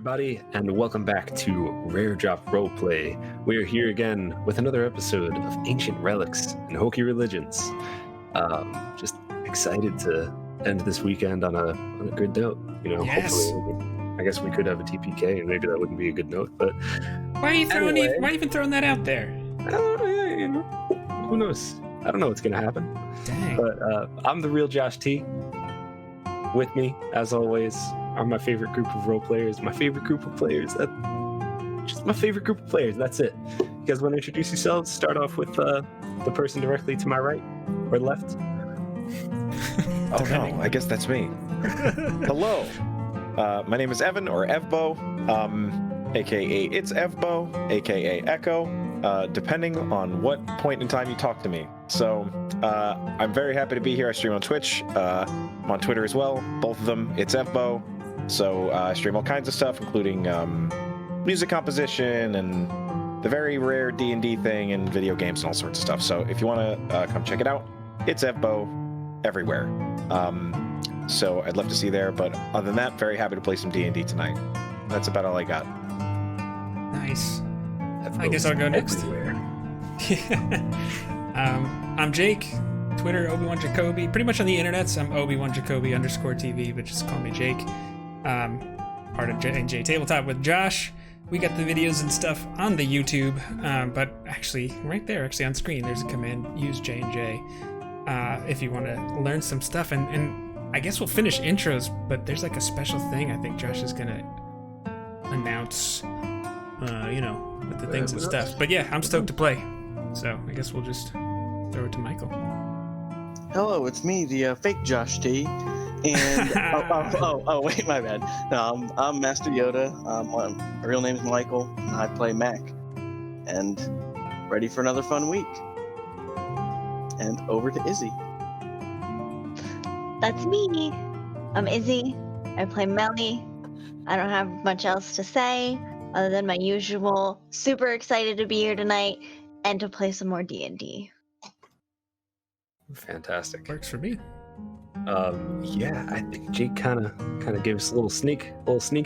everybody, and welcome back to Rare Drop Roleplay. We are here again with another episode of Ancient Relics and Hokey Religions. Just excited to end this weekend on a good note. Yes. Hopefully, I guess we could have a TPK, and maybe that wouldn't be a good note. But why are you even throwing that out there? Who knows? I don't know what's gonna happen. Dang. But I'm the real Josh T. With me, as always, are my favorite group of role players. My favorite group of players. Just my favorite group of players. That's it. You guys want to introduce yourselves? Start off with the person directly to my right or left. Oh no, I guess that's me. Hello. My name is Evan, or Evbo, aka It's Evbo, aka Echo, depending on what point in time you talk to me. So I'm very happy to be here. I stream on Twitch. I'm on Twitter as well. Both of them, It's Evbo. So I stream all kinds of stuff, including music composition and the very rare D&D thing and video games and all sorts of stuff. So if you want to come check it out, It's Evbo everywhere. So I'd love to see you there. But other than that, very happy to play some D&D tonight. That's about all I got. Nice. I guess I'll go next. I'm Jake. Twitter, Obi-Wan Jacoby. Pretty much on the internets, I'm Obi-Wan Jacoby _TV, but just call me Jake. Part of JnJ Tabletop with Josh. We got the videos and stuff on the YouTube, but actually, right there, on screen, there's a command, use JnJ, if you want to learn some stuff. And I guess we'll finish intros, but there's like a special thing I think Josh is going to announce, with the things and stuff. But yeah, I'm stoked to play. So I guess we'll just throw it to Michael. Hello, it's me, the fake Josh T. And wait, my bad. No, I'm Master Yoda. My real name's Michael, and I play Mac. And ready for another fun week. And over to Izzee. That's me. I'm Izzee. I play Melly. I don't have much else to say other than my usual. Super excited to be here tonight and to play some more D&D. Fantastic. Works for me. Yeah, I think Jake kind of gave us a little sneak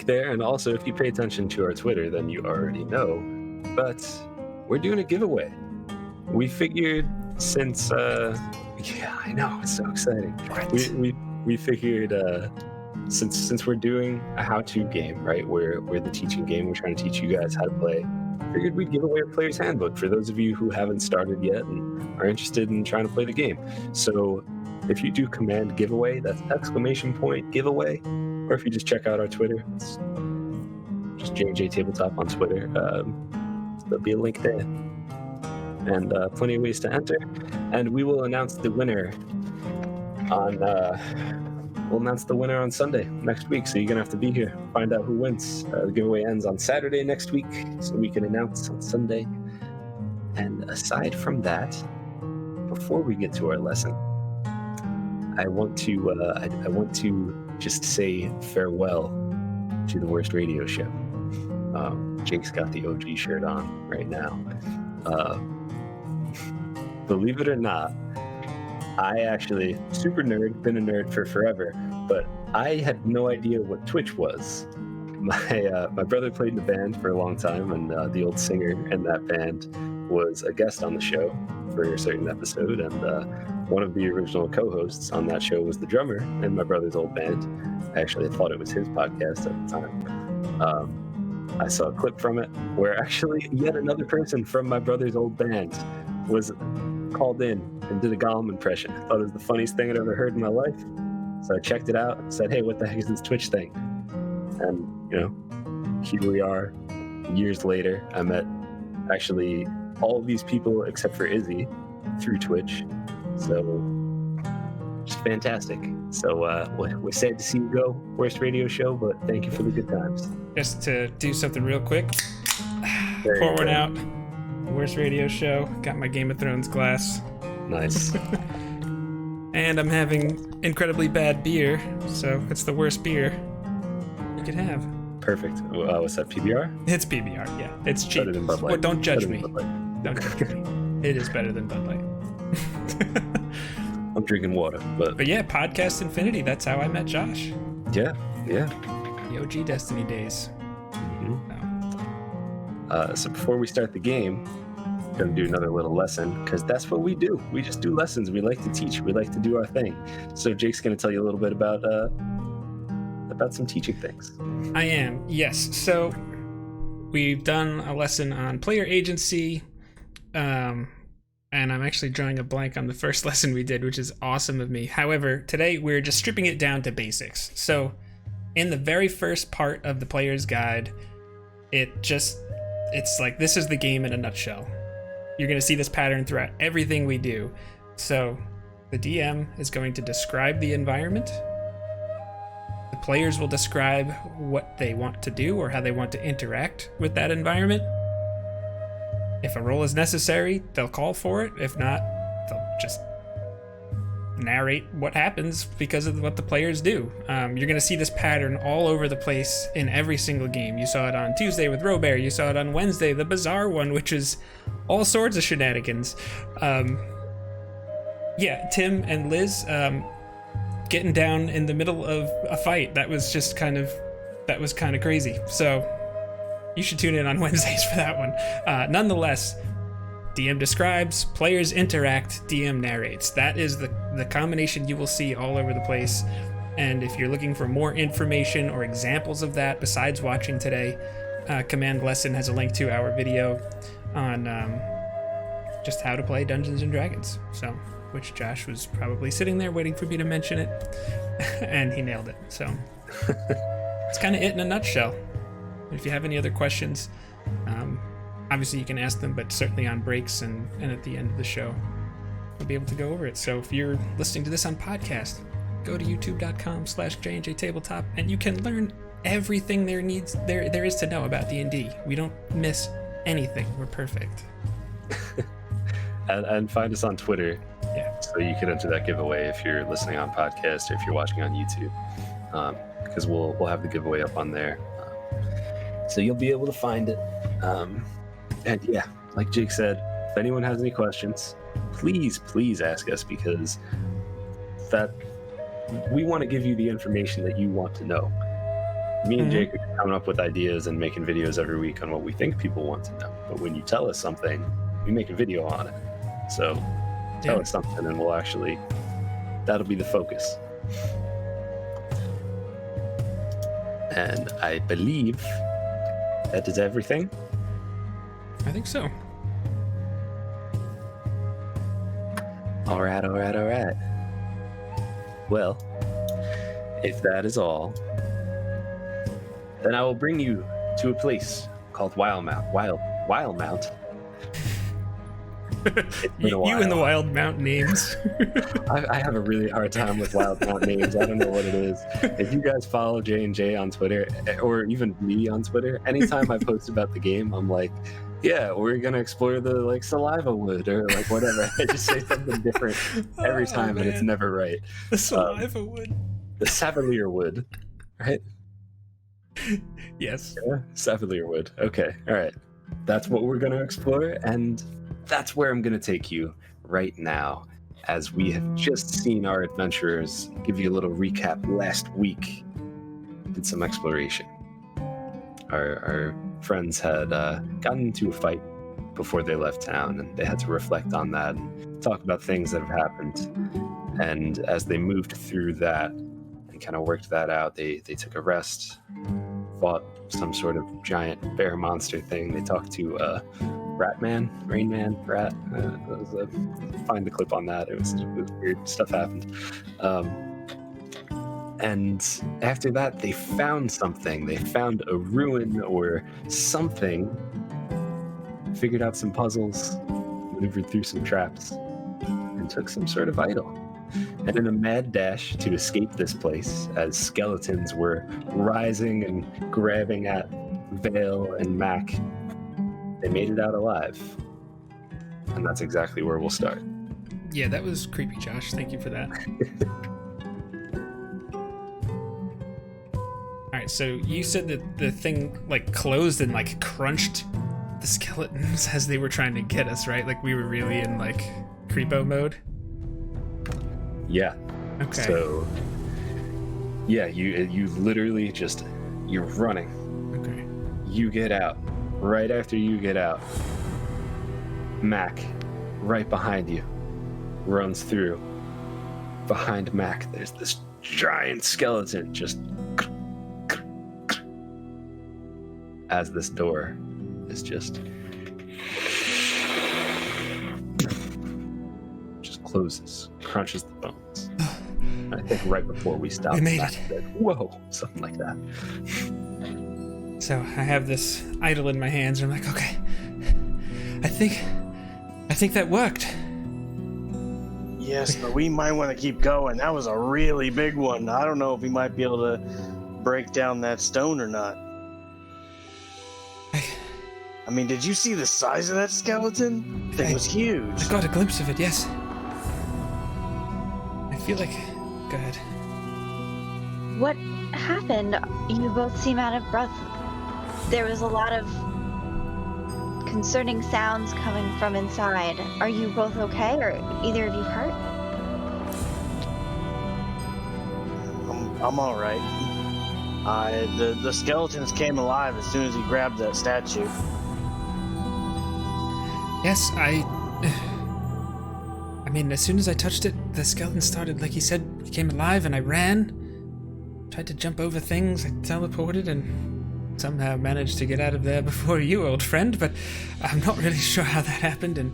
there. And also, if you pay attention to our Twitter, then you already know. But we're doing a giveaway. We figured since yeah, I know, it's so exciting. We figured since we're doing a how-to game, right? We're the teaching game. We're trying to teach you guys how to play. Figured we'd give away a player's handbook for those of you who haven't started yet and are interested in trying to play the game. So if you do command giveaway, that's !giveaway, or if you just check out our Twitter, it's just JnJ Tabletop on Twitter. There'll be a link there, and plenty of ways to enter. And we will announce the winner on Sunday next week. So you're gonna have to be here, find out who wins. The giveaway ends on Saturday next week, so we can announce on Sunday. And aside from that, before we get to our lesson, I want to just say farewell to the worst radio show. Jake's got the OG shirt on right now. Believe it or not, I actually, super nerd, been a nerd for forever, but I had no idea what Twitch was. My brother played in the band for a long time, and the old singer in that band was a guest on the show for a certain episode, and one of the original co-hosts on that show was the drummer in my brother's old band. I actually thought it was his podcast at the time. I saw a clip from it where actually yet another person from my brother's old band was called in and did a Gollum impression. I thought it was the funniest thing I'd ever heard in my life. So I checked it out and said, hey, what the heck is this Twitch thing? And, here we are, years later. I met actually all of these people except for Izzee through Twitch. So, just fantastic. So, we're sad to see you go, worst radio show, but thank you for the good times. Just to do something real quick, pour one out. Worst radio show. Got my Game of Thrones glass. Nice. And I'm having incredibly bad beer, so it's the worst beer you could have. Perfect. What's that, PBR? It's PBR, yeah. It's cheap. Better than Bud Light. Well, don't judge Better me. than Bud Light. Don't judge me. It is better than Bud Light. I'm drinking water, but yeah, Podcast Infinity. That's how I met Josh. Yeah. The OG Destiny days. So before we start the game, we're going to do another little lesson, because that's what we do. We just do lessons. We like to teach. We like to do our thing. So Jake's going to tell you a little bit about some teaching things. I am, yes. So we've done a lesson on player agency, and I'm actually drawing a blank on the first lesson we did, which is awesome of me. However, today we're just stripping it down to basics. So in the very first part of the player's guide, it's like, this is the game in a nutshell. You're going to see this pattern throughout everything we do. So the DM is going to describe the environment. The players will describe what they want to do or how they want to interact with that environment. If a roll is necessary, they'll call for it. If not, they'll just narrate what happens because of what the players do. You're going to see this pattern all over the place in every single game. You saw it on Tuesday with Robert. You saw it on Wednesday, the Bazaar one, which is all sorts of shenanigans. Yeah, Tim and Liz getting down in the middle of a fight. That was kind of crazy. So you should tune in on Wednesdays for that one. Nonetheless, DM describes, players interact, DM narrates. That is the combination you will see all over the place. And if you're looking for more information or examples of that besides watching today, Command Lesson has a link to our video on just how to play Dungeons and Dragons. So, which Josh was probably sitting there waiting for me to mention it, and he nailed it. So it's kind of it in a nutshell. If you have any other questions, obviously you can ask them, but certainly on breaks and at the end of the show, we'll be able to go over it. So if you're listening to this on podcast, go to youtube.com/JnJ Tabletop, and you can learn everything there is to know about D&D. We don't miss anything. We're perfect. And find us on Twitter. Yeah. So you can enter that giveaway if you're listening on podcast or if you're watching on YouTube, because we'll have the giveaway up on there. So you'll be able to find it. And yeah, like Jake said, if anyone has any questions, please ask us, because we want to give you the information that you want to know. Me and Jake are coming up with ideas and making videos every week on what we think people want to know. But when you tell us something, we make a video on it. So tell us something and that'll be the focus. And I believe that is everything. I think so. All right. Well, if that is all, then I will bring you to a place called Wildemount. Wildemount. You and the Wildemount names. I have a really hard time with Wildemount names. I don't know what it is. If you guys follow JnJ on Twitter, or even me on Twitter, anytime I post about the game, I'm like, yeah, we're gonna explore the Saliva Wood or whatever. I just say something different every time, and it's never right. The Saliva Wood. The Savalier Wood, right? Yes. Yeah, Savalier Wood. Okay, all right. That's what we're gonna explore, and that's where I'm gonna take you right now, as we have just seen our adventurers give you a little recap. Last week, did some exploration. Our friends had gotten into a fight before they left town, and they had to reflect on that and talk about things that have happened. And as they moved through that and kind of worked that out, they took a rest, fought some sort of giant bear monster thing. They talked to Rain Man. Find the clip on that. It was weird stuff happened. And after that, they found something. They found a ruin or something, figured out some puzzles, maneuvered through some traps, and took some sort of idol. And in a mad dash to escape this place, as skeletons were rising and grabbing at Vale and Mac, they made it out alive. And that's exactly where we'll start. Yeah, that was creepy, Josh. Thank you for that. Alright, so you said that the thing closed and crunched the skeletons as they were trying to get us, right? We were really in creepo mode? Yeah. Okay. So yeah, you literally you're running. Okay. You get out. right after you get out, Mac, right behind you, runs through. Behind Mac, there's this giant skeleton just as this door is just closes, crunches the bones. I think right before we stopped, We made Mac it. said, "Whoa," something like that. So I have this idol in my hands, and I'm like, okay, I think that worked. Yes, but we might want to keep going. That was a really big one. I don't know if we might be able to break down that stone or not. I mean, did you see the size of that skeleton? Thing was huge. I got a glimpse of it, yes. I feel like... Go ahead. What happened? You both seem out of breath. There was a lot of concerning sounds coming from inside. Are you both okay, or either of you hurt? I'm all right. The skeletons came alive as soon as he grabbed that statue. Yes, I mean, as soon as I touched it, the skeleton started, like he said, he came alive, and I ran. Tried to jump over things, I teleported, and somehow managed to get out of there before you, old friend, but I'm not really sure how that happened, and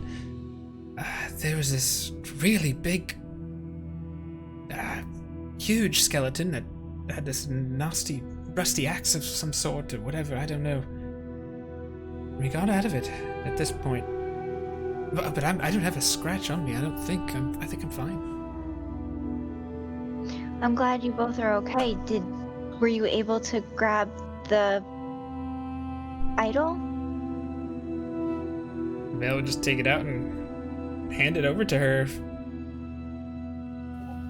there was this really big, huge skeleton that had this nasty, rusty axe of some sort, or whatever, I don't know. We got out of it at this point. But I don't have a scratch on me. I don't think. I think I'm fine. I'm glad you both are okay. Were you able to grab the idol? Mel would just take it out and hand it over to her.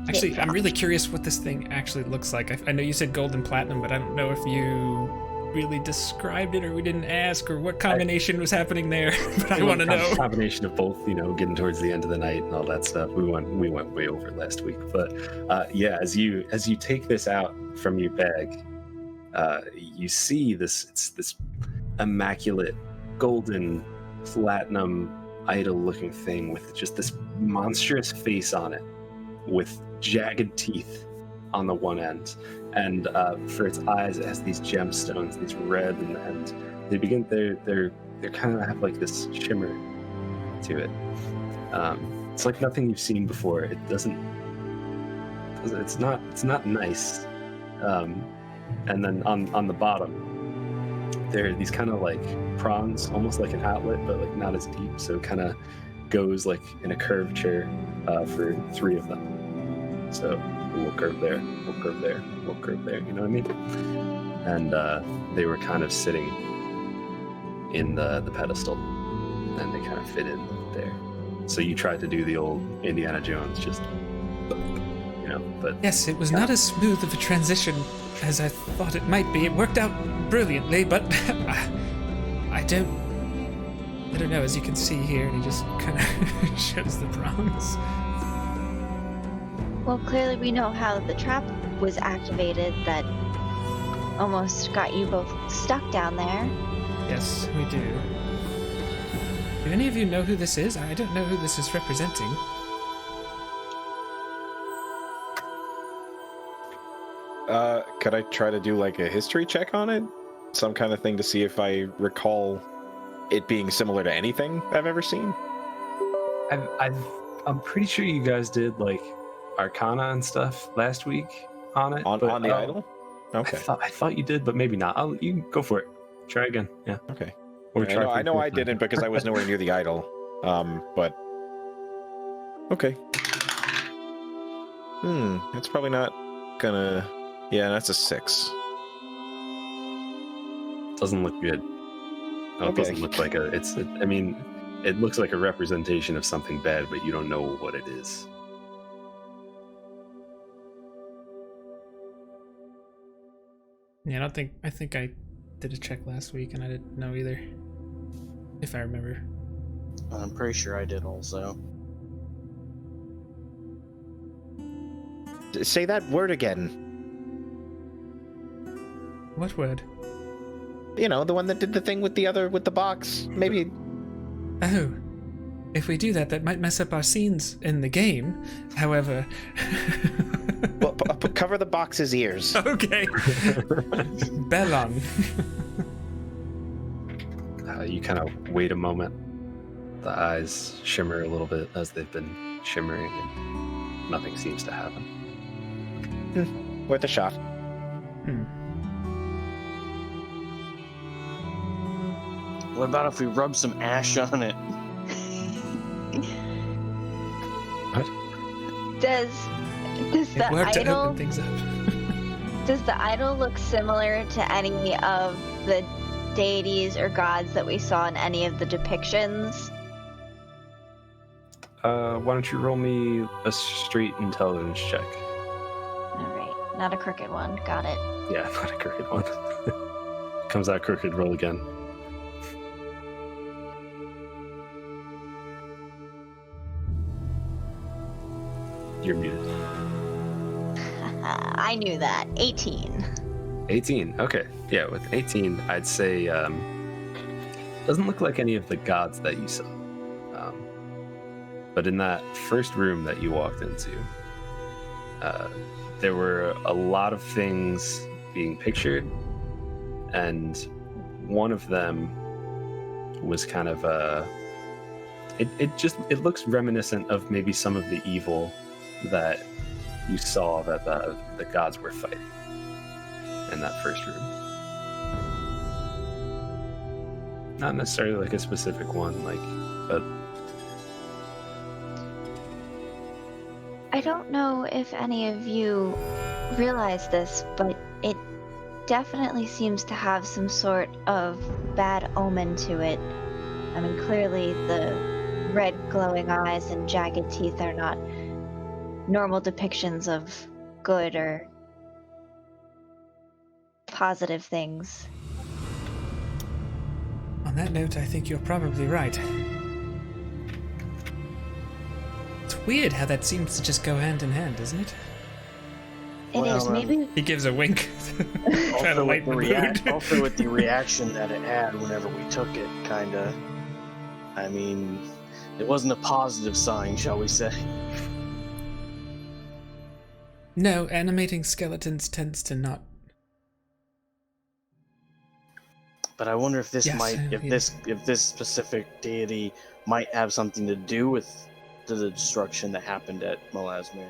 Actually, I'm really curious what this thing actually looks like. I know you said gold and platinum, but I don't know if you really described it, or we didn't ask, or what combination was happening there. But I want to know. Combination of both, getting towards the end of the night and all that stuff. We went way over last week, but yeah, as you take this out from your bag, you see it's this immaculate golden platinum idol-looking thing with just this monstrous face on it, with jagged teeth on the one end, and for its eyes it has these gemstones, these red, and they begin they're kind of have like this shimmer to it. It's like nothing you've seen before. It's not nice. And then on the bottom there are these kind of like prongs, almost like an outlet, but like not as deep, so it kind of goes like in a curvature for three of them. So we'll curve there, we'll curve there, we'll curve there, you know what I mean? And they were kind of sitting in the pedestal, and they kind of fit in there. So you tried to do the old Indiana Jones, just, but... Yes, it was not as smooth of a transition as I thought it might be. It worked out brilliantly, but I don't know, as you can see here, and he just kind of shows the prongs. Well, clearly we know how the trap was activated that almost got you both stuck down there. Yes, we do. Do any of you know who this is? I don't know who this is representing. Could I try to do like a history check on it? Some kind of thing to see if I recall it being similar to anything I've ever seen? I'm pretty sure you guys did like Arcana and stuff last week on it. On the idol? Okay. I thought you did, but maybe not. You can go for it. Try again. Yeah. Okay. Or Yeah, I know I didn't because I was nowhere near the idol. But okay. It's probably not gonna. Yeah, that's a 6. Doesn't look good. No, it doesn't look like I mean, it looks like a representation of something bad, but you don't know what it is. Yeah, I think I did a check last week and I didn't know either. If I remember. I'm pretty sure I did also. Say that word again. What word? the one that did the thing with the box. Maybe. Oh, if we do that, that might mess up our scenes in the game. However, Well, cover the box's ears. okay. Bellon. You kind of wait a moment. The eyes shimmer a little bit as they've been shimmering, and nothing seems to happen. Worth a shot. What about if we rub some ash on it? Does the It worked to idol open things up. does the idol look similar to any of the deities or gods that we saw in any of the depictions? Why don't you roll me a street intelligence check? All right, not a crooked one. Got it. Yeah, not a crooked one. Comes out crooked, roll again. You're muted. I knew that. 18. 18. Okay. Yeah, with 18, I'd say doesn't look like any of the gods that you saw. But in that first room that you walked into, there were a lot of things being pictured, and one of them was kind of it looks reminiscent of maybe some of the evil that you saw that the gods were fighting in that first room. Not necessarily like a specific one, but I don't know if any of you realize this, but it definitely seems to have some sort of bad omen to it. I mean, clearly the red glowing eyes and jagged teeth are not normal depictions of good or positive things. On that note, I think you're probably right. It's weird how that seems to just go hand in hand, isn't it? It is. Maybe He gives a wink. Trying to lighten the mood. Also with the reaction that it had whenever we took it, kinda. I mean, it wasn't a positive sign, shall we say. No, animating skeletons tends to not. But I wonder if this Yes, might, yeah. if this specific deity might have something to do with the destruction that happened at Melasmere.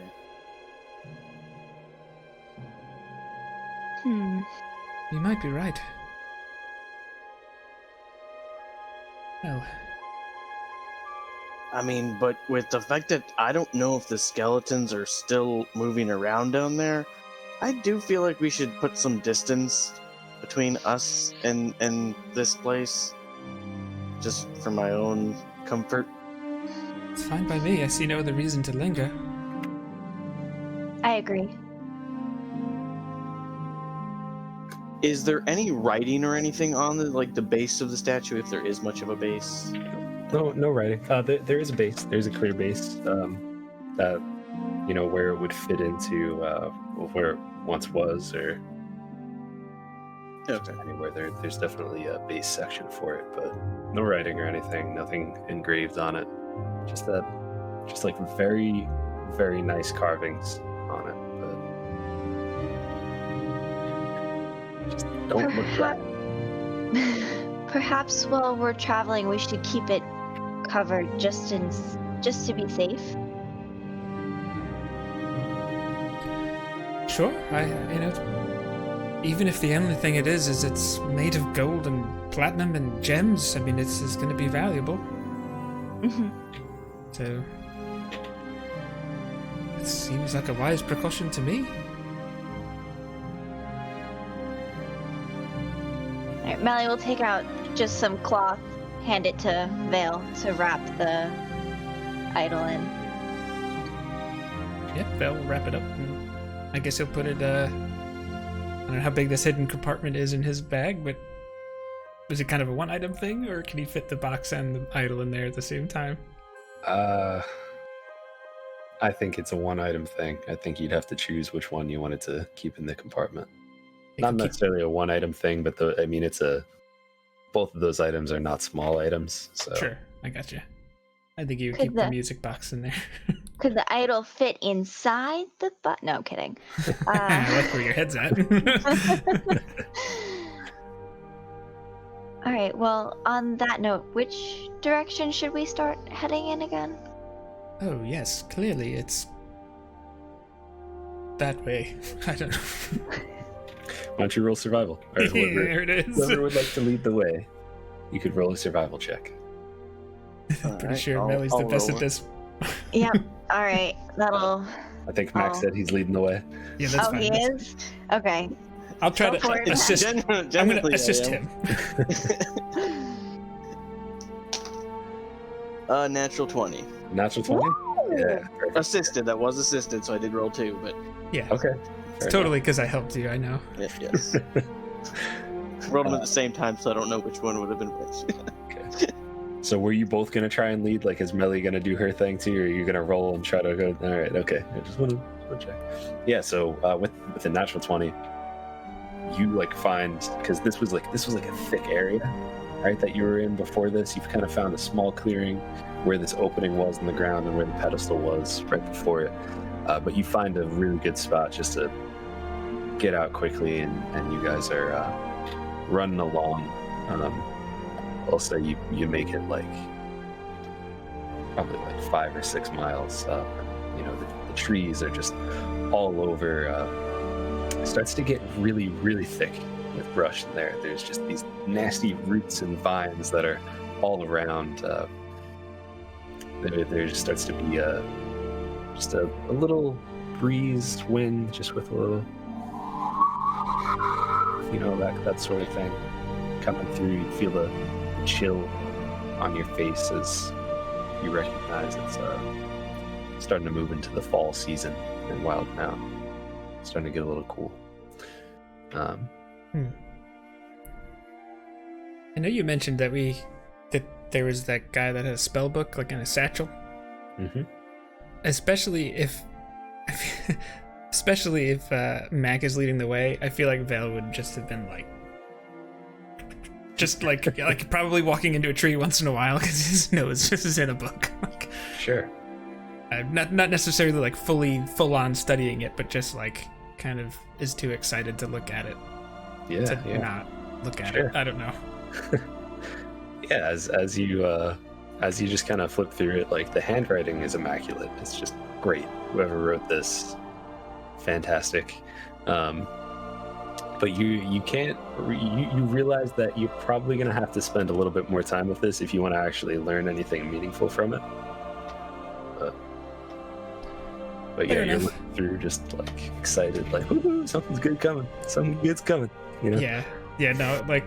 You might be right. Well, I mean, but with the fact that I don't know if the skeletons are still moving around down there, I do feel like we should put some distance between us and this place, just for my own comfort. it's fine by me. I see no other reason to linger. I agree. Is there any writing or anything on the base of the statue, if there is much of a base? no writing. There is a base. There's a clear base that where it would fit into where it once was, or Okay. anywhere. There's definitely a base section for it, but no writing or anything. Nothing engraved on it. Just like very, very nice carvings on it. But just don't look back. Perhaps while we're traveling, we should keep it covered just to be safe. Sure, even if the only thing it is it's made of gold and platinum and gems, I mean, it's going to be valuable. Mhm. So, it seems like a wise precaution to me. All right, Melly will take out just some cloth, hand it to Vale to wrap the idol in. Yep, they'll wrap it up. And I guess he'll put it, I don't know how big this hidden compartment is in his bag, but is it kind of a one-item thing, or can he fit the box and the idol in there at the same time? I think it's a one-item thing. I think you'd have to choose which one you wanted to keep in the compartment. He Not can keep- necessarily a one-item thing, but it's a both of those items are not small items. So Sure, I got you. I think you Could keep the the- music box in there. Could the idol fit inside the box? No, I'm kidding. I like where your head's at. All right. Well, on that note, which direction should we start heading in again? Oh yes, clearly it's that way. I don't know. why don't you roll survival? Or whoever, There it is. whoever would like to lead the way, you could roll a survival check. Pretty sure Melly's the best at this. Yep. All right. That'll. I think Max Oh. said he's leading the way. Yeah, that's fine. He is. Okay. I'll try Go for to it. assist. I'm Generally, gonna assist I am. him. Natural 20. Natural 20? Yeah. perfect. Assisted. That was assisted, so I did roll 2, but Yeah, Okay. it's totally because I helped you. I know. yes. Rolled them at the same time, so I don't know which one would have been which. Okay. So were you both gonna try and lead? Like, is Melly gonna do her thing too, or are you gonna roll and try to go? All right, okay. I just want to check. Yeah. So with the natural 20, you like find, because this was like a thick area, right? That you were in before this. You've kind of found a small clearing where this opening was in the ground and where the pedestal was right before it. But you find a really good spot just to get out quickly, and you guys are running along. I'll say you make it like probably like 5 or 6 miles up. You know, the trees are just all over. It starts to get really, really thick with brush in there. There's just these nasty roots and vines that are all around. There just starts to be just a little breeze, wind, just with a little, you know, that sort of thing coming through. You feel the chill on your face as you recognize it's starting to move into the fall season in Wildemount. It's starting to get a little cool. I know you mentioned that there was that guy that had a spell book like in a satchel. Mm-hmm. Especially if Mac is leading the way, I feel like Val would just have been like probably walking into a tree once in a while because his nose just is in a book. Like, Sure. not necessarily like full on studying it, but just like kind of is too excited to look at it to not look at it. I don't know. Yeah, as you just kind of flip through it, like the handwriting is immaculate. It's just great. Whoever wrote this, fantastic. But you can't. You realize that you're probably gonna have to spend a little bit more time with this if you want to actually learn anything meaningful from it. But yeah, Fair you're enough. looking through just like excited, like woohoo, something's good coming. Something good's coming. You know? Yeah, no, like,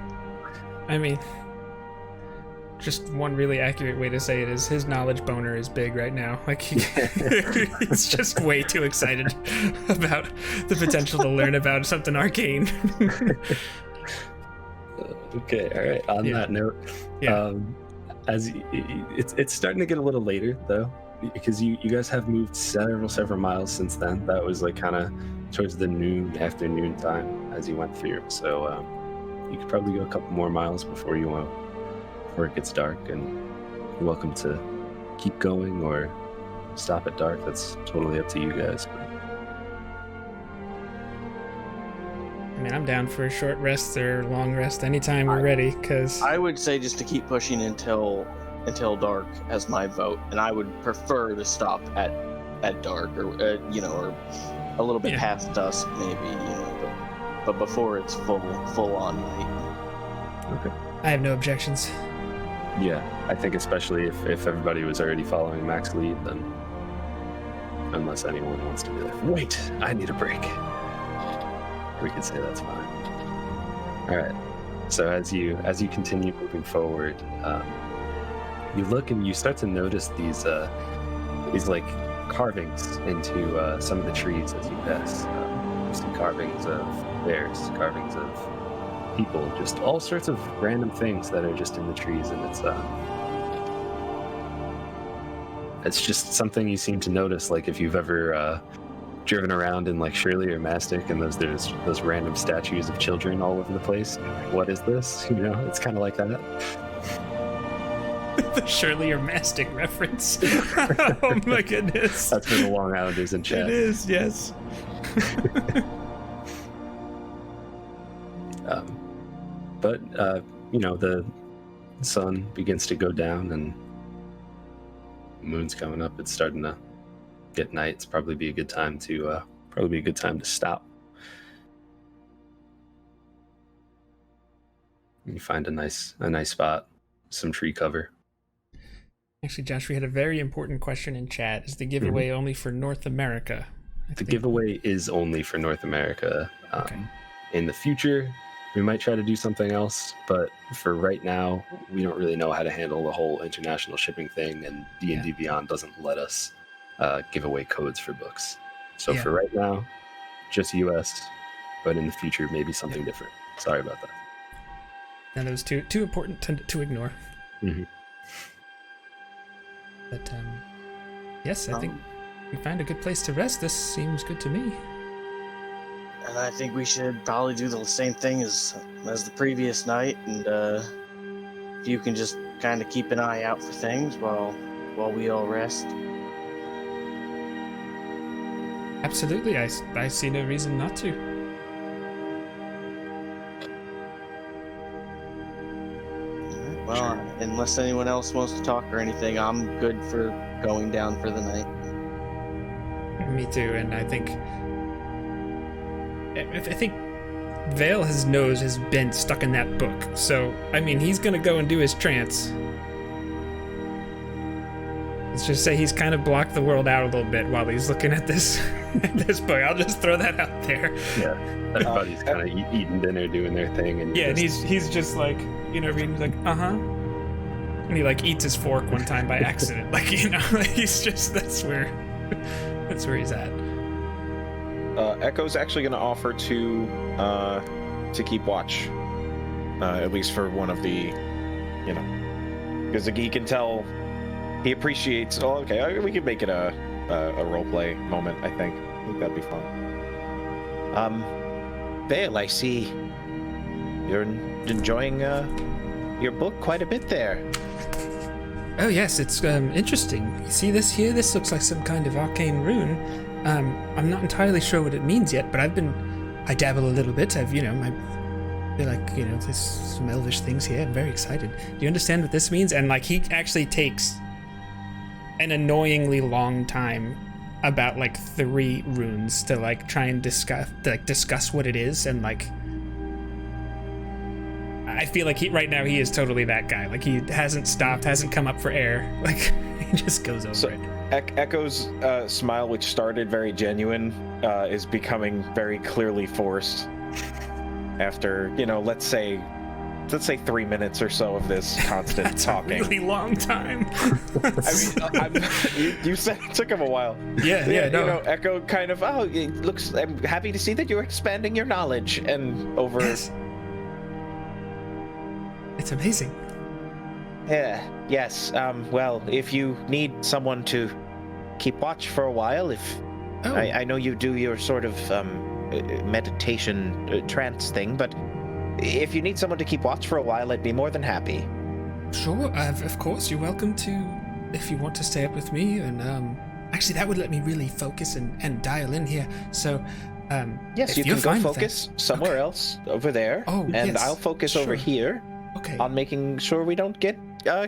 I mean, just one really accurate way to say it is his knowledge boner is big right now. Like, he's just way too excited about the potential to learn about something arcane. Okay, all right. On that note, it's starting to get a little later though, because you guys have moved several miles since then. That was like kind of towards the afternoon time as you went through. So you could probably go a couple more miles before it gets dark, and you're welcome to keep going or stop at dark. That's totally up to you guys. I mean, I'm down for a short rest or long rest anytime we're ready, because I would say just to keep pushing until dark as my vote, and I would prefer to stop at dark, or or a little bit past dusk maybe, but before it's full on night. Okay. I have no objections. Yeah, I think especially if everybody was already following Mac's lead, then unless anyone wants to be like, wait, I need a break, we can say that's fine. All right. So as you continue moving forward, you look and you start to notice these like carvings into some of the trees as you pass. You see carvings of bears, carvings of people, just all sorts of random things that are just in the trees, and it's just something you seem to notice. Like if you've ever driven around in like Shirley or Mastic, and there's those random statues of children all over the place. You're like, what is this? You know, it's kind of like that. The Shirley or Mastic reference. Oh my goodness. That's for the Long Islanders in chat. It is, yes. But you know, the sun begins to go down and the moon's coming up. It's starting to get night. It's probably be a good time to stop. You find a nice spot, some tree cover. Actually, Josh, we had a very important question in chat. Is the giveaway only for North America? The giveaway is only for North America. Okay. In the future, we might try to do something else, but for right now, we don't really know how to handle the whole international shipping thing, and D&D Beyond doesn't let us give away codes for books. So for right now, just US, but in the future, maybe something different. Sorry about that. Now, that was too important to ignore. Mm-hmm. But yes, I think we found a good place to rest. This seems good to me. And I think we should probably do the same thing as the previous night, and if you can just kind of keep an eye out for things while we all rest. Absolutely, I see no reason not to. Well, unless anyone else wants to talk or anything, I'm good for going down for the night. Me too, and I think Vale, his nose has been stuck in that book. So, I mean, he's gonna go and do his trance. Let's just say he's kind of blocked the world out a little bit while he's looking at this this book. I'll just throw that out there. Yeah, everybody's kind of eating dinner, doing their thing, and and he's just like, you know, reading like, and he like eats his fork one time by accident, like, you know, he's just that's where he's at. Echo's actually going to offer to keep watch, at least for one of the, you know, because he can tell he appreciates. Oh, okay, we could make it a roleplay moment. I think that'd be fun. Vale, I see you're enjoying your book quite a bit there. Oh yes, it's interesting. You see this here? This looks like some kind of arcane rune. I'm not entirely sure what it means yet, but I dabble a little bit. I feel like, you know, there's some elvish things here. I'm very excited. Do you understand what this means? And like, he actually takes an annoyingly long time, about like 3 runes, to like try and discuss what it is, and like, I feel like right now he is totally that guy. Like, he hasn't stopped, hasn't come up for air. Like, he just goes over it. Echo's smile, which started very genuine, is becoming very clearly forced after, you know, let's say 3 minutes or so of this constant That's talking. A really long time. I mean, you said it took him a while. Yeah, no. You know, Echo kind of, I'm happy to see that you're expanding your knowledge, and over. Yes. It's amazing. Yeah, yes. Well, if you need someone to keep watch for a while, I know you do your sort of meditation trance thing, but if you need someone to keep watch for a while, I'd be more than happy. Sure, of course. You're welcome to, if you want to stay up with me, and actually that would let me really focus and dial in here. So, yes, you can go focus somewhere else over there, and yes, I'll focus over here. Okay. On making sure we don't get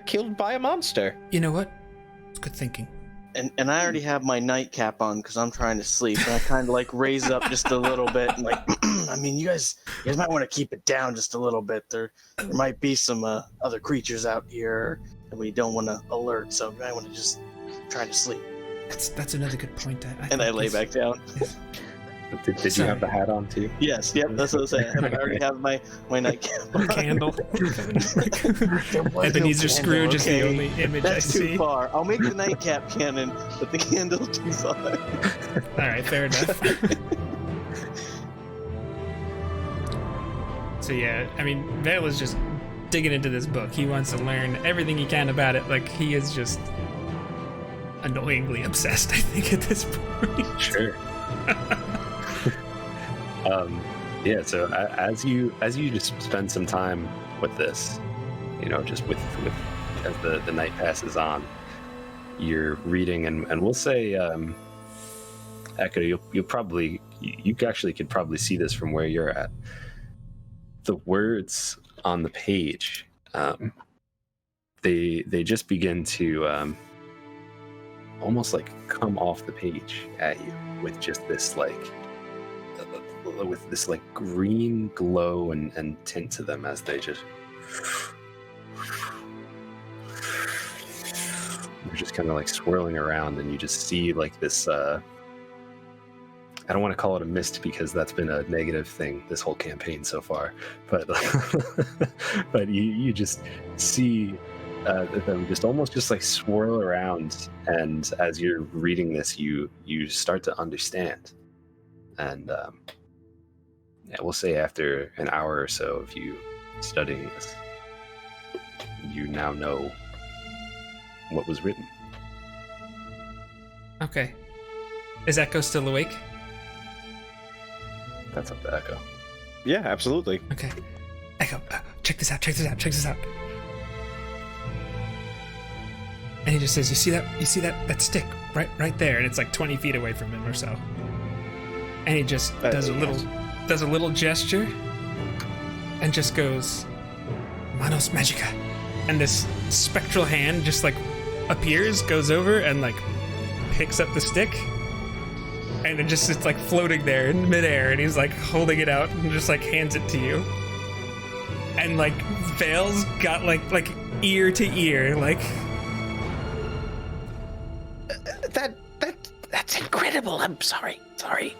killed by a monster. You know what? It's good thinking. And I already have my nightcap on because I'm trying to sleep, and I kind of like raise up just a little bit, and like, I mean, you guys might want to keep it down just a little bit. There might be some other creatures out here that we don't want to alert, so I want to just try to sleep. That's another good point. I lay back down. Did you have the hat on too? Yes, yep, that's what I was saying. I already have my nightcap. Your candle. Ebenezer Scrooge is the only image That's I see. too far. I'll make the nightcap canon, but the candle too far. Alright, fair enough. So yeah, I mean, Vale is just digging into this book. He wants to learn everything he can about it. Like, he is just annoyingly obsessed, I think, at this point. Sure. Yeah. So as you just spend some time with this, just with as the night passes on, you're reading, and we'll say, Echo, you actually could probably see this from where you're at. The words on the page, they just begin to almost like come off the page at you with just this green glow and tint to them as they're just kind of like swirling around, and you just see like this I don't want to call it a mist because that's been a negative thing this whole campaign so far, but but you just see them just almost just like swirl around, and as you're reading this, you start to understand. And we'll say after an hour or so of you studying this, you now know what was written. Okay. Is Echo still awake? That's up to Echo. Yeah, absolutely. Okay. Echo, check this out. And he just says, "You see that stick right there?" And it's like 20 feet away from him or so. And he just does a little gesture, and just goes, "Manos Magica," and this spectral hand just like appears, goes over, and like picks up the stick, and it's like floating there in midair, and he's like holding it out and just like hands it to you. And like Vale's got like ear to ear, like. That's incredible. I'm sorry,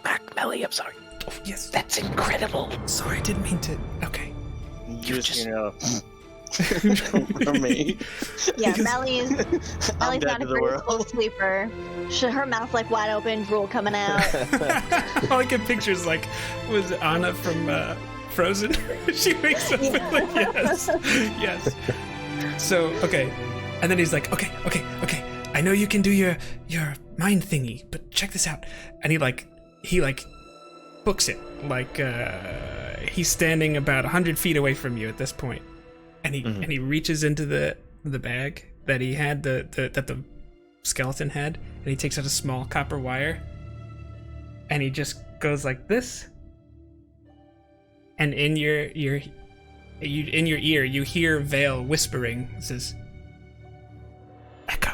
Mac, Melly. I'm sorry. Oh, yes, that's incredible. Sorry, I didn't mean to. Okay. Just for me. Yeah, Melly's I'm dead not to a the graceful world. sleeper. Her mouth like wide open, drool coming out. All I get pictures like was Anna from Frozen. She wakes up with like yes. So okay, and then he's like, okay. I know you can do your mind thingy, but check this out. And he books it like he's standing about 100 feet away from you at this point, and he reaches into the bag that he had that the skeleton had, and he takes out a small copper wire, and he just goes like this, and in your ear you hear Vale whispering. It says, "Echo,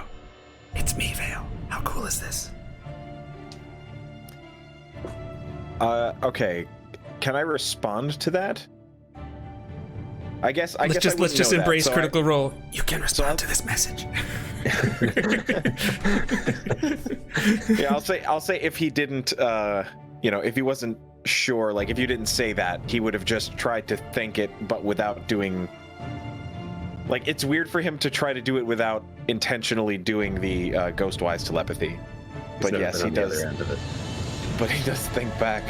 it's me, Vale. How cool is this?" Okay. Can I respond to that? I guess let's just embrace Critical Role. You can respond to this message. Yeah, I'll say if he didn't if he wasn't sure, like if you didn't say that, he would have just tried to think it, but without doing. Like, it's weird for him to try to do it without intentionally doing the Ghostwise telepathy. But yes, he does. But he does think back.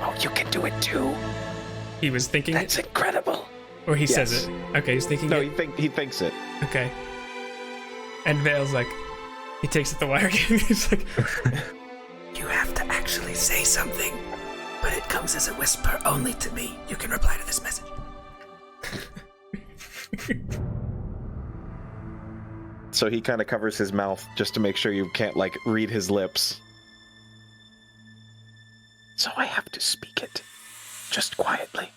Oh, you can do it too. He was thinking That's incredible. Or he says it. Okay, he's thinking No, it. he thinks it. Okay. And Vale's like, he takes it the wire again. He's like, "You have to actually say something, but it comes as a whisper only to me. You can reply to this message." So he kind of covers his mouth just to make sure you can't like read his lips. So I have to speak it, just quietly.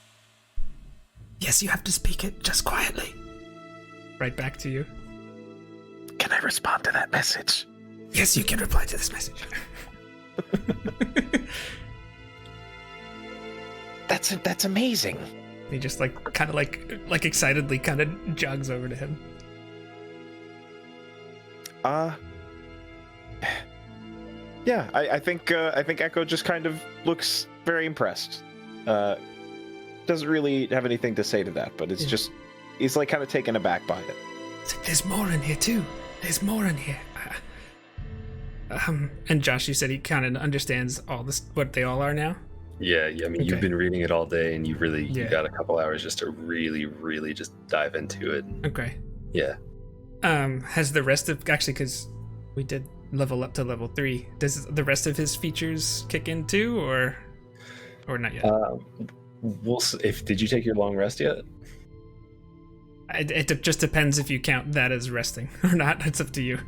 Yes, you have to speak it just quietly. Right back to you. Can I respond to that message? Yes, you can reply to this message. That's amazing. He just kind of excitedly kind of jogs over to him. Yeah, I think Echo just kind of looks very impressed. Doesn't really have anything to say to that, but it's just he's like kind of taken aback by it. There's more in here too. There's more in here. And Josh, you said he kind of understands all this, what they all are now. Yeah. I mean, you've been reading it all day, and you got a couple hours just to really, really just dive into it. Okay. Yeah. Has the rest of, actually, because we did level up to level 3. Does the rest of his features kick in too, or not yet? Did you take your long rest yet? It just depends if you count that as resting or not. It's up to you.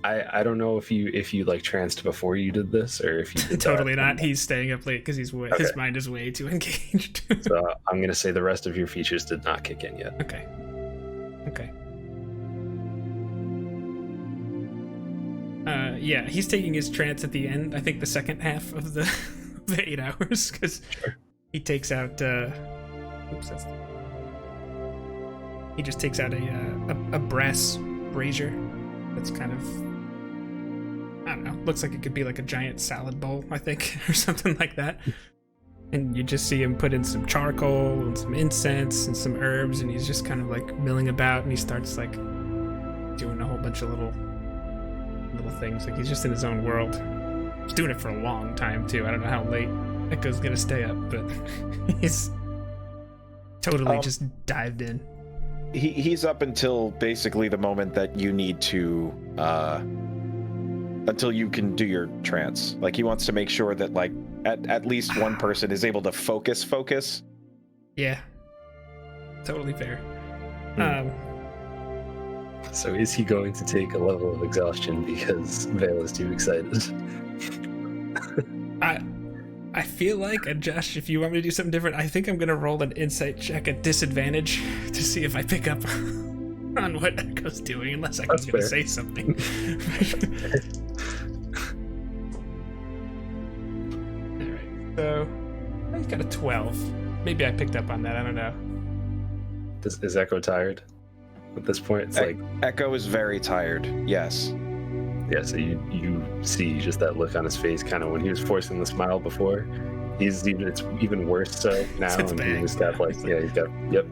I don't know if you like tranced before you did this, or if you did Totally that. not. He's staying up late because his mind is way too engaged. So I'm gonna say the rest of your features did not kick in yet. Okay. Yeah, he's taking his trance at the end. I think the second half of the 8 hours, because he takes out. He just takes out a brass brazier that's kind of, I don't know, looks like it could be like a giant salad bowl, I think, or something like that. And you just see him put in some charcoal and some incense and some herbs, and he's just kind of like milling about, and he starts like doing a whole bunch of little things. Like he's just in his own world. He's doing it for a long time too. I don't know how late Echo's gonna stay up, but he's totally just dived in. He's up until basically the moment that you need to, until you can do your trance. Like he wants to make sure that like at least one person is able to focus. Yeah, totally fair. So is he going to take a level of exhaustion because Vale is too excited? I feel like, Josh, if you want me to do something different, I think I'm going to roll an insight check at disadvantage to see if I pick up on what Echo's doing, unless Echo's going to say something. Alright, so I've got a 12. Maybe I picked up on that, I don't know. Is Echo tired at this point? It's like Echo is very tired, yes. Yeah, so you see just that look on his face, kind of when he was forcing the smile before. It's even worse so now, and he's got like yep.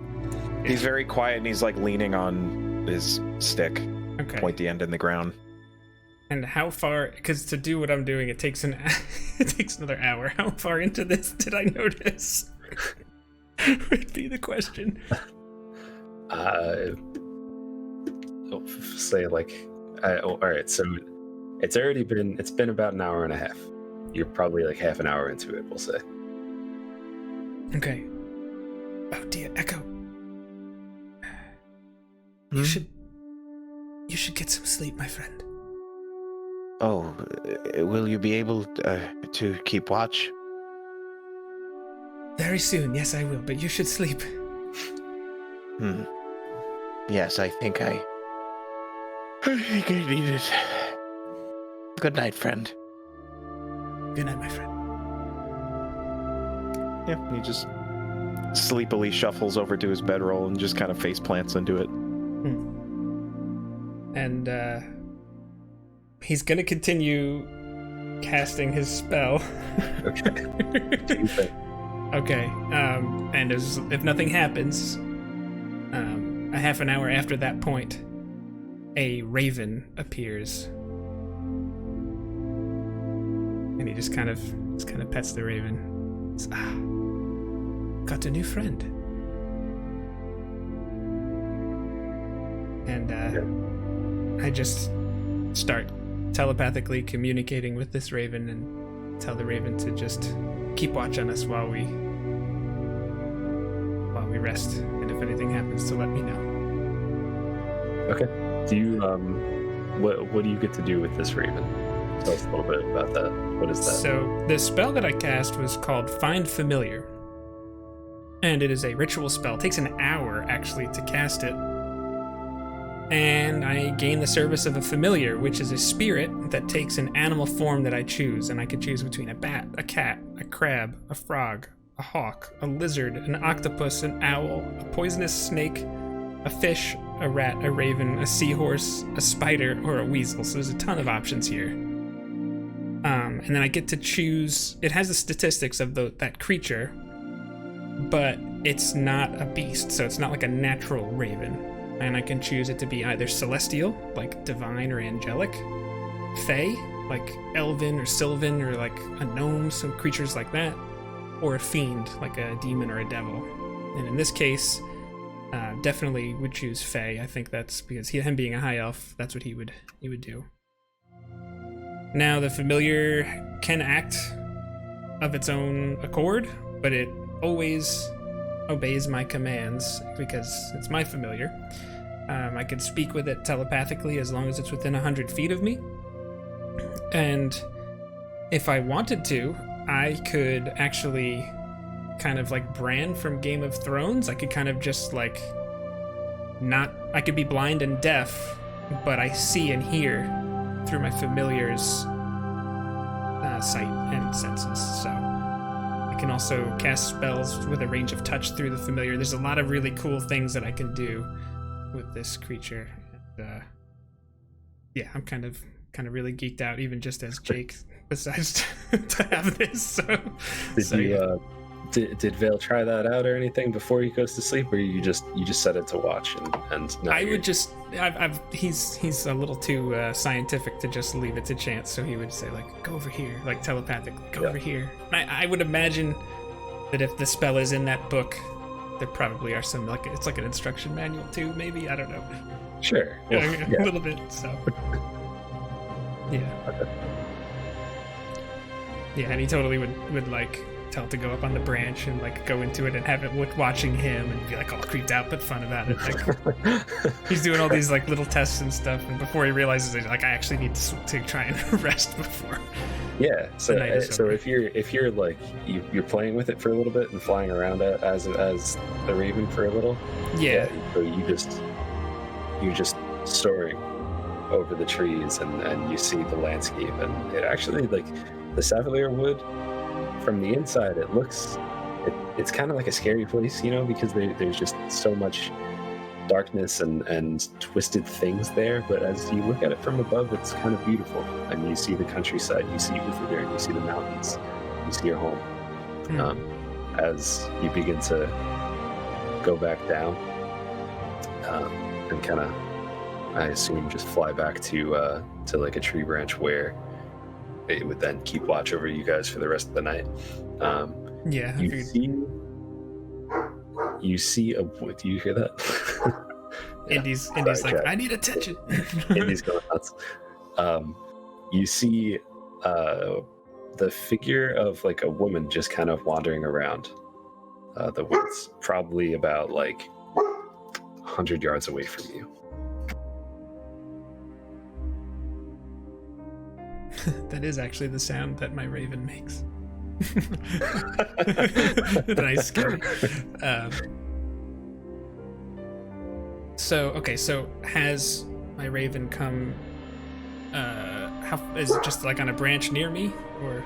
He's very quiet, and he's like leaning on his stick, pointy end in the ground. And how far? Because to do what I'm doing, it takes another hour. How far into this did I notice? Would be the question. Say like. All right, so it's been about an hour and a half. You're probably like half an hour into it, we'll say. Okay. Oh dear, Echo. You should get some sleep, my friend. Oh, will you be able to keep watch? Very soon, yes I will, but you should sleep. Yes, I think I need it. Good night, friend. Good night, my friend. Yeah, he just sleepily shuffles over to his bedroll and just kind of face plants into it. And he's gonna continue casting his spell. Okay. Okay. And if nothing happens, a half an hour after that point, a raven appears, and he just kind of pets the raven. Says, got a new friend. And I just start telepathically communicating with this raven and tell the raven to just keep watch on us while we rest, and if anything happens, to let me know. Okay. Do you what do you get to do with this raven? Tell us a little bit about that. What is that? So the spell that I cast was called Find Familiar, and it is a ritual spell. It takes an hour actually to cast it, and I gain the service of a familiar, which is a spirit that takes an animal form that I choose, and I could choose between a bat, a cat, a crab, a frog, a hawk, a lizard, an octopus, an owl, a poisonous snake, a fish, a rat, a raven, a seahorse, a spider, or a weasel. So there's a ton of options here. And then I get to choose. It has the statistics of that creature, but it's not a beast, so it's not like a natural raven. And I can choose it to be either celestial, like divine or angelic, fae, like elven or sylvan, or like a gnome, some creatures like that, or a fiend, like a demon or a devil. And in this case, definitely would choose Fae. I think that's because him being a high elf, that's what he would do. Now the familiar can act of its own accord, but it always obeys my commands because it's my familiar. I can speak with it telepathically as long as it's within 100 feet of me. And if I wanted to, I could actually kind of like Bran from Game of Thrones. I could kind of just like I could be blind and deaf, but I see and hear through my familiar's sight and senses. So I can also cast spells with a range of touch through the familiar. There's a lot of really cool things that I can do with this creature. And, yeah, I'm kind of really geeked out, even just as Jake decides to have this. So, Did Vale try that out or anything before he goes to sleep, or you just set it to watch and I would just he's a little too scientific to just leave it to chance, so he would say like, go over here, like telepathically, go over here. I would imagine that if the spell is in that book, there probably are some it's like an instruction manual too, maybe, I don't know. Sure. A little bit, so yeah. Okay. Yeah, and he totally would like tell it to go up on the branch and like go into it and have it watching him and be like all creeped out but fun about it. Like, he's doing all these like little tests and stuff, and before he realizes it, like I actually need to try and rest before. Yeah. So if you're like you're playing with it for a little bit and flying around as the raven for a little. Yeah. So you're just soaring over the trees and you see the landscape, and it actually, like, the Savalier Wood from the inside, it's kind of like a scary place, you know, because there's just so much darkness and twisted things there. But as you look at it from above, it's kind of beautiful, and you see the countryside, you see Uthergard, you see the mountains, you see your home. As you begin to go back down and kind of, I assume, just fly back to like a tree branch where it would then keep watch over you guys for the rest of the night. Yeah. You see a. Do you hear that? Yeah. Indy's like, I need attention. Indy's going nuts. You see the figure of like a woman just kind of wandering around the woods, probably about like 100 yards away from you. That is actually the sound that my raven makes. Nice, scary. So has my raven come? How is it? Just like on a branch near me, or?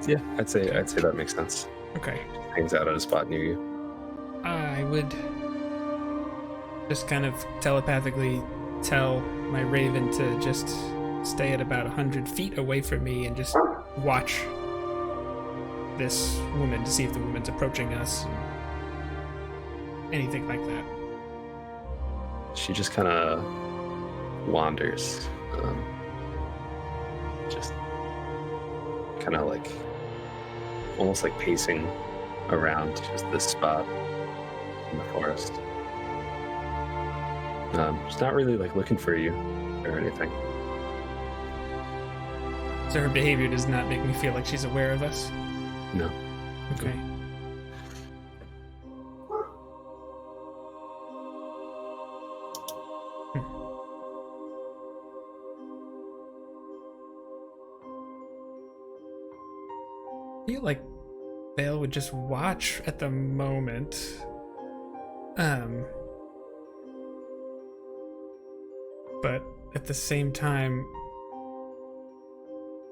Yeah, I'd say that makes sense. Okay. Hangs out at a spot near you. I would just kind of telepathically tell my raven to just stay at about 100 feet away from me and just watch this woman to see if the woman's approaching us. Anything like that. She just kind of wanders. Just kind of like, almost like pacing around just this spot in the forest. She's not really like looking for you or anything. So her behavior does not make me feel like she's aware of us? No. Okay. I feel like Vale would just watch at the moment. But at the same time,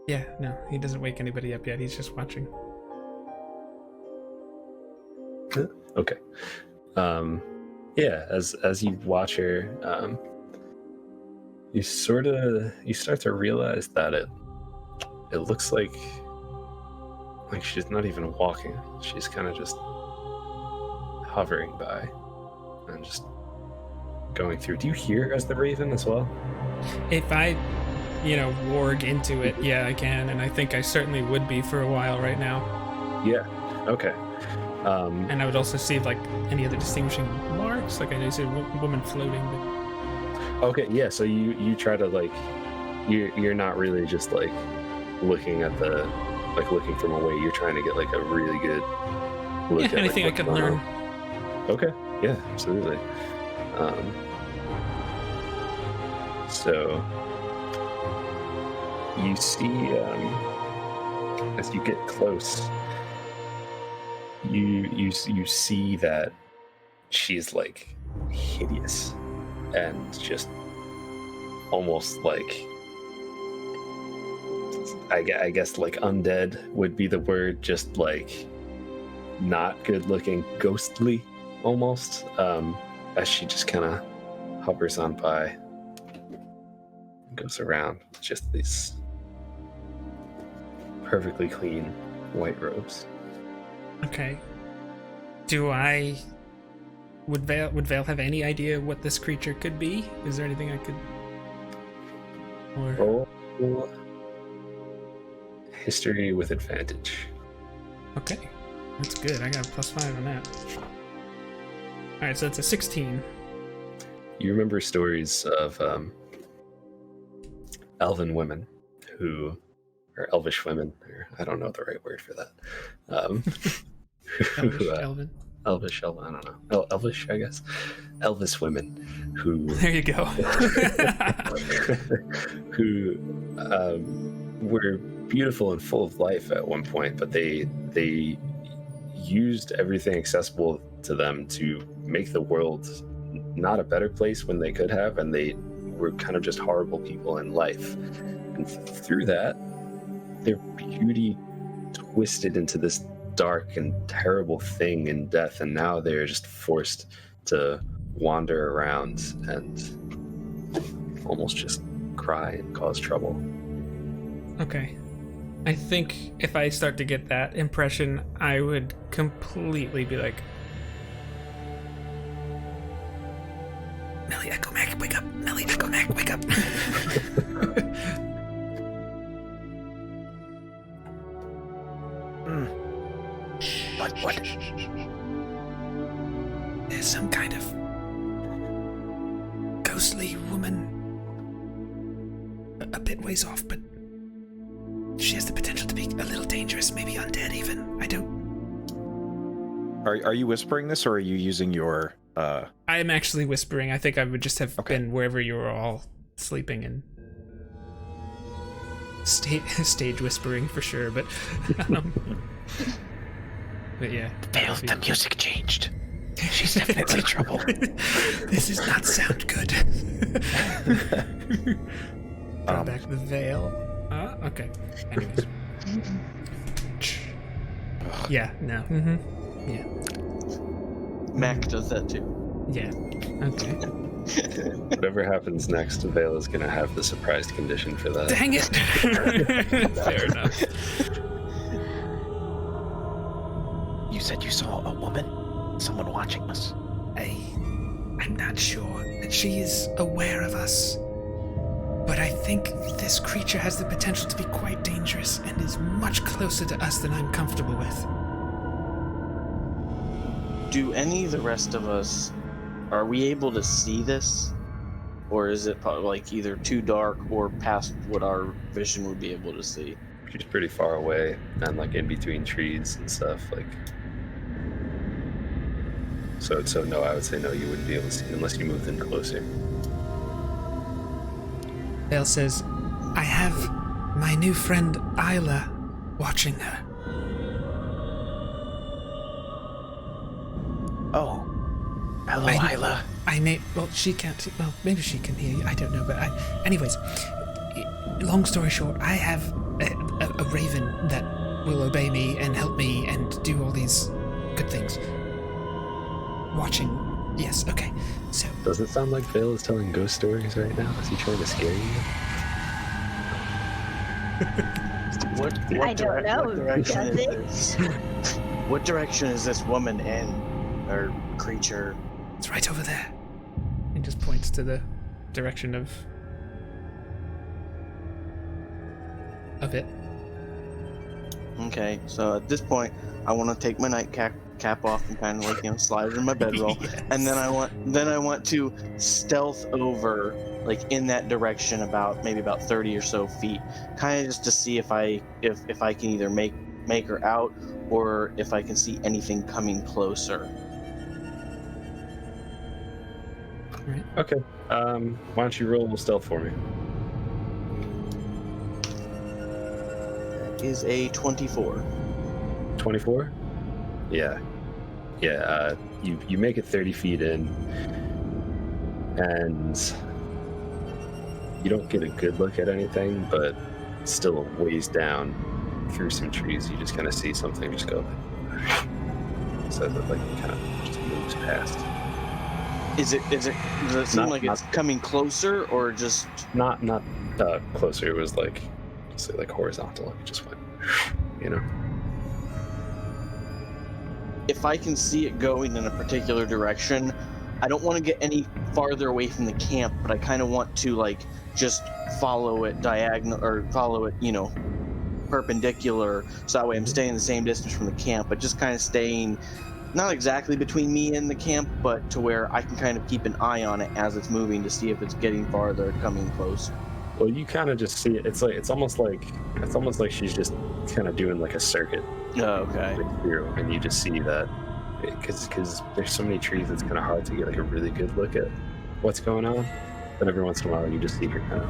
yeah, no, he doesn't wake anybody up yet. He's just watching. Okay. Yeah, as you watch her, you start to realize that it looks like she's not even walking. She's kind of just hovering by and just going through. Do you hear as the raven as well? If I, warg into it, yeah, I can, and I think I certainly would be for a while right now. Yeah. Okay. And I would also see like any other distinguishing marks. Like I know you said woman floating. But... Okay, yeah. So you try to like, you're not really just like looking at the, like looking from away. You're trying to get like a really good look at anything like, I could learn. Okay, yeah, absolutely. So you see, as you get close, you see that she's like hideous and just almost like, I guess like undead would be the word, just like not good looking, ghostly almost, as she just kind of hovers on by and goes around with just these perfectly clean white robes. Okay. Would Vale have any idea what this creature could be? Is there anything I could... Or... Roll history with advantage. Okay. That's good. I got a +5 on that. Alright, so it's a 16. You remember stories of elven women or elvish women, or I don't know the right word for that. Elven. Elvish, I don't know. Elvish, I guess. Elvis women who... There you go. who were beautiful and full of life at one point, but they used everything accessible to them to make the world not a better place when they could have, and they were kind of just horrible people in life. And through that, their beauty twisted into this dark and terrible thing in death, and now they're just forced to wander around and almost just cry and cause trouble. Okay. I think if I start to get that impression, I would completely be like, Melly, Echo Mac, wake up! Melly, Echo Mac, wake up! What? There's some kind of ghostly woman a bit ways off, but she has the potential to be a little dangerous, maybe undead even. I don't... Are you whispering this, or are you using your... I am actually whispering. I think I would just have been wherever you were all sleeping and stage whispering for sure, but... But yeah. Vale, the music changed. She's definitely in trouble. This does not sound good. Come back to the Vale. Okay. Anyways. Yeah, no. Yeah. Mac does that too. Yeah. Okay. Whatever happens next, Vale is going to have the surprised condition for that. Dang it! Fair enough. You said you saw a woman? Someone watching us? I'm not sure that she is aware of us, but I think this creature has the potential to be quite dangerous and is much closer to us than I'm comfortable with. Do any of the rest of us, are we able to see this? Or is it probably like either too dark or past what our vision would be able to see? She's pretty far away and like in between trees and stuff, like... So no, I would say no, you wouldn't be able to see unless you moved in closer. Vale says, I have my new friend Isla watching her. Oh. Hello, Isla. Well, she can't see, well, maybe she can hear you, I don't know, but anyways, long story short, I have a raven that will obey me and help me and do all these good things. Watching. Yes, okay. So. Does it sound like Vale is telling ghost stories right now? Is he trying to scare you? I don't know. Does it? What direction is this woman in? Or creature? It's right over there. And just points to the direction of it. Okay, so at this point, I want to take my nightcap cap off and kind of like slide it in my bedroll, and then I want to stealth over in that direction maybe about 30 or so feet, kind of just to see if I can either make her out or if I can see anything coming closer. Right. Okay. Why don't you roll stealth for me? That is a 24. 24? Yeah. You make it 30 feet in, and you don't get a good look at anything, but still a ways down through some trees, you just kind of see something just go so that it kind of just moves past. Does it seem like it's coming closer or just not closer? It was say horizontal. It just went, If I can see it going in a particular direction, I don't want to get any farther away from the camp, but I kind of want to just follow it diagonal or follow it, perpendicular, so that way I'm staying the same distance from the camp, but just kind of staying not exactly between me and the camp, but to where I can kind of keep an eye on it as it's moving to see if it's getting farther, coming close. Well, you kind of just see it. It's almost like she's just kind of doing a circuit. Oh, okay. Through, and you just see that because there's so many trees, it's kind of hard to get a really good look at what's going on. But every once in a while, you just see her kind of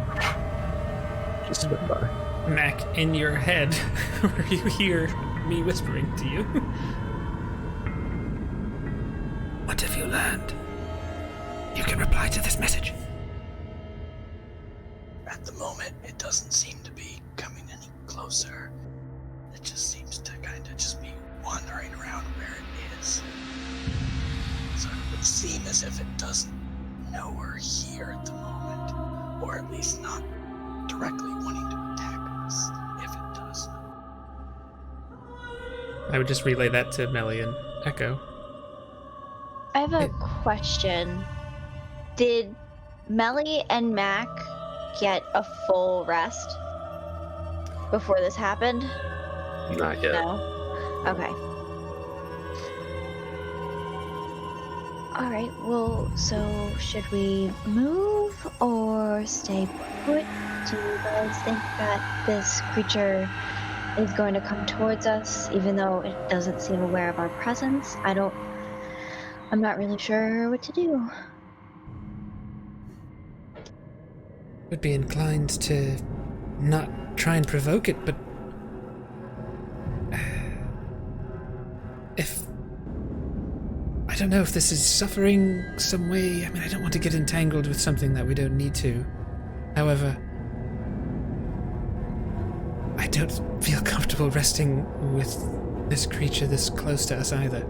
just slip by. Mac, in your head, where you hear me whispering to you. What have you learned? You can reply to this message. At the moment, it doesn't seem to be coming any closer. It just seems to kind of just be wandering around where it is. So it would seem as if it doesn't know we're here at the moment, or at least not directly wanting to attack us, if it does. I would just relay that to Melly and Echo. I have a question. Did Melly and Mac get a full rest before this happened? Not yet. No? Okay. Alright, well, so should we move or stay put? Do you guys think that this creature is going to come towards us, even though it doesn't seem aware of our presence? I'm not really sure what to do. Would be inclined to not try and provoke it, but I don't know if this is suffering some way. I mean, I don't want to get entangled with something that we don't need to. However, I don't feel comfortable resting with this creature this close to us either.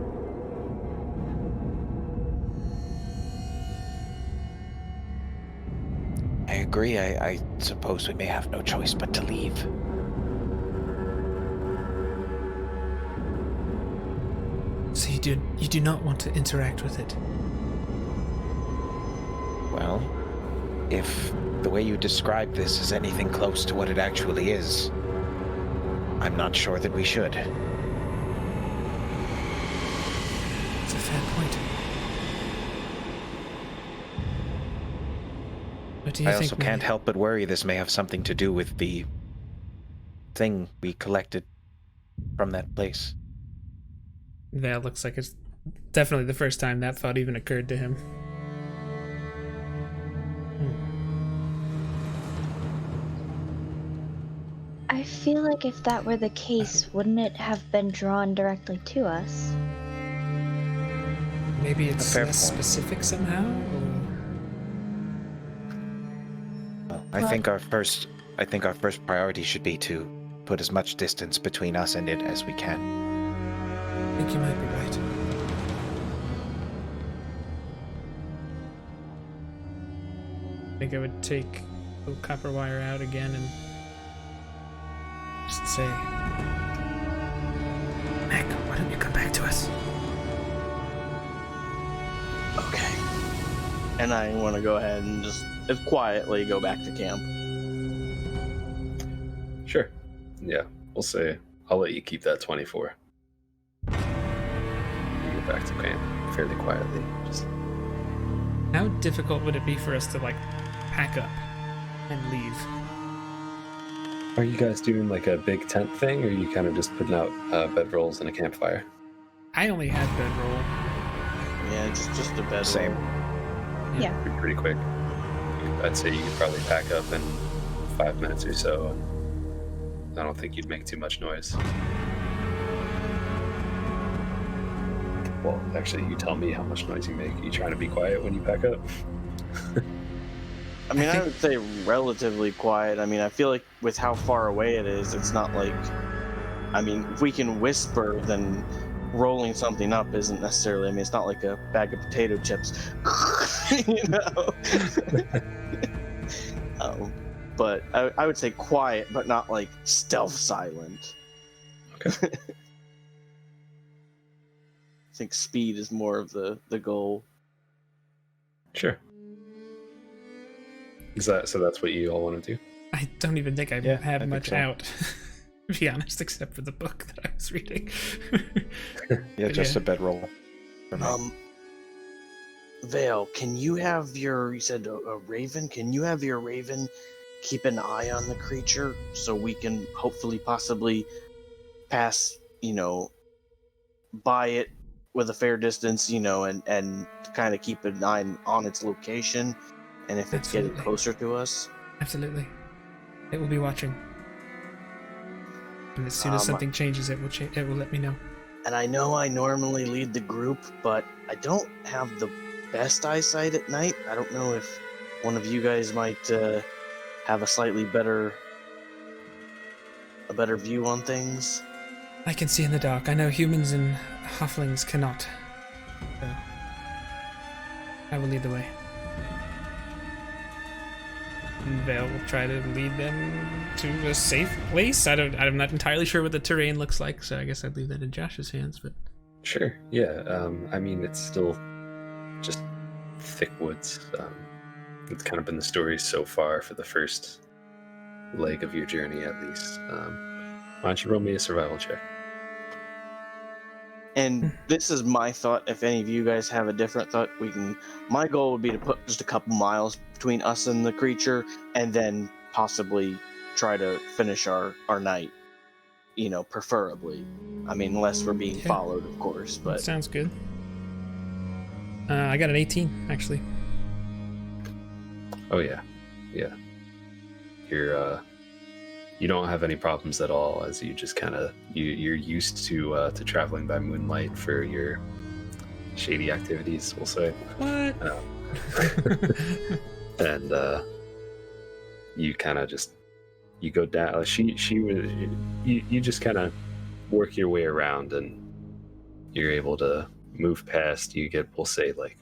I agree. I suppose we may have no choice but to leave. So you do not want to interact with it? Well, if the way you describe this is anything close to what it actually is, I'm not sure that we should. It's a fair point. What do you I think, also can't help but worry this may have something to do with the thing we collected from that place. That looks like it's definitely the first time that thought even occurred to him. I feel like if that were the case, wouldn't it have been drawn directly to us? Maybe it's fair less point. specific somehow? Well, I think our first priority should be to put as much distance between us and it as we can. I think you might be right. I think I would take the copper wire out again and just say, Mac, why don't you come back to us? Okay. And I want to go ahead and just quietly go back to camp. Sure. Yeah, we'll say I'll let you keep that 24. back to camp fairly quietly. Just How difficult would it be for us to like pack up and leave? are you guys doing like a big tent thing, or are you kind of just putting out bedrolls and a campfire? I only had bedroll. Yeah, just a bed. Same. Yeah. Pretty quick. I'd say you could probably pack up in 5 minutes or so, and I don't think you'd make too much noise. Well, actually, you tell me how much noise you make. Are you trying to be quiet when you pack up? I mean, I would say relatively quiet. I mean, I feel like with how far away it is, it's not like. I mean, if we can whisper, then rolling something up isn't necessarily. I mean, it's not like a bag of potato chips, you know. But I would say quiet, but not like stealth silent. Okay. I think speed is more of the goal. Sure. Is that so? That's what you all want to do? I don't even think I Yeah, I have think much so. out, to be honest, except for the book that I was reading. Yeah, But just yeah. a bedroll. for me. Vale, can you have you said a raven? Can you have your raven keep an eye on the creature so we can hopefully possibly pass, by it with a fair distance, and kind of keep an eye on its location and if it's getting Absolutely. closer to us? Absolutely. It will be watching. And as soon as something changes, it will let me know. And I know I normally lead the group, but I don't have the best eyesight at night. I don't know if one of you guys might have a slightly better view on things. I can see in the dark. I know humans and halflings cannot. So I will lead the way. And Vale will try to lead them to a safe place. I'm not entirely sure what the terrain looks like, so I guess I'd leave that in Josh's hands, but Sure. Yeah. I mean, it's still just thick woods. It's kind of been the story so far for the first leg of your journey, at least. Why don't you roll me a survival check? And this is my thought. If any of you guys have a different thought, my goal would be to put just a couple miles between us and the creature, and then possibly try to finish our night. Preferably. I mean, unless we're being followed, of course. that But sounds good. I got an 18, actually. Oh yeah, yeah. You don't have any problems at all, as you just kind of you're used to traveling by moonlight for your shady activities, we'll say. What? And you kind of just go down. You just kind of work your way around, and you're able to move past. You get, we'll say, like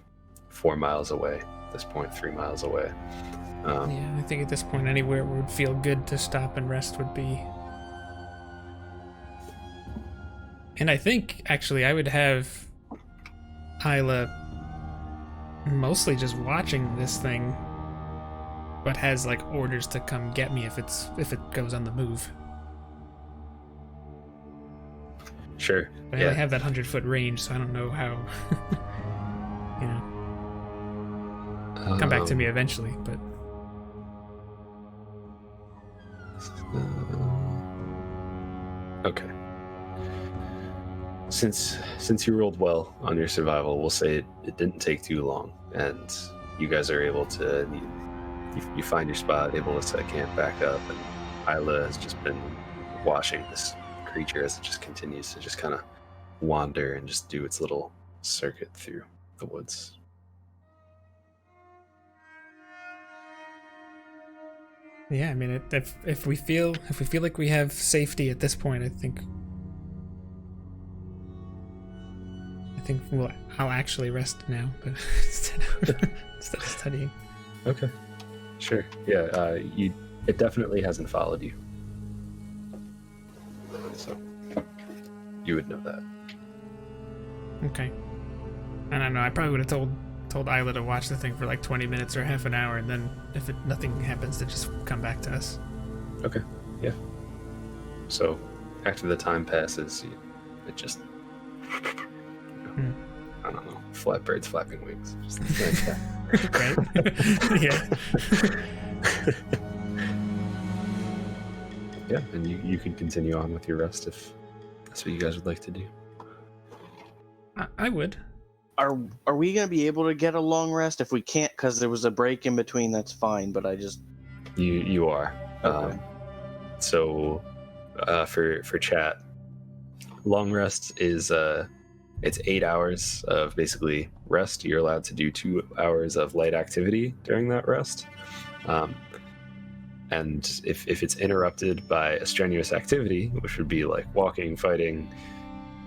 4 miles away at this point, 3 miles away. Yeah, I think at this point anywhere where it would feel good to stop and rest would be. And I think actually I would have Isla mostly just watching this thing, but has like orders to come get me if it goes on the move. Sure. But I only have that 100-foot range, so I don't know how. Come back to me eventually, but. Okay. Since you rolled well on your survival, we'll say it didn't take too long, and you guys are able to you find your spot, able to set camp back up, and Isla has just been watching this creature as it just continues to just kind of wander and just do its little circuit through the woods. Yeah, I mean, if we feel like we have safety at this point, I think I'll actually rest now, but instead of studying. Okay. Sure. Yeah. It definitely hasn't followed you, so you would know that. Okay. I don't know. I probably would have told Isla to watch the thing for like 20 minutes or half an hour, and then if nothing happens, to just come back to us. Okay. Yeah. So after the time passes, it just I don't know, flat birds flapping wings. Just like that. Right? Yeah. Yeah, and you can continue on with your rest if that's what you guys would like to do. I would. Are we gonna be able to get a long rest? If we can't, because there was a break in between, that's fine. But I just You are. Okay. So for chat, long rest is it's 8 hours of basically rest. You're allowed to do 2 hours of light activity during that rest. And if it's interrupted by a strenuous activity, which would be like walking, fighting,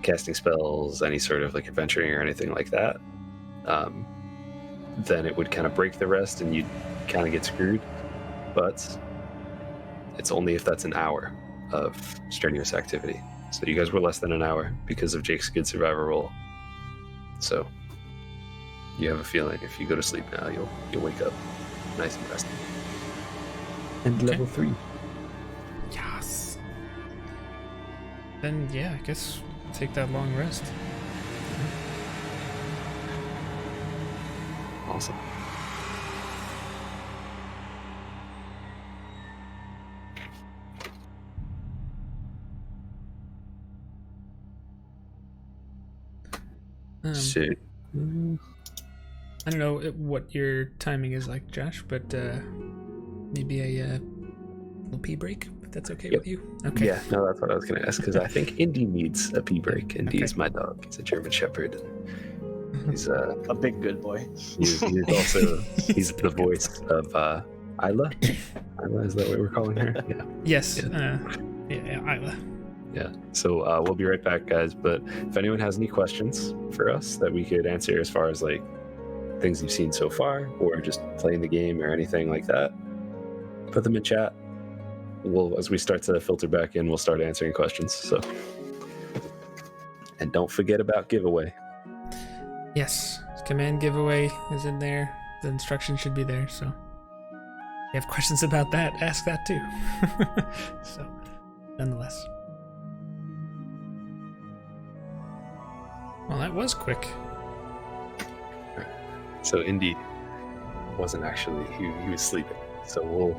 casting spells, any sort of like adventuring or anything like that, then it would kind of break the rest and you'd kind of get screwed. But it's only if that's an hour of strenuous activity. So you guys were less than an hour because of Jake's good survivor roll. So you have a feeling if you go to sleep now, you'll wake up nice and rested. And Okay. level 3. Yes. Then yeah, I guess take that long rest. Awesome. So, I don't know what your timing is like, Josh, but maybe a little pee break, if that's okay with you. Okay. yeah, no, that's what I was going to ask, because I think Indy needs a pee break. Indy Okay. is my dog. He's a German Shepherd. He's a big good boy. he's also he's the voice of Isla. Isla, is that what we're calling her? Yeah. Yes. Yeah. Yeah, Isla. Yeah. So we'll be right back, guys. But if anyone has any questions for us that we could answer as far as like things you've seen so far, or just playing the game or anything like that, put them in chat. As we start to filter back in, we'll start answering questions. So, and don't forget about giveaway. Yes. Command giveaway is in there. The instructions should be there. So if you have questions about that, ask that too. So, nonetheless. Well, that was quick. So Indy wasn't actually, he was sleeping. So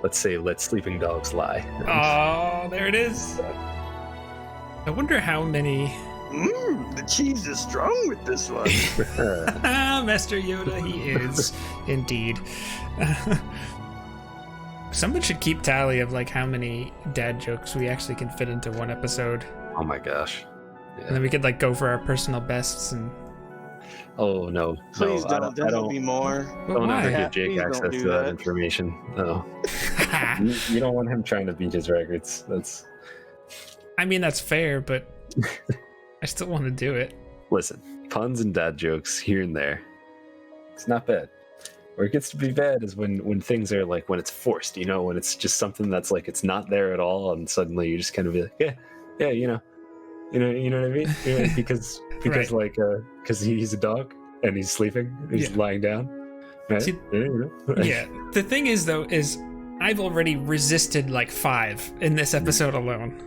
let's say let sleeping dogs lie. Oh, there it is. I wonder how many. The cheese is strong with this one. Master Yoda, he is indeed. Someone should keep tally of like how many dad jokes we actually can fit into one episode, Oh my gosh. and then we could like go for our personal bests and. Oh no. Please no, don't. There'll be more. Don't ever Why? give Jake Please don't access do to that that. information. No. You don't want him trying to beat his records. That's I mean that's fair, but I still want to do it. listen, puns and dad jokes here and there. It's not bad. Where it gets to be bad is when things are like when it's forced, when it's just something that's like it's not there at all, and suddenly you just kind of be like, yeah, you know what I mean? Because Right. like because he's a dog and he's sleeping, he's Yeah. lying down. Right? See- Yeah. Yeah. The thing is though, is I've already resisted like 5 in this episode alone.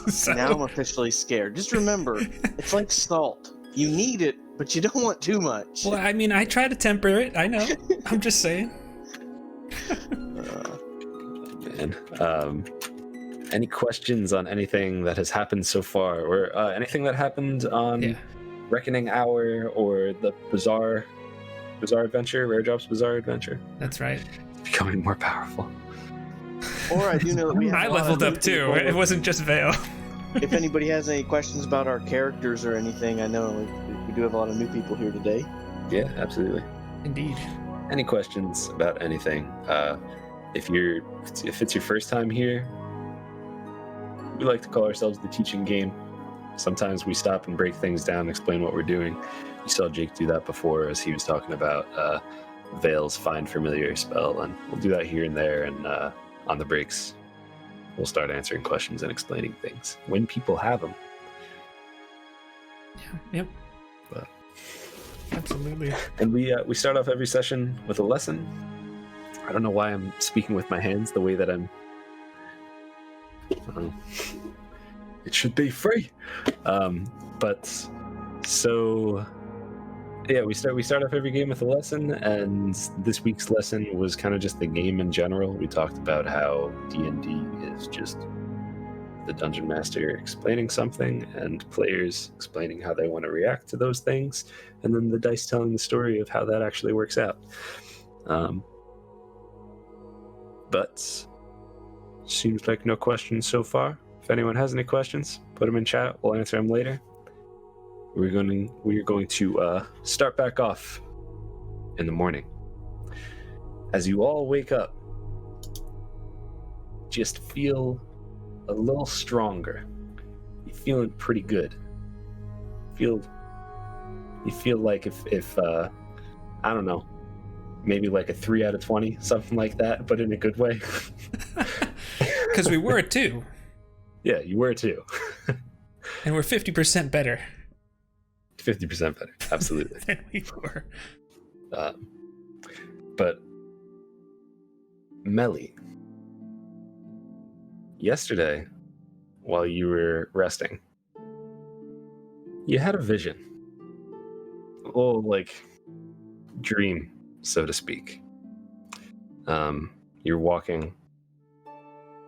So, Now I'm officially scared. Just remember, it's like salt. You need it, but you don't want too much. well, I mean, I try to temper it. I know. I'm just saying. Man. Any questions on anything that has happened so far, or anything that happened on Yeah. Reckoning Hour or the Bizarre Adventure, Rare Drops Bizarre Adventure? That's right. Becoming more powerful. Or I do know that we have I a lot of leveled new up too. people. It wasn't just Vale. If anybody has any questions about our characters or anything, I know we do have a lot of new people here today. Yeah, absolutely. Indeed. Any questions about anything? If it's your first time here, we like to call ourselves the teaching game. Sometimes we stop and break things down and explain what we're doing. You saw Jake do that before as he was talking about Vale's Find Familiar spell, and we'll do that here and there, and on the breaks we'll start answering questions and explaining things when people have them. Yeah. Yep. But Absolutely. and we start off every session with a lesson. I don't know why I'm speaking with my hands the way that I'm. It should be free, but So, yeah, we start off every game with a lesson, and this week's lesson was kind of just the game in general. We talked about how D&D is just the dungeon master explaining something and players explaining how they want to react to those things, and then the dice telling the story of how that actually works out. But seems like no questions so far. If anyone has any questions, put them in chat. We'll answer them later. We're going to start back off in the morning. As you all wake up, just feel a little stronger. You're feeling pretty good. You feel like if I don't know, maybe like a 3 out of 20, something like that, but in a good way. Because we were too. Yeah, you were too. And we're 50% better. 50% better, absolutely. Than we were. But Melly, yesterday, while you were resting, you had a vision. A little, like, dream, so to speak. You're walking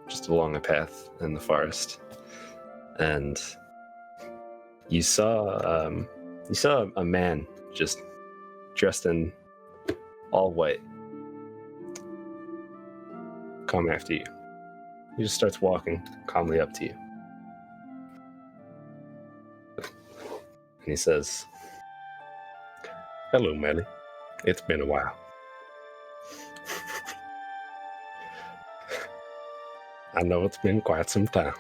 just along a path in the forest, and you saw a man just dressed in all white come after you. He just starts walking calmly up to you. And he says, "Hello, Melly. It's been a while. I know it's been quite some time.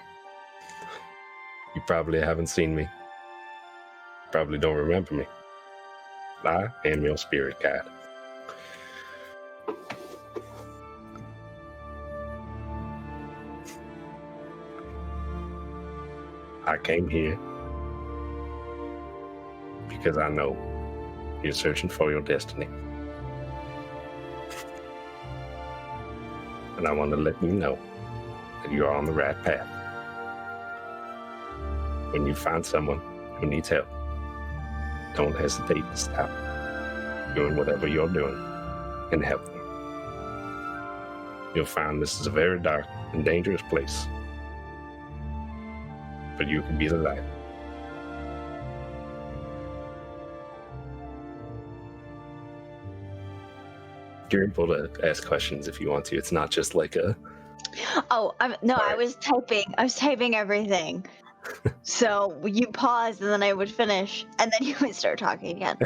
You probably haven't seen me. Probably don't remember me. I am your spirit guide. I came here because I know you're searching for your destiny. And I want to let you know that you're on the right path. When you find someone who needs help, don't hesitate to stop doing whatever you're doing and help them. You'll find this is a very dark and dangerous place, but you can be the light." You're able to ask questions if you want to. It's not just like a... Oh, I was typing everything. So you paused and then I would finish and then you would start talking again.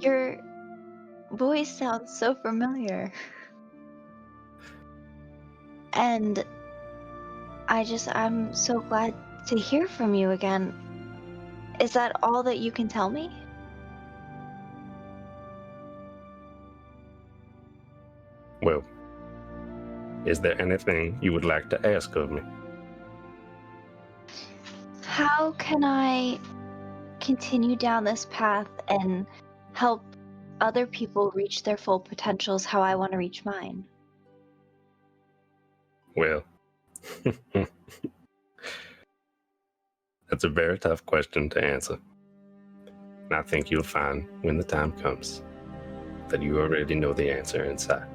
Your voice sounds so familiar. And I'm so glad to hear from you again. Is that all that you can tell me? Well, is there anything you would like to ask of me? How can I continue down this path and help other people reach their full potentials how I want to reach mine? Well, that's a very tough question to answer. And I think you'll find when the time comes that you already know the answer inside.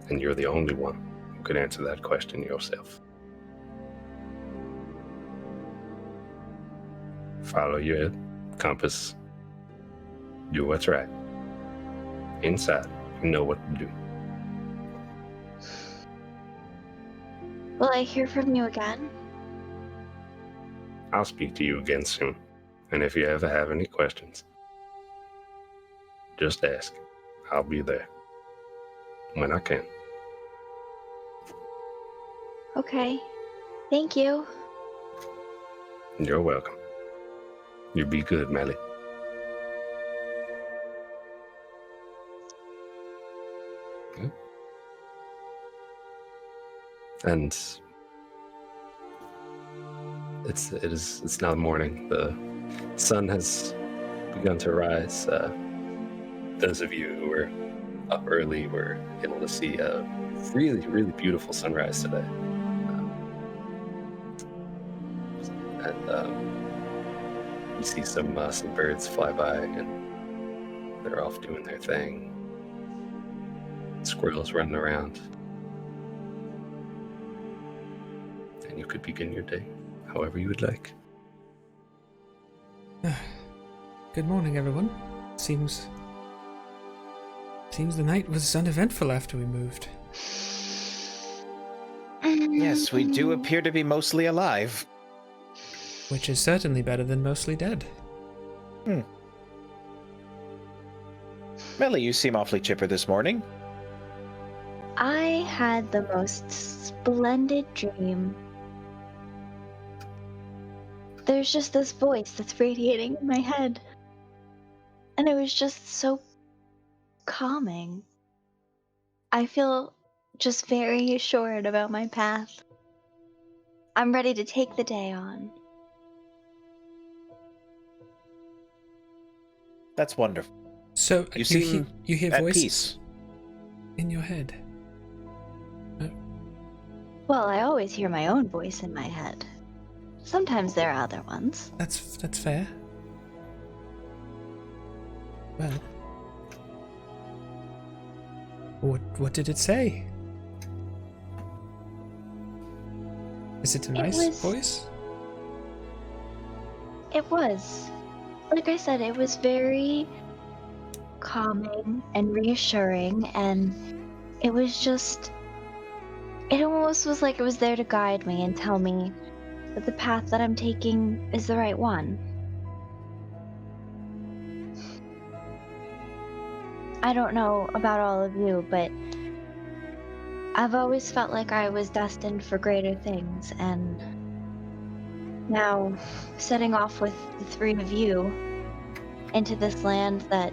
And you're the only one who could answer that question yourself. Follow your compass. Do what's right. Inside, you know what to do. Will I hear from you again? I'll speak to you again soon. And if you ever have any questions, just ask. I'll be there when I can. Okay. Thank you. You're welcome. You be good, Melly. Okay. And it's now morning. The sun has begun to rise. Those of you who were up early were able to see a really, really beautiful sunrise today. You see some birds fly by, and they're off doing their thing. Squirrels running around. And you could begin your day however you would like. Good morning, everyone. Seems the night was uneventful after we moved. Yes, we do appear to be mostly alive. Which is certainly better than mostly dead. Melly, you seem awfully chipper this morning. I had the most splendid dream. There's just this voice that's radiating in my head. And it was just so calming. I feel just very assured about my path. I'm ready to take the day on. That's wonderful. So You seem you hear at voices peace. in your head. Well, I always hear my own voice in my head. Sometimes there are other ones. That's fair. Well, what did it say? Is it a nice voice? It was. Like I said, it was very calming and reassuring, and it was just... It almost was like it was there to guide me and tell me that the path that I'm taking is the right one. I don't know about all of you, but I've always felt like I was destined for greater things, and now setting off with the three of you into this land that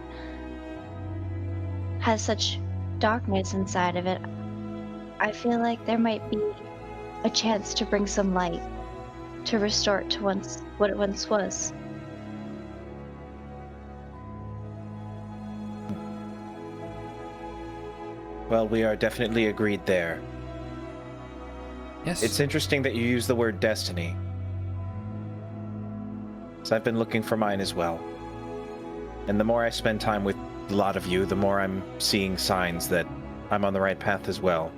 has such darkness inside of it, I feel like there might be a chance to bring some light, to restore it to what it once was. Well, we are definitely agreed there. Yes. It's interesting that you use the word destiny. So I've been looking for mine as well. And the more I spend time with a lot of you, the more I'm seeing signs that I'm on the right path as well.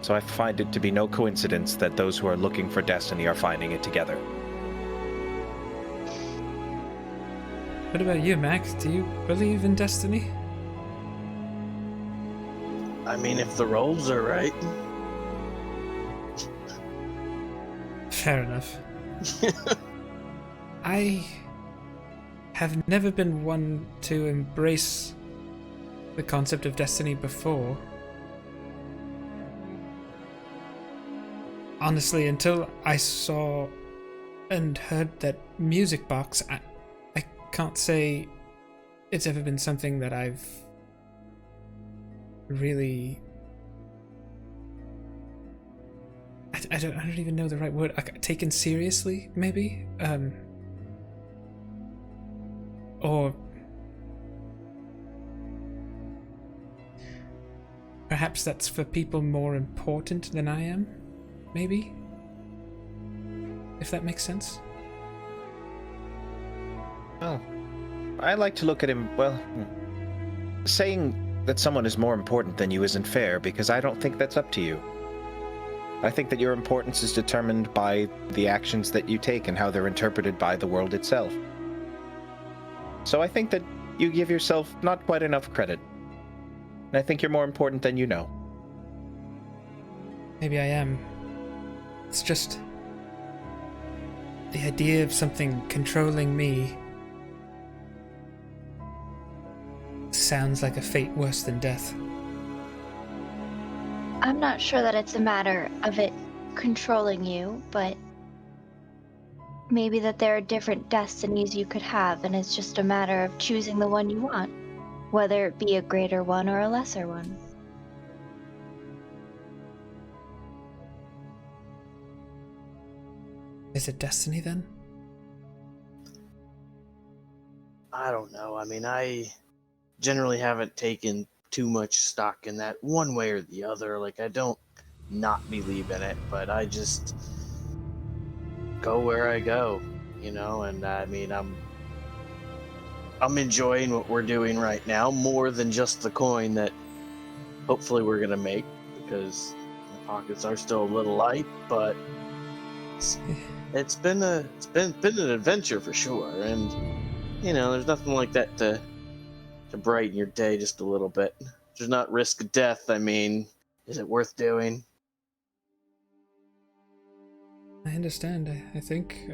So I find it to be no coincidence that those who are looking for destiny are finding it together. What about you, Mac? Do you believe in destiny? I mean, if the roles are right. Fair enough. I have never been one to embrace the concept of destiny before. Honestly, until I saw and heard that music box, I can't say it's ever been something that I've really... I don't even know the right word. Taken seriously, maybe? Or perhaps that's for people more important than I am, maybe? If that makes sense. Well, I like to look at him, saying that someone is more important than you isn't fair, because I don't think that's up to you. I think that your importance is determined by the actions that you take and how they're interpreted by the world itself. So I think that you give yourself not quite enough credit. And I think you're more important than you know. Maybe I am. It's just... the idea of something controlling me sounds like a fate worse than death. I'm not sure that it's a matter of it controlling you, but maybe that there are different destinies you could have, and it's just a matter of choosing the one you want, whether it be a greater one or a lesser one. Is it destiny then? I don't know. I mean, I generally haven't taken too much stock in that one way or the other. Like, I don't not believe in it, but I just go where I go, you know. And I mean, I'm enjoying what we're doing right now more than just the coin that hopefully we're gonna make, because my pockets are still a little light. But it's been an adventure for sure, and you know, there's nothing like that to brighten your day just a little bit. There's not risk of death. I mean, is it worth doing? I understand. I think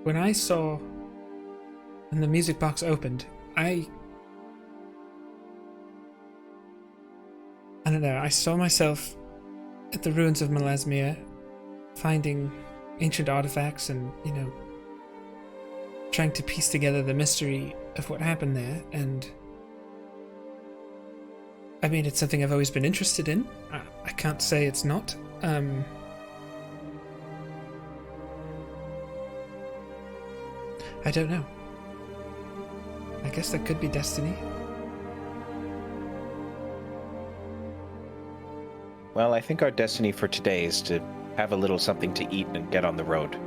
when I saw when the music box opened, I don't know. I saw myself at the ruins of Melasmia, finding ancient artifacts, and you know, trying to piece together the mystery of what happened there. And I mean, it's something I've always been interested in. I can't say it's not. I don't know. I guess that could be destiny. Well, I think our destiny for today is to have a little something to eat and get on the road.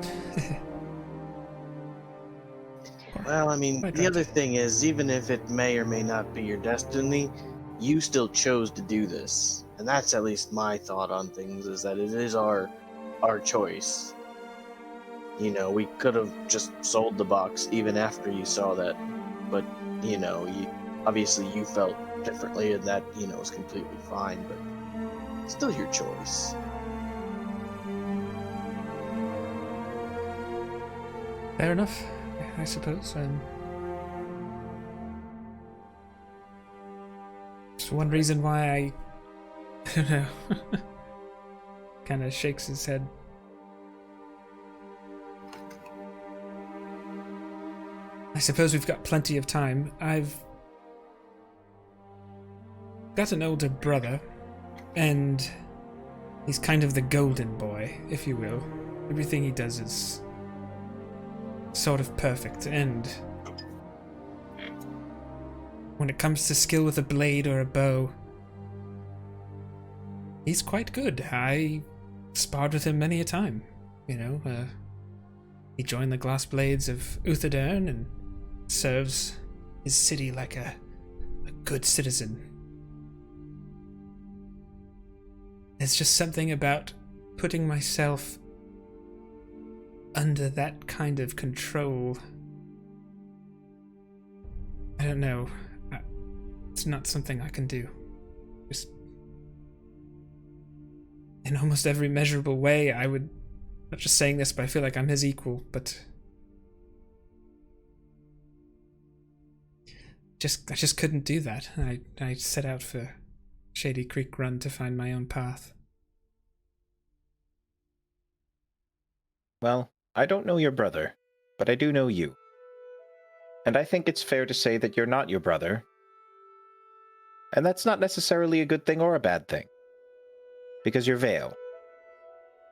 Well, I mean, the other thing is, even if it may or may not be your destiny, you still chose to do this. And that's at least my thought on things, is that it is our choice. You know, we could have just sold the box even after you saw that. But, you know, obviously you felt differently, and that, you know, is completely fine. But it's still your choice. Fair enough, I suppose. It's one reason why I don't know. Kind of shakes his head. I suppose we've got plenty of time. I've got an older brother, and he's kind of the golden boy, if you will. Everything he does is sort of perfect, and when it comes to skill with a blade or a bow, he's quite good. I sparred with him many a time, you know. He joined the Glass Blades of Uthadern and serves his city like a good citizen. There's just something about putting myself under that kind of control. I don't know. It's not something I can do. Just in almost every measurable way, I would, not just saying this, but I feel like I'm his equal, but I just couldn't do that. I set out for Shady Creek Run to find my own path. Well, I don't know your brother, but I do know you. And I think it's fair to say that you're not your brother. And that's not necessarily a good thing or a bad thing. Because you're Vale.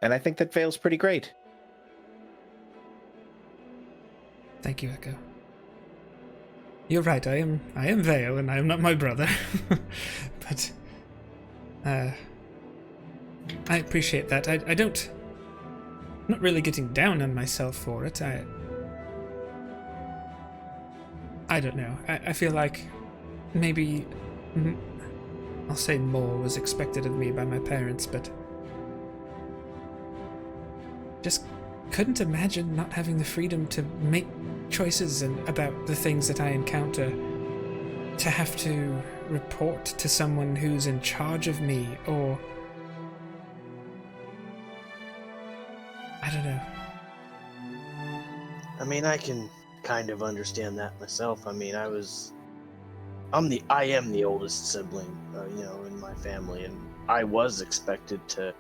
And I think that Vale's pretty great. Thank you, Echo. You're right, I am Vale, and I am not my brother. But I appreciate that. I'm not really getting down on myself for it. I don't know. I feel like maybe I'll say more was expected of me by my parents, but just couldn't imagine not having the freedom to make choices about the things that I encounter, to have to report to someone who's in charge of me, or I don't know. I mean, I can kind of understand that myself. I mean, I am the oldest sibling, you know, in my family, and I was expected to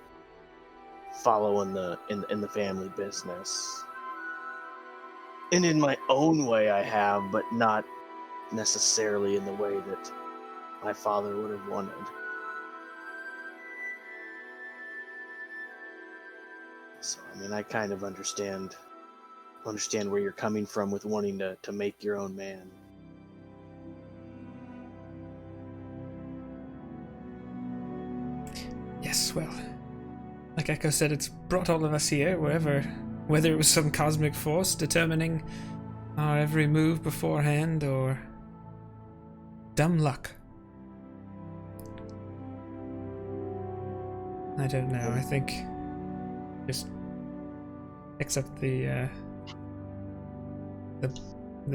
follow in the family business. And in my own way I have, but not necessarily in the way that my father would have wanted. So, I mean, I kind of understand where you're coming from with wanting to make your own man. Yes, well, like Echo said, it's brought all of us here, whether it was some cosmic force determining our every move beforehand, or dumb luck. I don't know. I think just accept the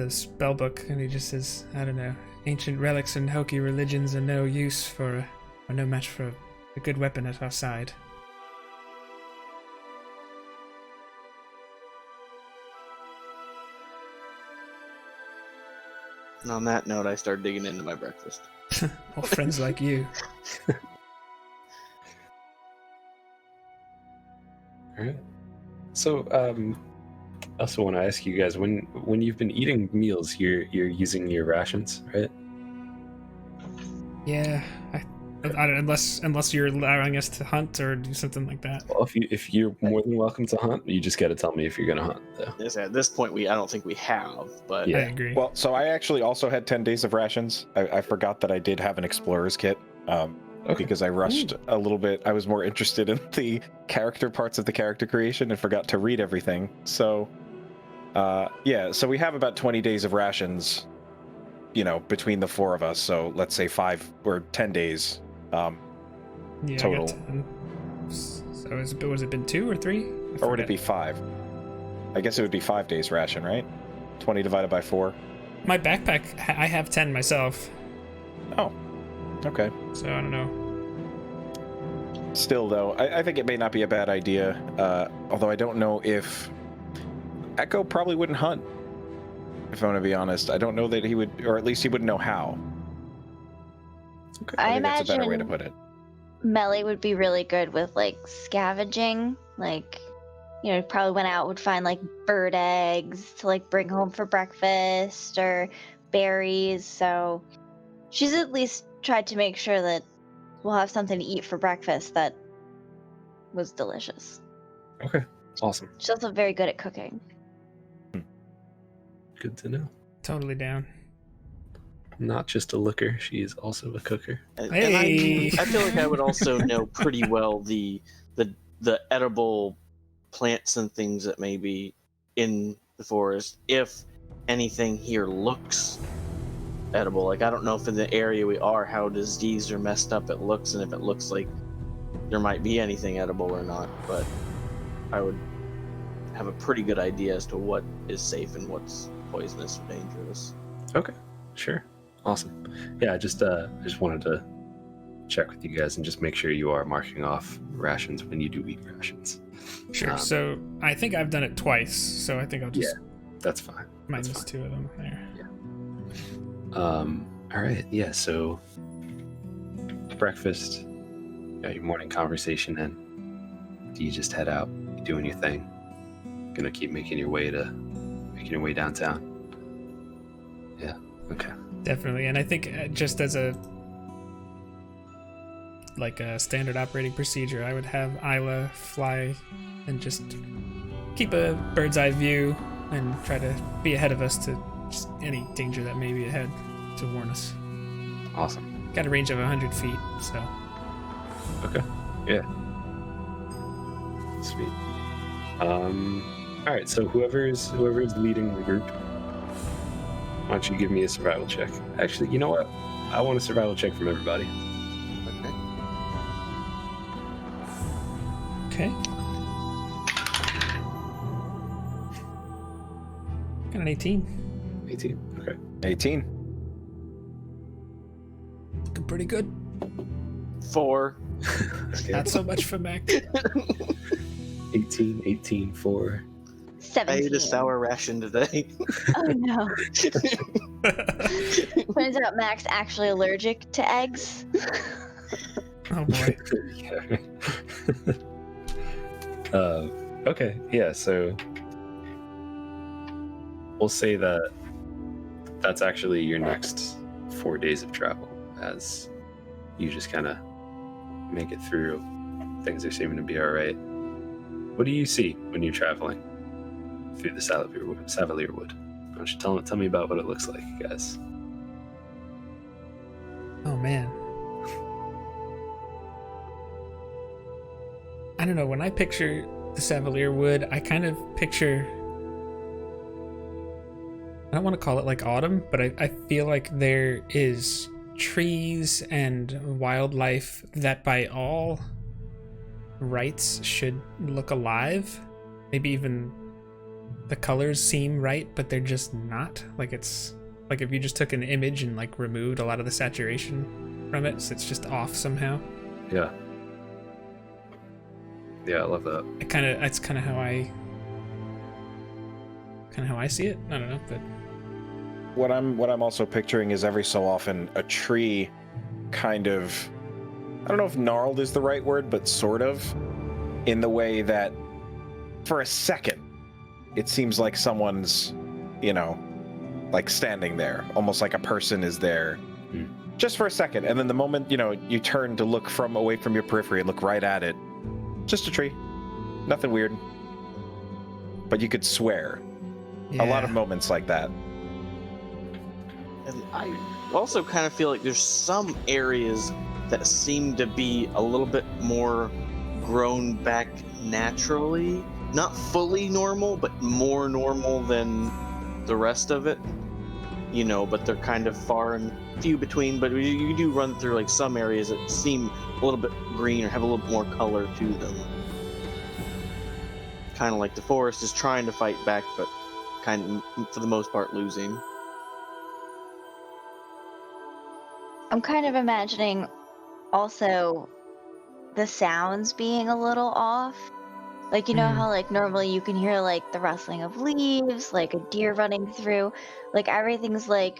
spell book, and he just says, I don't know, ancient relics and Hokey religions are no use for, or no match for a good weapon at our side. And on that note, I start digging into my breakfast. All friends like you. All right. So, I also want to ask you guys, when you've been eating meals, you're using your rations, right? Yeah, I don't, unless you're allowing us to hunt or do something like that. Well, if you're more than welcome to hunt, you just got to tell me if you're gonna hunt, though. Yes, at this point, I don't think we have, but Yeah. I agree. Well, so I actually also had 10 days of rations. I forgot that I did have an explorer's kit. Because I rushed a little bit. I was more interested in the character parts of the character creation and forgot to read everything. So, so we have about 20 days of rations, between the four of us. So let's say 5 or 10 days Yeah, total. I got 10. So was it been 2 or 3? Or would it be 5? I guess it would be 5 days ration, right? 20 divided by 4. My backpack, I have 10 myself. Oh, okay. So I don't know. Still, though, I think it may not be a bad idea. Although I don't know if Echo probably wouldn't hunt. If I'm going to be honest, I don't know that he would, or at least he wouldn't know how. Okay. I think that's a better way to imagine put it. Melly would be really good with like scavenging. Like, probably went out, would find like bird eggs to like bring home for breakfast or berries. So she's at least tried to make sure that we'll have something to eat for breakfast that was delicious. Okay. Awesome. She's also very good at cooking. Good to know. Totally down. Not just a looker, she is also a cooker. And Hey! I feel like I would also know pretty well the edible plants and things that may be in the forest if anything here looks edible. Like, I don't know if in the area we are how diseased or messed up it looks, and if it looks like there might be anything edible or not, but I would have a pretty good idea as to what is safe and what's poisonous or dangerous. Okay. Sure. Awesome. Yeah, I just wanted to check with you guys and just make sure you are marking off rations when you do eat rations. Sure. So I think I've done it twice. So I think I'll just That's fine. minus That's fine. 2 of them there. All right. Yeah. So breakfast, got your morning conversation in. Do you just head out, doing your thing? Gonna keep making your way downtown? Yeah. Okay. Definitely. And I think just as a standard operating procedure, I would have Isla fly and just keep a bird's eye view and try to be ahead of us to just any danger that may be ahead to warn us. Awesome. Got a range of 100 feet, so. Okay. Yeah. Sweet. All right. So whoever's leading the group, why don't you give me a survival check? Actually, you know what? I want a survival check from everybody. Okay. Got an 18. 18. Okay. 18. Looking pretty good. 4. Okay. Not so much for Mac. 18, 4. 17. I ate a sour ration today. Oh no. Turns out Mac's actually allergic to eggs. Oh boy. Yeah. Okay. Yeah. So we'll say that that's actually your next 4 days of travel, as you just kind of make it through. Things are seeming to be all right. What do you see when you're traveling through the Savalier Wood? Why don't you tell me about what it looks like, guys? Oh man. I don't know, when I picture the Savalier Wood, I kind of picture, I don't want to call it like autumn, but I feel like there is trees and wildlife that by all rights should look alive. Maybe even the colors seem right, but they're just not. Like, it's like if you just took an image and like removed a lot of the saturation from it, so it's just off somehow. Yeah. Yeah, I love that. It's kind of how I see it. I don't know, but What I'm also picturing is every so often a tree kind of, I don't know if gnarled is the right word, but sort of, in the way that for a second it seems like someone's, like standing there, almost like a person is there, just for a second, and then the moment you turn to look away from your periphery and look right at it, just a tree, nothing weird, but you could swear. yeah. A lot of moments like that. And I also kind of feel like there's some areas that seem to be a little bit more grown back naturally. Not fully normal, but more normal than the rest of it. But they're kind of far and few between. But you do run through like some areas that seem a little bit green or have a little bit more color to them. Kind of like the forest is trying to fight back, but kind of, for the most part, losing. I'm kind of imagining also the sounds being a little off. Like, how like normally you can hear like the rustling of leaves, like a deer running through, like everything's like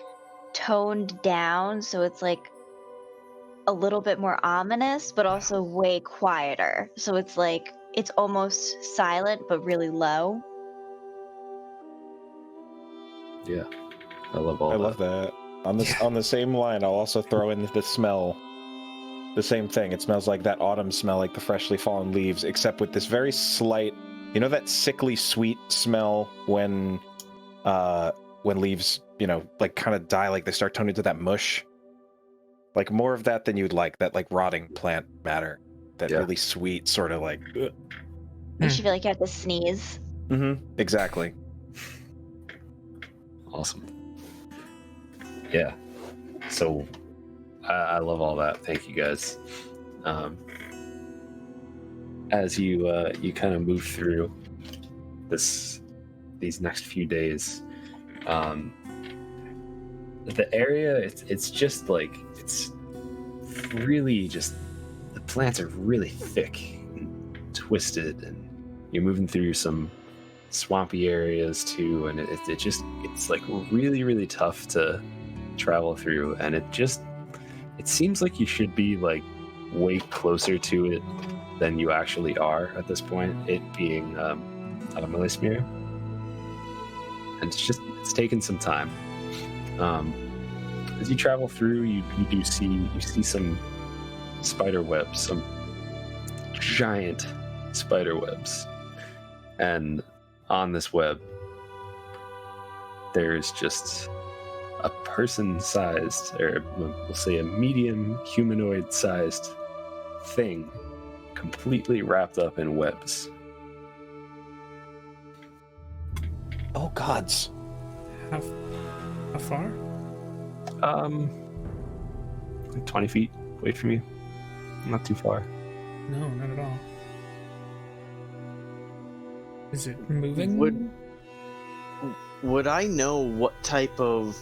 toned down, so it's like a little bit more ominous, but also way quieter. So it's like it's almost silent but really low. Yeah. I love all I that. love that. On the same line, I'll also throw in the smell. The same thing. It smells like that autumn smell, like the freshly fallen leaves, except with this very slight, that sickly sweet smell when leaves, like kind of die, like they start turning into that mush. Like more of that than you'd like, that like rotting plant matter. That really sweet sort of like. Makes you feel like you have to sneeze. Mm-hmm. Exactly. Awesome. Yeah. So I love all that. Thank you guys. As you kind of move through these next few days, the area it's just like it's really just the plants are really thick and twisted, and you're moving through some swampy areas too, and it's like really, really tough to travel through, and it seems like you should be like way closer to it than you actually are at this point, it being Melismere. And it's taken some time. As you travel through, you see some spider webs, some giant spider webs, and on this web there's just a person-sized, or we'll say a medium humanoid-sized thing completely wrapped up in webs. Oh gods. How far? Like 20 feet away from you. Not too far. No, not at all. Is it moving? Would I know what type of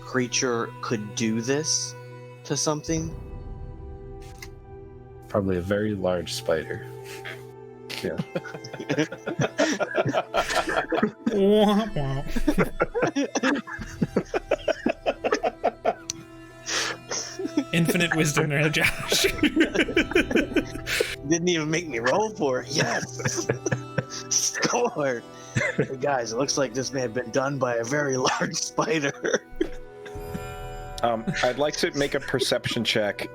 creature could do this to something? Probably a very large spider. Yeah. Wah, wah. Infinite wisdom there, Josh. Didn't even make me roll for it. Yes! Score! Hey guys, it looks like this may have been done by a very large spider. I'd like to make a perception check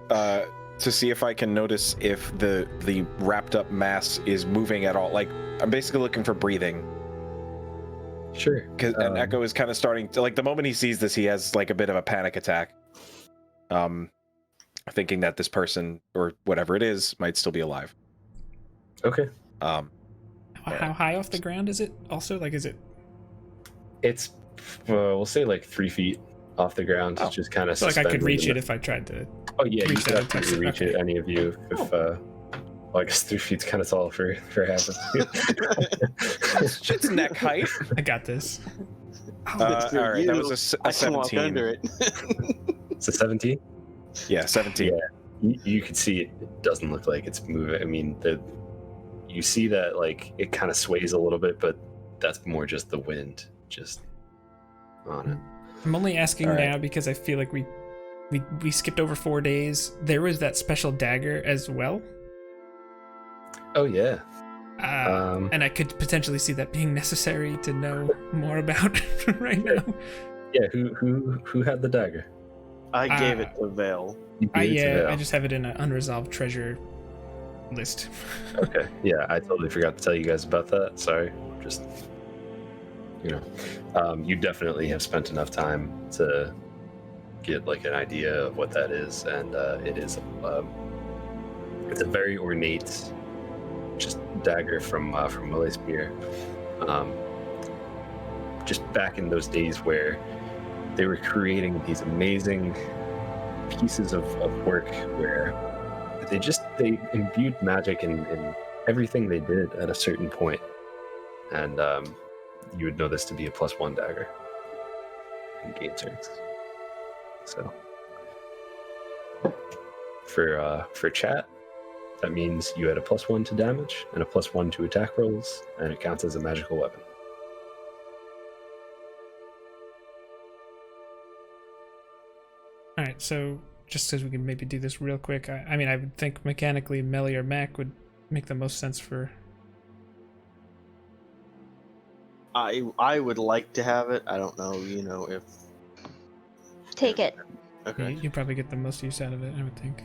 to see if I can notice if the wrapped up mass is moving at all. Like, I'm basically looking for breathing. Sure. And Echo is kind of starting to, like, the moment he sees this, he has like a bit of a panic attack. Thinking that this person, or whatever it is, might still be alive. Okay. How high off the ground is it? Also, like, is it? It's we'll say like 3 feet off the ground. Oh. It's just kind of So, like, I could reach it if I tried to. Oh yeah, you reach could that and touch definitely it. reach Okay. it. Any of you, if well, I guess 3 feet's kind of tall for half of you. It's neck height. I got this. It's for all right, that you. was a I can walk 17. under it. It's a 17. Yeah, 17. Yeah, you can see it doesn't look like it's moving. I mean, you see that like it kind of sways a little bit, but that's more just the wind just on it. I'm only asking All right. now because I feel like we skipped over 4 days. There was that special dagger as well. Oh yeah. And I could potentially see that being necessary to know more about right now. Yeah. Who had the dagger? I gave it to Vale. You gave it to Val. I just have it in an unresolved treasure list. Okay. Yeah, I totally forgot to tell you guys about that. Sorry. Just you definitely have spent enough time to get like an idea of what that is, and it is it's a very ornate just dagger from Willespear. Just back in those days where they were creating these amazing pieces of work where they imbued magic in everything they did at a certain point, and you would know this to be a +1 dagger in game turns. So for chat, that means you had a +1 to damage and a +1 to attack rolls, and it counts as a magical weapon. All right, so just because we can maybe do this real quick, I mean, I would think mechanically Melly or Mac would make the most sense for. I would like to have it. I don't know, if. Take it. Okay. You probably get the most use out of it, I would think.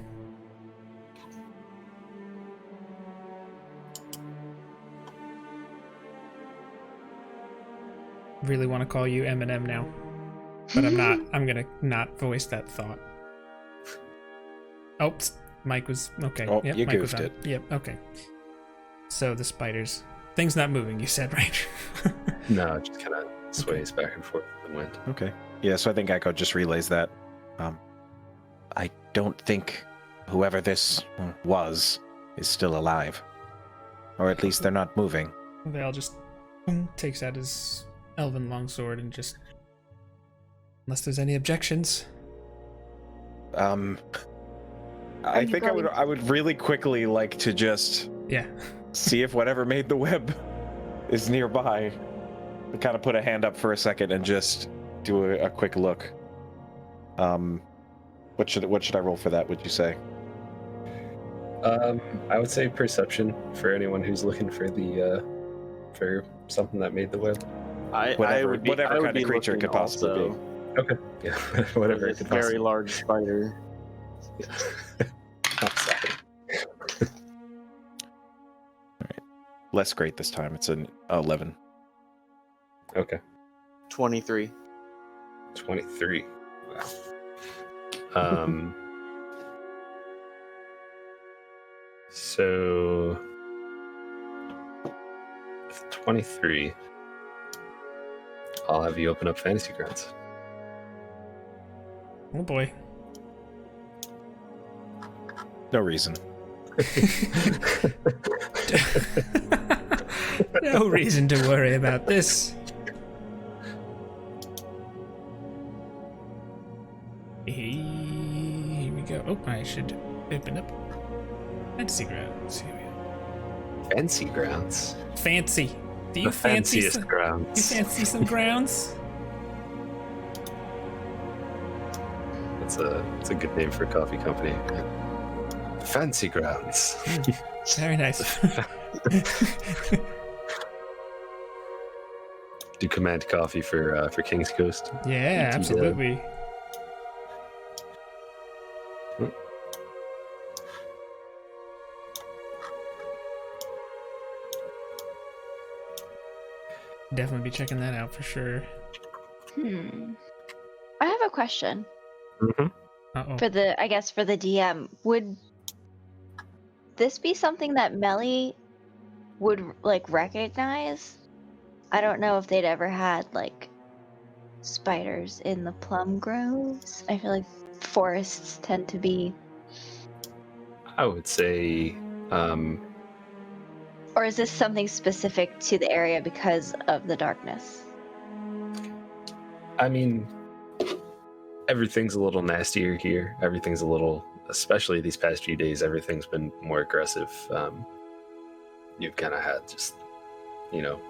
Really want to call you Eminem now, but I'm not. I'm gonna not voice that thought. Oops, Mike was okay. Oh, yep, you Mike was goofed on. it. Yep, okay. So the spiders, things not moving. You said right. No, it just kind of sways back and forth in the wind. Okay. Yeah, so I think Echo just relays that. I don't think whoever this was is still alive. Or at least they're not moving. Val just takes out his elven longsword and just, unless there's any objections. I think I would really quickly like to just Yeah. see if whatever made the web is nearby. I kind of put a hand up for a second and just do a quick look. What should I roll for that, would you say? I would say perception for anyone who's looking for the for something that made the web. Whatever kind of creature it could possibly be. Okay. Yeah. Whatever it It's a could very possibly large spider. be. I'm sorry. Less great this time. It's an 11. Okay. 23. 23. Wow. So 23. I'll have you open up Fantasy Grounds. Oh boy. No reason. No reason to worry about this. Here we go. Oh, I should open up Fantasy Grounds. Here we go. Fancy Grounds. Fancy. Do you The fancy fanciest some, you grounds. fancy some grounds? It's a good name for a coffee company. Fancy Grounds. Very nice. Do command coffee for King's Coast. Yeah, absolutely. Definitely be checking that out for sure. I have a question Mm-hmm. Uh-oh. for the DM. Would this be something that Melly would like recognize. I don't know if they'd ever had like spiders in the plum groves. I feel like forests tend to be. I would say, Or is this something specific to the area because of the darkness? I mean, everything's a little nastier here. Everything's a little, especially these past few days, everything's been more aggressive. You've kind of had just, you know,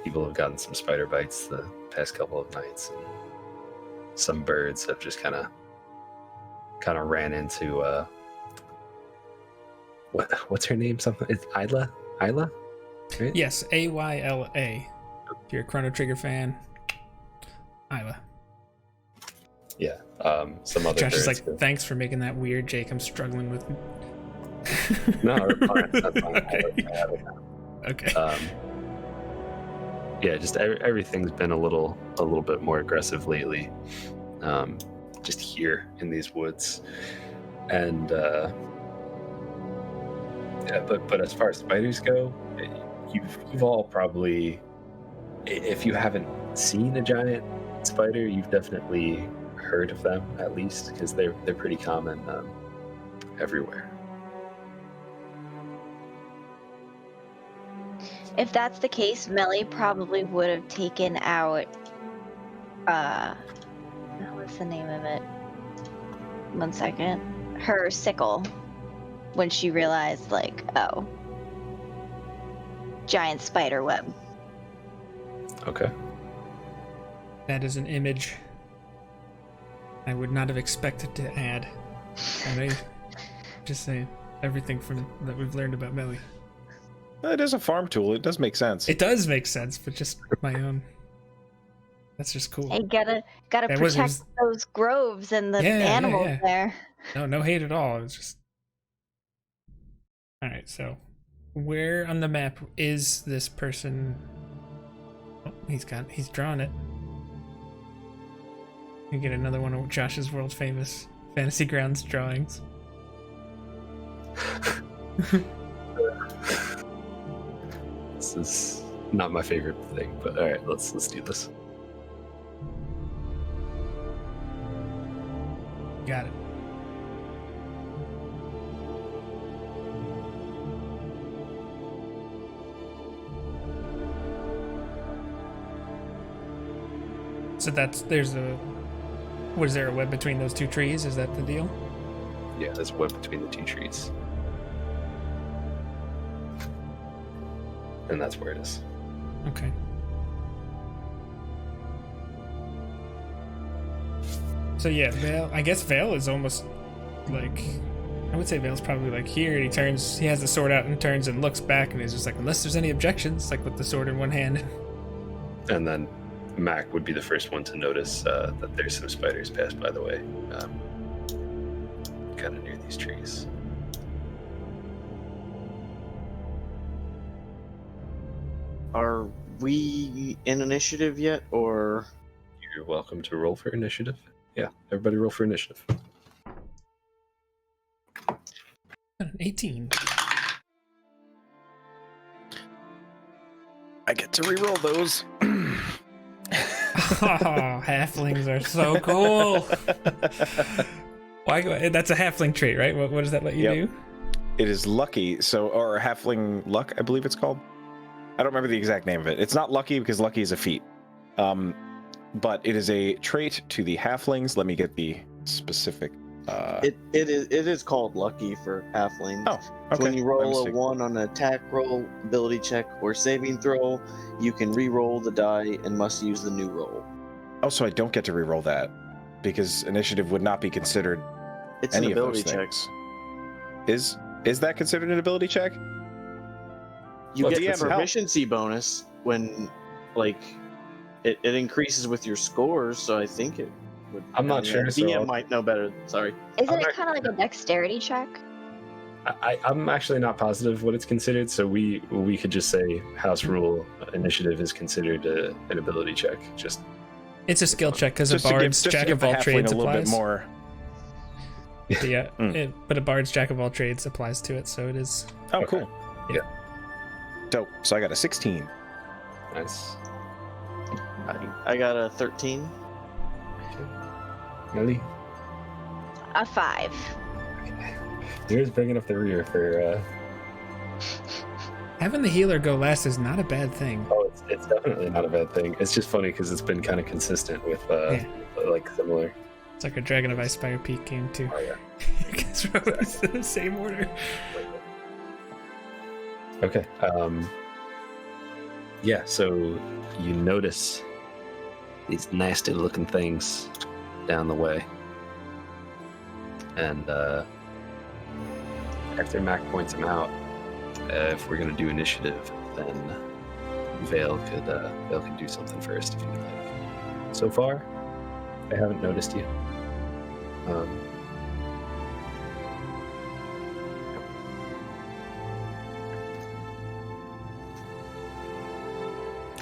people have gotten some spider bites the past couple of nights, and some birds have just kind of ran into what's her name? Something? It's Isla? Right? Yes, Ayla. If you're a Chrono Trigger fan, Isla. Yeah. Some other Josh is birds. like, thanks for making that weird, Jake. I'm struggling with. No, that's fine. That's fine. Okay. Yeah, just everything's been a little bit more aggressive lately. Just here in these woods, and yeah, but as far as spiders go, you've all probably, if you haven't seen a giant spider, you've definitely heard of them, at least, because they're pretty common everywhere. If that's the case, Melly probably would have taken out, what's the name of it? 1 second. Her sickle, when she realized, like, oh, giant spider web. Okay. That is an image I would not have expected to add. And just saying, everything that we've learned about Melly. It is a farm tool. It does make sense. It does make sense, but just my own. That's just cool. Hey, gotta That protect was- those groves and the Yeah, animals yeah. there. No hate at all. It's just. All right, so where on the map is this person? Oh, he's drawn it. You get another one of Josh's world famous Fantasy Grounds drawings. This is not my favorite thing, but all right, let's do this. Got it. So was there a web between those two trees? Is that the deal? Yeah, there's a web between the two trees. And that's where it is. Okay. So yeah, Vale. I guess Vale is almost like, I would say Vale's probably like here. And he has the sword out and turns and looks back and is just like, unless there's any objections, like with the sword in one hand. And then Mac would be the first one to notice that there's some spiders passed by the way, kind of near these trees. Are we in initiative yet, or? You're welcome to roll for initiative. Yeah, everybody roll for initiative. An 18. I get to reroll those. Oh, halflings are so cool. Why? That's a halfling trait, right? What does that let you do? It is lucky, or halfling luck, I believe it's called. I don't remember the exact name of it. It's not lucky because lucky is a feat. But it is a trait to the halflings. Let me get the specific. It is called lucky for halflings. Oh, okay. When you My roll a mistake. 1 on an attack roll, ability check, or saving throw, you can re-roll the die and must use the new roll. Oh, so I don't get to reroll that because initiative would not be considered It's any an of ability those check. things. Is that considered an ability check? You Well, get DM, the proficiency bonus when, like, it increases with your scores. So I think it would. I'm not sure, so DM I'll- might know better. Sorry. Isn't I'm it not- kind of like a dexterity check? I'm actually not positive what it's considered, so we could just say house rule initiative is considered an ability check. Just It's a skill check because a Just to give- bard's just to jack give of the all halfling trades a little applies. bit more. Yeah, Mm. but a bard's jack of all trades applies to it, so it is. Oh, cool. Dope. So I got a 16. Nice. I got a 13. Ellie? A 5. You're just bringing up the rear for. Having the healer go last is not a bad thing. Oh, it's definitely not a bad thing. It's just funny because it's been kind of consistent with like similar. It's like a Dragon of Ice Fire Peak game too. Oh yeah. You guys are always in the same order. Okay. Yeah. So you notice these nasty looking things down the way, and after Mac points them out, if we're gonna do initiative, then Vale could do something first if you'd like. So far, I haven't noticed you.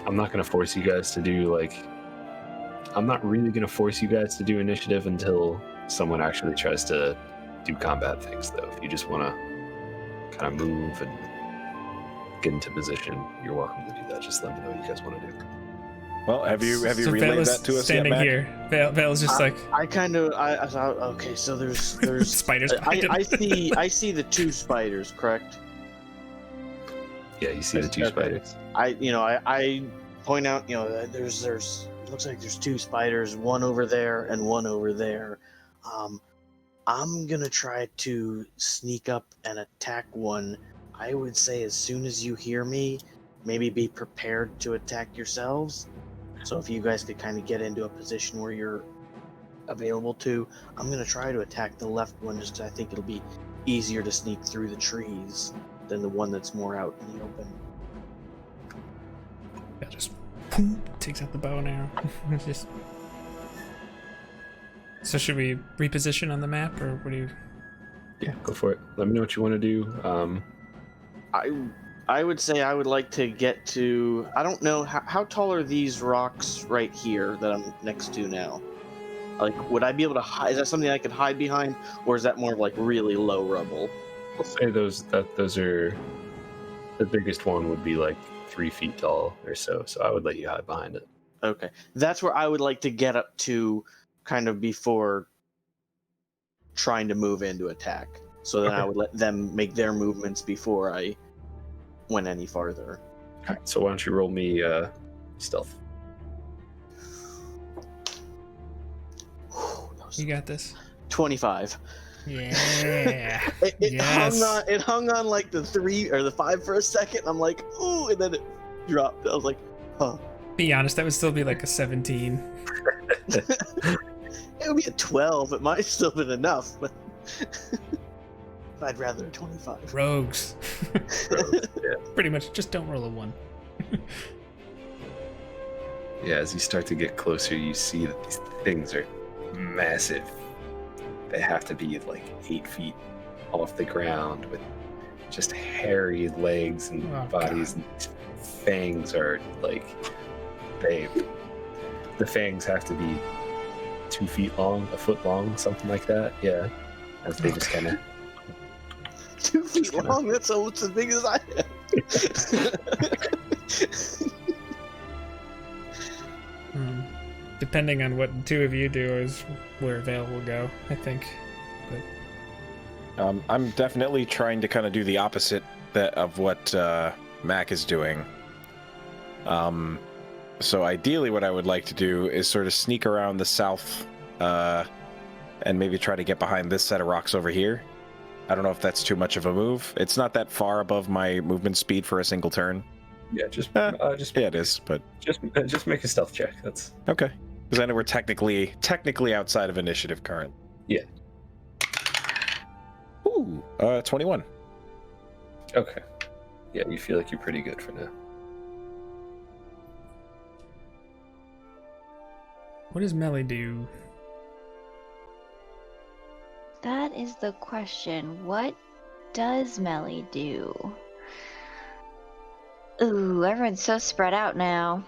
I'm not gonna force you guys to do I'm not really gonna force you guys to do initiative until someone actually tries to do combat things, though. If you just want to kind of move and get into position, you're welcome to do that. Just let me know what you guys want to do. Well, have you So Vale relayed is that to us standing yet, Mac? here. Vale is just like I kind of I thought, okay, so there's spiders. behind him. I see the 2 spiders, correct? Yeah, you see the 2 spiders. I point out, there's it looks like there's 2 spiders, one over there and one over there. I'm gonna try to sneak up and attack one. I would say as soon as you hear me, maybe be prepared to attack yourselves. So if you guys could kind of get into a position where you're available to, I'm gonna try to attack the left one, just 'cause I think it'll be easier to sneak through the trees than the one that's more out in the open. Yeah, just boom, takes out the bow and arrow. It's just... So should we reposition on the map, or what do you? Yeah, go for it. Let me know what you want to do. I would say I would like to get to, I don't know, how tall are these rocks right here that I'm next to now? Like, would I be able to hide? Is that something I could hide behind, or is that more of like really low rubble? I'll say those are the biggest one would be like 3 feet tall or so. So I would let you hide behind it. Okay, that's where I would like to get up to, kind of before trying to move into attack. So then I would let them make their movements before I went any farther. All right, so why don't you roll me stealth? You got this. 25. Yeah. It Yes. it hung on like the 3 or the 5 for a second. I'm like, ooh, and then it dropped. I was like, huh. Be honest, that would still be like a 17. It would be a 12. It might have still been enough, but I'd rather a 25. Rogues. Yeah. Pretty much, just don't roll a 1. Yeah, as you start to get closer, you see that these things are massive. They have to be like 8 feet off the ground with just hairy legs and bodies. And these fangs are like, the fangs have to be 2 feet long, a foot long, something like that. Yeah, as they just kind of 2 feet long. That's almost as big as I am. Depending on what the 2 of you do is where Vale will go, I think. But I'm definitely trying to kind of do the opposite of what Mac is doing. So ideally what I would like to do is sort of sneak around the south and maybe try to get behind this set of rocks over here. I don't know if that's too much of a move. It's not that far above my movement speed for a single turn. yeah, just Yeah, it is, but just make a stealth check. That's okay. Because I know we're technically outside of initiative current. Yeah. Ooh, 21. okay. Yeah, you feel like you're pretty good for now. what does Melly do? That is the question. What does Melly do? Ooh, everyone's so spread out now.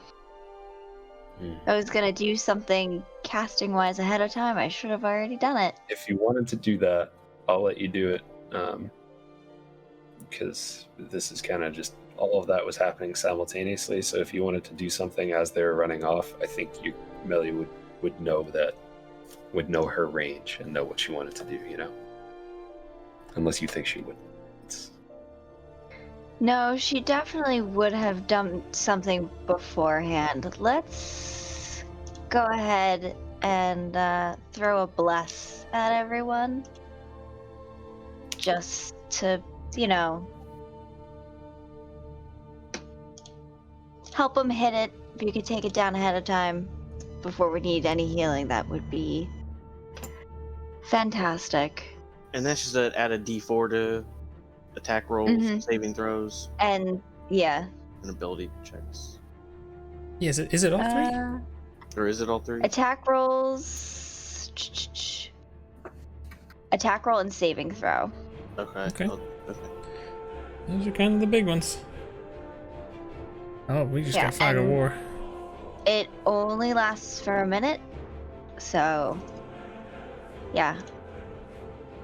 I was gonna do something casting wise ahead of time. I should have already done it. If you wanted to do that, I'll let you do it. Because this is kind of just all of that was happening simultaneously. So if you wanted to do something as they were running off, I think Melly would know her range and know what she wanted to do. Unless you think she would. No, she definitely would have done something beforehand. Let's go ahead and throw a bless at everyone. Just to, help them hit it. If you could take it down ahead of time before we need any healing, that would be fantastic. And that's just add a D4 to attack rolls, saving throws, and and ability checks. Yeah, is it all three? Or is it all three? Attack rolls. Attack roll and saving throw. Okay. Okay. Those are kind of the big ones. Oh, we just got Fog of War. It only lasts for a minute, so yeah.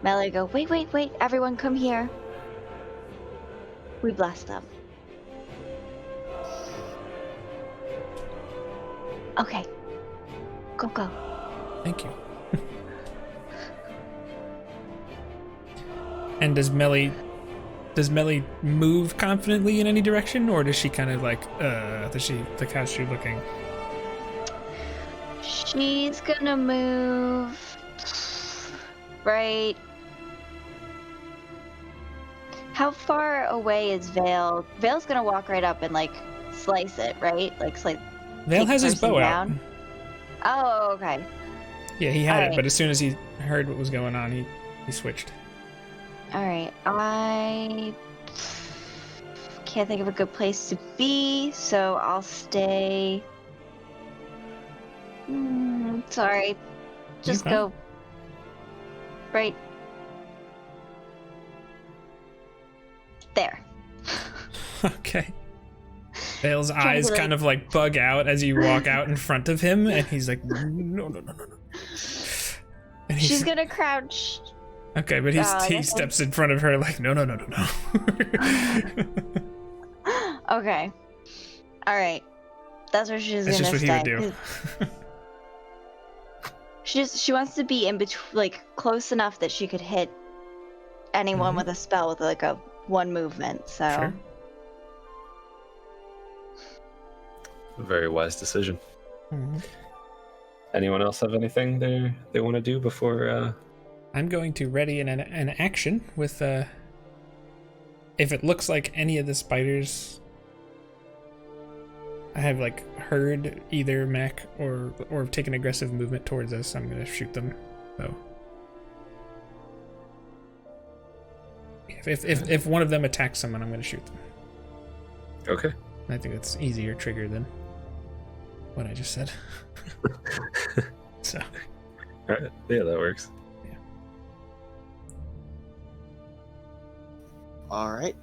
Melly go, wait, everyone come here. We bless them. Okay. Go. Thank you. And does Melly move confidently in any direction, or does she kind of how's she looking? She's gonna move right. How far away is Vale? Vale's gonna walk right up and slice it, right? Vale has his bow out. Oh, okay. Yeah, he had it, but as soon as he heard what was going on, he switched. All right, I can't think of a good place to be, so I'll stay. Sorry, just go right there. Okay. Vale's eyes kind of bug out as you walk out in front of him, and he's like, no. And she's gonna crouch. Okay, but he steps in front of her no. Okay. All right. That's what she's That's gonna just what he would do. She wants to be in between, close enough that she could hit anyone with a spell with a one movement. So. Sure. A very wise decision. Anyone else have anything they want to do before? I'm going to ready an action with if it looks like any of the spiders I have heard either Mac or taken aggressive movement towards us, I'm gonna shoot them. So if one of them attacks someone, I'm gonna shoot them. Okay. I think that's easier trigger than what I just said. So. All right. Yeah, that works. Alright.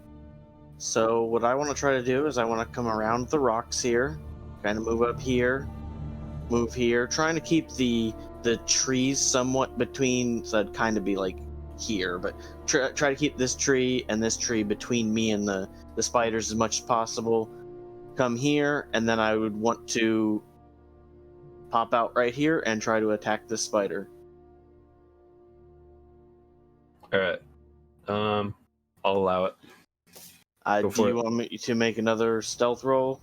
So what I want to try to do is I want to come around the rocks here, kind of move up here, move here, trying to keep the trees somewhat between, so it'd kind of be here, but try to keep this tree and this tree between me and the spiders as much as possible. Come here, and then I would want to pop out right here and try to attack this spider. All right. I'll allow it. Do you want me to make another stealth roll?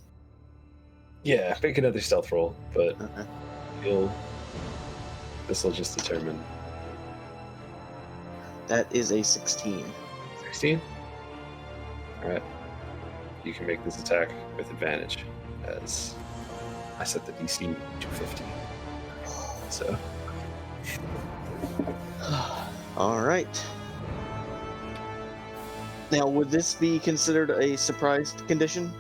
Yeah, make another stealth roll, but Okay. This will just determine. That is a 16. 16? Alright. You can make this attack with advantage, as I set the DC to 50. So. Alright. Now, would this be considered a surprised condition?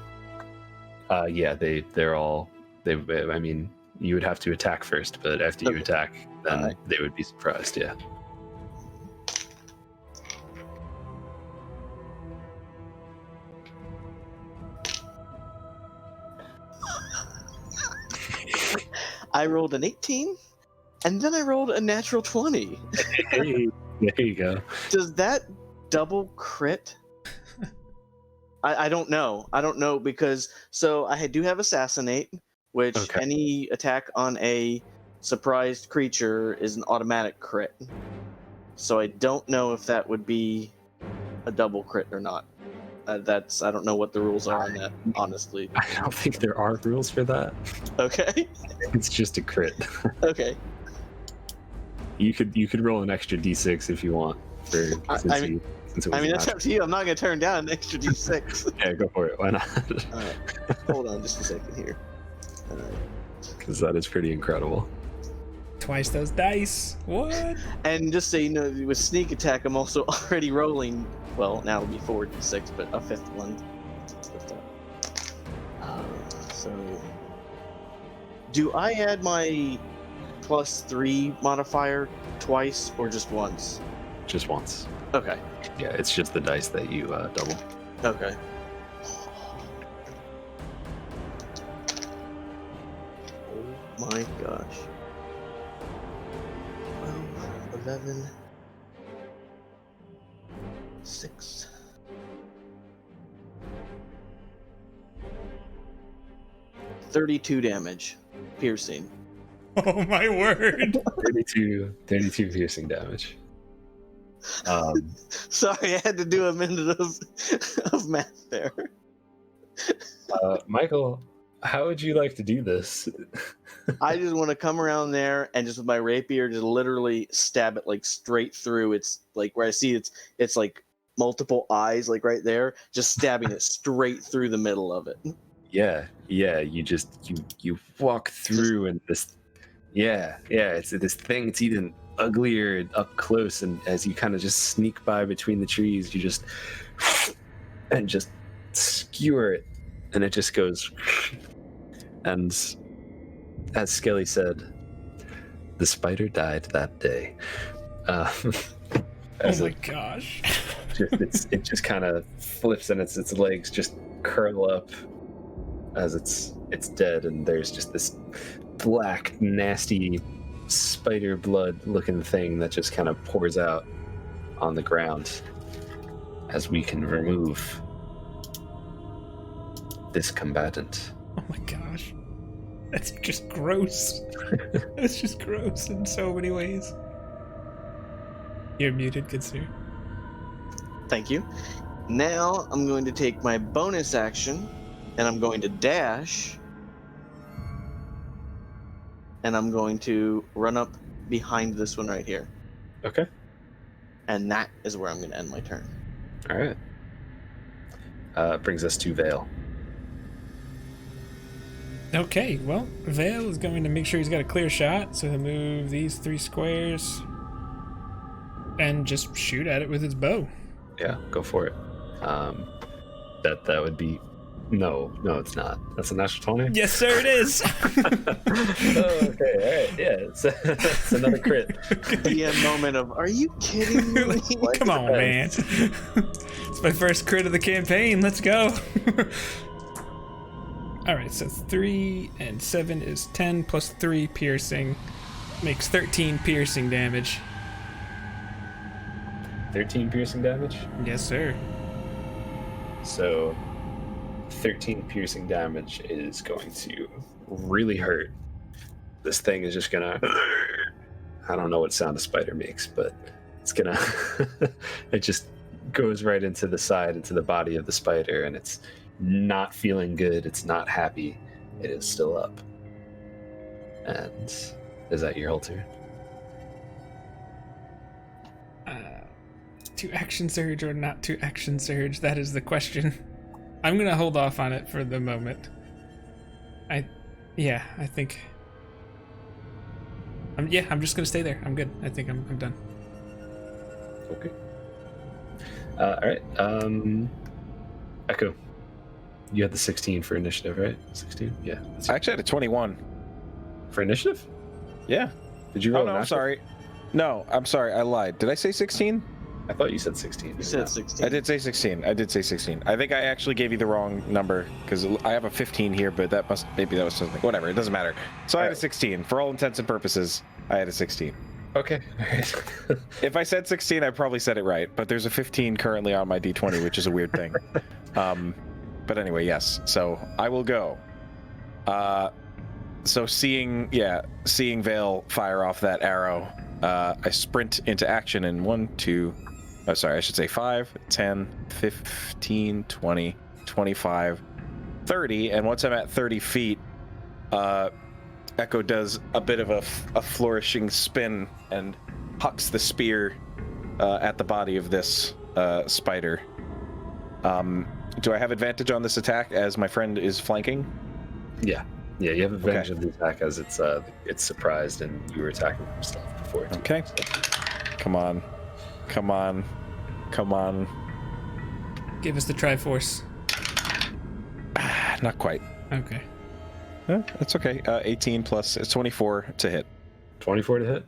Yeah, they're all. I mean, you would have to attack first, but after you attack, then they would be surprised. Yeah. I rolled an 18, and then I rolled a natural 20. Hey, there you go. Does that double crit? I don't know. I don't know because I do have Assassinate, which Okay. any attack on a surprised creature is an automatic crit. So I don't know if that would be a double crit or not. I don't know what the rules are on that, honestly. I don't think there are rules for that. Okay. It's just a crit. Okay. You could roll an extra d6 if you want. I mean, that's up to you. I'm not gonna turn down an extra d6. Yeah, go for it. Why not? All right. Hold on just a second here. All right. Because that is pretty incredible. Twice those dice. What? And just so you know, with sneak attack, I'm also already rolling. Well, now it'll be 4d6, but a fifth one. So, do I add my +3 modifier twice or just once? Just once. Okay. Yeah, it's just the dice that you double. Okay. Oh my gosh. 12, 11, 6. $32 damage. Piercing. Oh my word. 32 piercing damage. Sorry, I had to do a minute of math there. Michael, how would you like to do this? I just want to come around there and just with my rapier just literally stab it like straight through. It's like where I see it's like multiple eyes like right there, just stabbing it straight through the middle of it. Yeah, you walk through and this it's this thing. It's even uglier up close, and as you kind of just sneak by between the trees, you just skewer it, and it just goes. And as Skelly said, the spider died that day. Oh my gosh. It just kind of flips, and its legs just curl up as it's dead, and there's just this black, nasty spider blood looking thing that just kind of pours out on the ground as we can remove this combatant. Oh my gosh. That's just gross. That's just gross in so many ways. You're muted, good sir. Thank you. Now I'm going to take my bonus action and I'm going to dash. And I'm going to run up behind this one right here. Okay. And that is where I'm going to end my turn. All right. Brings us to Vale. Okay, well, Vale is going to make sure he's got a clear shot, so he'll move these 3 squares and just shoot at it with his bow. Yeah, go for it. That would be... No, it's not. That's a natural 20? Yes, sir, it is! Okay, all right, yeah, it's another crit. DM moment of, are you kidding me? Come on, man. It's my first crit of the campaign, let's go! Alright, so 3 and 7 is 10 plus 3 piercing. Makes 13 piercing damage. 13 piercing damage? Yes, sir. So 13 piercing damage is going to really hurt. This thing is just gonna... I don't know what sound a spider makes, but it's gonna... It just goes right into the side, into the body of the spider, and it's not feeling good. It's not happy. It is still up. And is that your whole turn? 2 action surge or not 2 action surge? That is the question. I'm gonna hold off on it for the moment. I think. I'm just gonna stay there. I'm good. I think I'm done. Okay. All right. Echo. You had the 16 for initiative, right? 16? Yeah. I actually had a 21. For initiative? Yeah. Did you roll? Oh, no, I'm sorry. No, I'm sorry. I lied. Did I say 16? I thought you said 16. You said 16. I did say 16. I think I actually gave you the wrong number because I have a 15 here, but maybe that was something. Whatever, it doesn't matter. So I had a 16. For all intents and purposes, I had a 16. Okay. If I said 16, I probably said it right, but there's a 15 currently on my D20, which is a weird thing. But anyway, yes. So I will go. So seeing Vale fire off that arrow, I sprint into action in 5, 10, 15, 20, 25, 30, and once I'm at 30 feet, Echo does a bit of a flourishing spin and hucks the spear at the body of this spider. Do I have advantage on this attack as my friend is flanking? Yeah, you have advantage of the attack as it's surprised and you were attacking from stealth before. Okay. Come on. Give us the Triforce. Not quite. Okay. That's okay. 18 plus, it's 24 to hit. 24 to hit?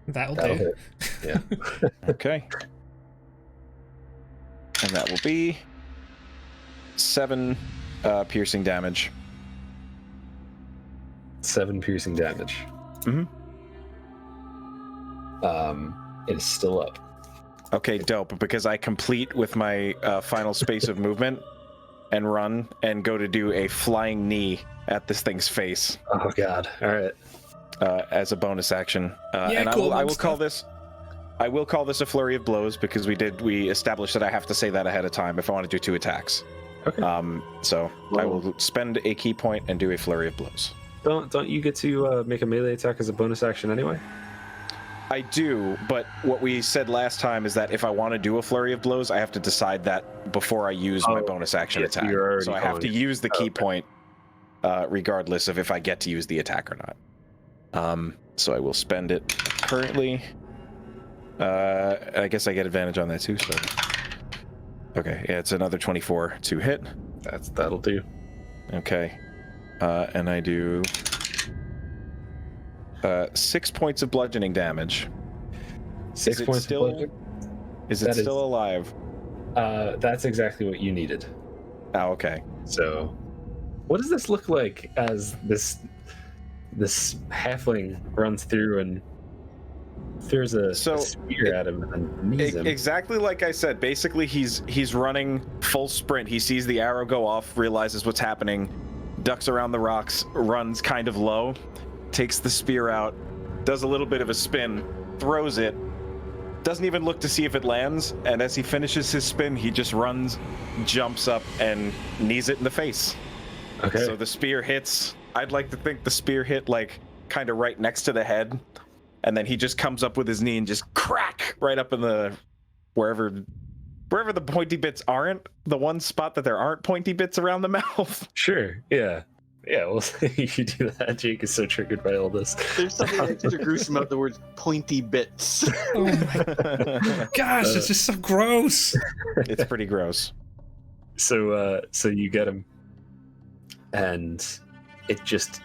That'll do. Hit. Yeah. Okay. And that will be 7 piercing damage. 7 piercing damage. Mm-hmm. It is still up. Okay, dope. Because I complete with my final space of movement and run and go to do a flying knee at this thing's face. Oh god! All right. As a bonus action, and cool, I will call this a flurry of blows because we established that I have to say that ahead of time if I want to do 2 attacks. Okay. So I will spend a key point and do a flurry of blows. Don't you get to make a melee attack as a bonus action anyway? I do, but what we said last time is that if I want to do a flurry of blows, I have to decide that before I use my bonus action attack. So I have to use the key point regardless of if I get to use the attack or not. So I will spend it currently. I guess I get advantage on that too. So okay, yeah, it's another 24 to hit. That'll do. Okay, and I do 6 points of bludgeoning damage. 6 points still, of bludgeoning? Is it still alive? That's exactly what you needed. Oh, okay. So, what does this look like as this halfling runs through and throws a spear at him and knees him? Exactly like I said. Basically, he's running full sprint. He sees the arrow go off, realizes what's happening, ducks around the rocks, runs kind of low, takes the spear out, does a little bit of a spin, throws it, doesn't even look to see if it lands, and as he finishes his spin, he just runs, jumps up, and knees it in the face. Okay. So the spear hits. I'd like to think the spear hit like kind of right next to the head, and then he just comes up with his knee and just crack right up in the wherever the pointy bits aren't, the one spot that there aren't pointy bits around the mouth. Sure. Yeah. Yeah, well, you do that. Jake is so triggered by all this. There's something extra gruesome about the words pointy bits. Oh my gosh, it's just so gross. It's pretty gross. So you get him, and it just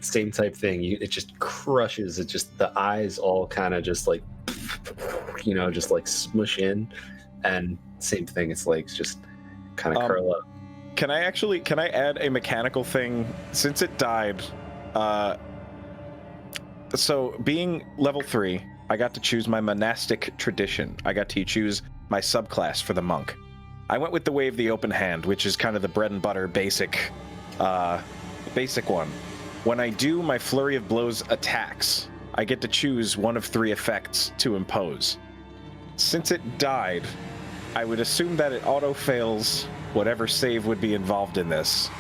same type thing. It just crushes. It just the eyes all kind of just like, just like smush in, and same thing. It's like just kind of curl up. Can I add a mechanical thing since it died? So being level 3, I got to choose my monastic tradition. I got to choose my subclass for the monk. I went with the way of the open hand, which is kind of the bread and butter basic one. When I do my flurry of blows attacks, I get to choose one of 3 effects to impose. Since it died, I would assume that it auto fails whatever save would be involved in this.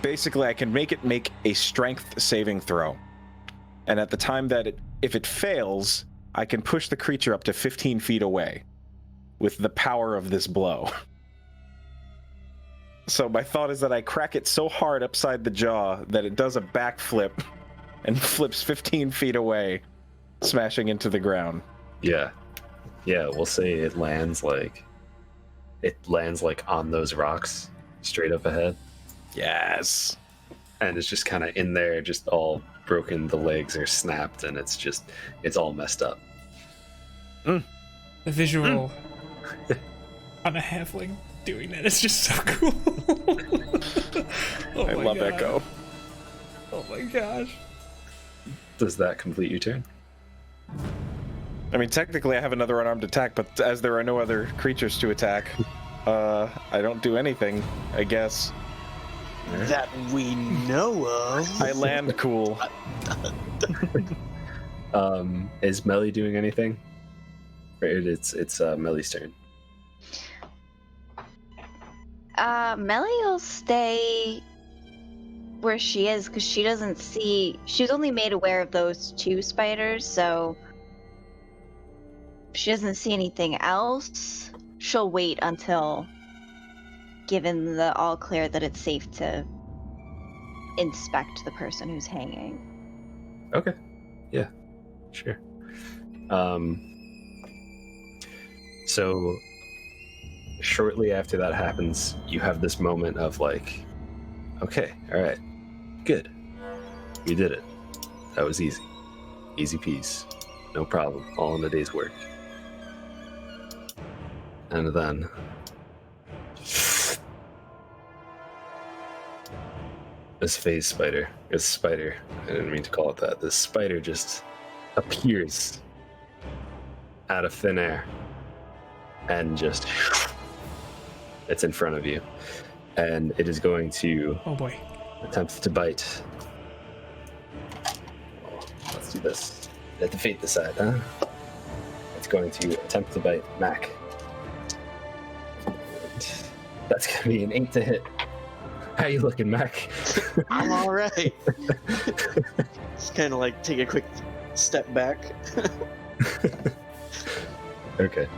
Basically, I can make it make a strength saving throw. And at the time that if it fails, I can push the creature up to 15 feet away with the power of this blow. So my thought is that I crack it so hard upside the jaw that it does a backflip and flips 15 feet away, smashing into the ground. Yeah, we'll say it lands like on those rocks straight up ahead. Yes. And it's just kind of in there, just all broken. The legs are snapped and it's all messed up. The visual on a halfling doing that is just so cool. I love God. Echo. Oh my gosh. Does that complete your turn? I mean, technically I have another unarmed attack, but as there are no other creatures to attack, I don't do anything, I guess. That we know of. I land cool. Is Melly doing anything? It's Melly's turn. Melly will stay where she is because she doesn't see. She was only made aware of those 2 spiders, so she doesn't see anything else. She'll wait until given the all clear that it's safe to inspect the person who's hanging. Okay. Yeah. Sure. So shortly after that happens, you have this moment of like, okay, all right, good. We did it. That was easy. Easy peasy. No problem. All in a day's work. And then this phase spider, I didn't mean to call it that. This spider just appears out of thin air and just it's in front of you. And it is going to Oh boy. attempt to bite. Let's do this. Let the fate decide, huh? It's going to attempt to bite Mac. That's going to be an 8 to hit. How you looking, Mac? I'm all right. Just kind of like take a quick step back. Okay.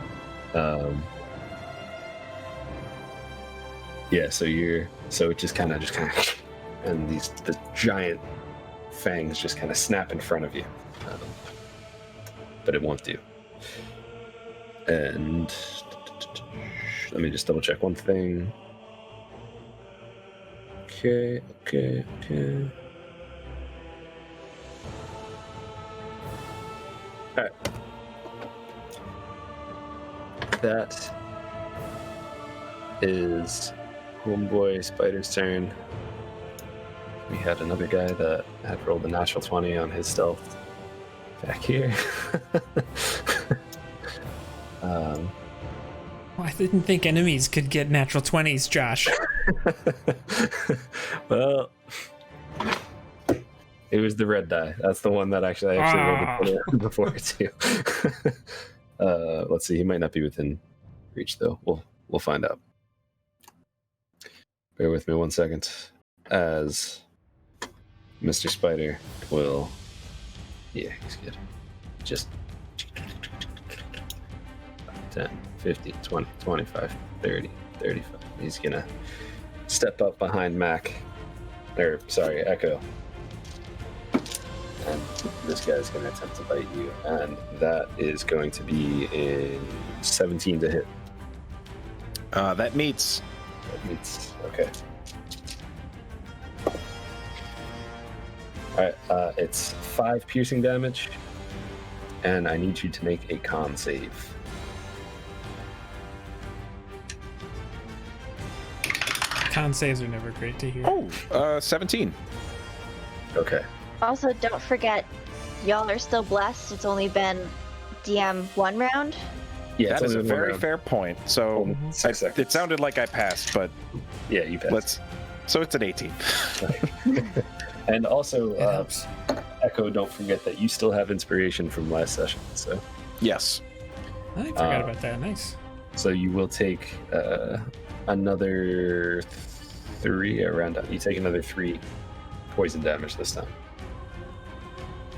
Yeah, so it just kind of, and the giant fangs just kind of snap in front of you. But it won't do. And let me just double check one thing. Okay. Alright. That is Homeboy Spider's turn. We had another guy that had rolled a natural 20 on his stealth back here. Well, I didn't think enemies could get natural 20s, Josh. Well, it was the red die. That's the one that I actually rolled the 20 before too. Let's see. He might not be within reach though. We'll find out. Bear with me 1 second, as Mr. Spider will. Yeah, he's good. Just 10, 15, 20, 25, 30, 35. He's gonna step up behind Mac. Echo. And this guy's gonna attempt to bite you, and that is going to be in 17 to hit. That meets. Okay. Alright, it's 5 piercing damage, and I need you to make a con save. Con saves are never great to hear. Oh, 17. Okay. Also, don't forget, y'all are still blessed. It's only been DM 1 round. Yeah, That it's is a only very around fair point. So 6 seconds. it sounded like I passed, but Yeah, you passed. so it's an 18. And also, It helps. Echo, don't forget that you still have inspiration from last session. Yes. I forgot about that. Nice. So you will take another 3 around. You take another 3 poison damage this time.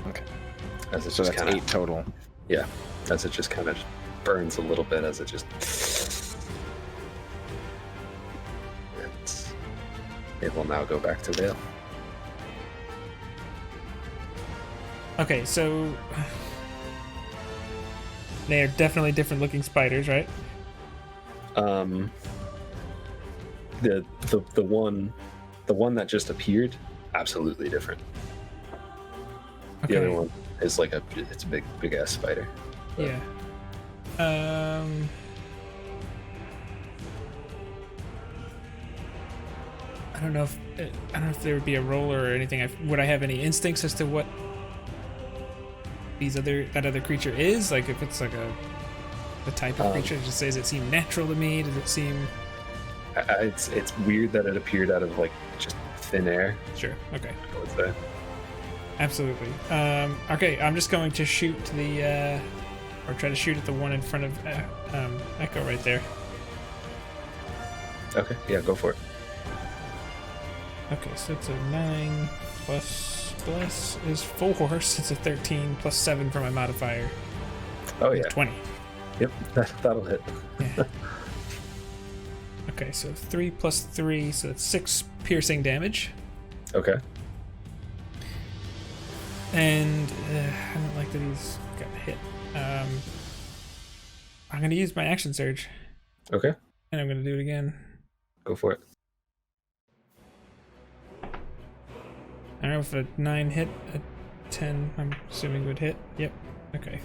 Okay. As it So just that's kind 8 total. Yeah, as it just kind of burns a little bit, as it just. And it will now go back to Vale. Okay, so they are definitely different looking spiders, right? The one that just appeared, absolutely different. Okay. The other one is like it's a big ass spider. Yeah. I don't know if there would be a roller or anything. Would I have any instincts as to what that other creature is? Like if it's like a the type of creature? It just says it seemed natural to me. Does it seem? It's weird that it appeared out of like just thin air. Sure. Okay. I would say. Absolutely. Okay, I'm just going to shoot the, or try to shoot at the one in front of Echo right there. Okay, yeah, go for it. Okay, so it's a 9 plus bless is 4, so it's a 13 plus 7 for my modifier. Oh yeah. 20. Yep, that'll hit. Yeah. Okay, so 3 plus 3, so it's 6 piercing damage. Okay. And I don't like that he's got hit. I'm going to use my action surge. Okay. And I'm going to do it again. Go for it. I don't know if a 9 hit, a 10, I'm assuming would hit. Yep. Okay.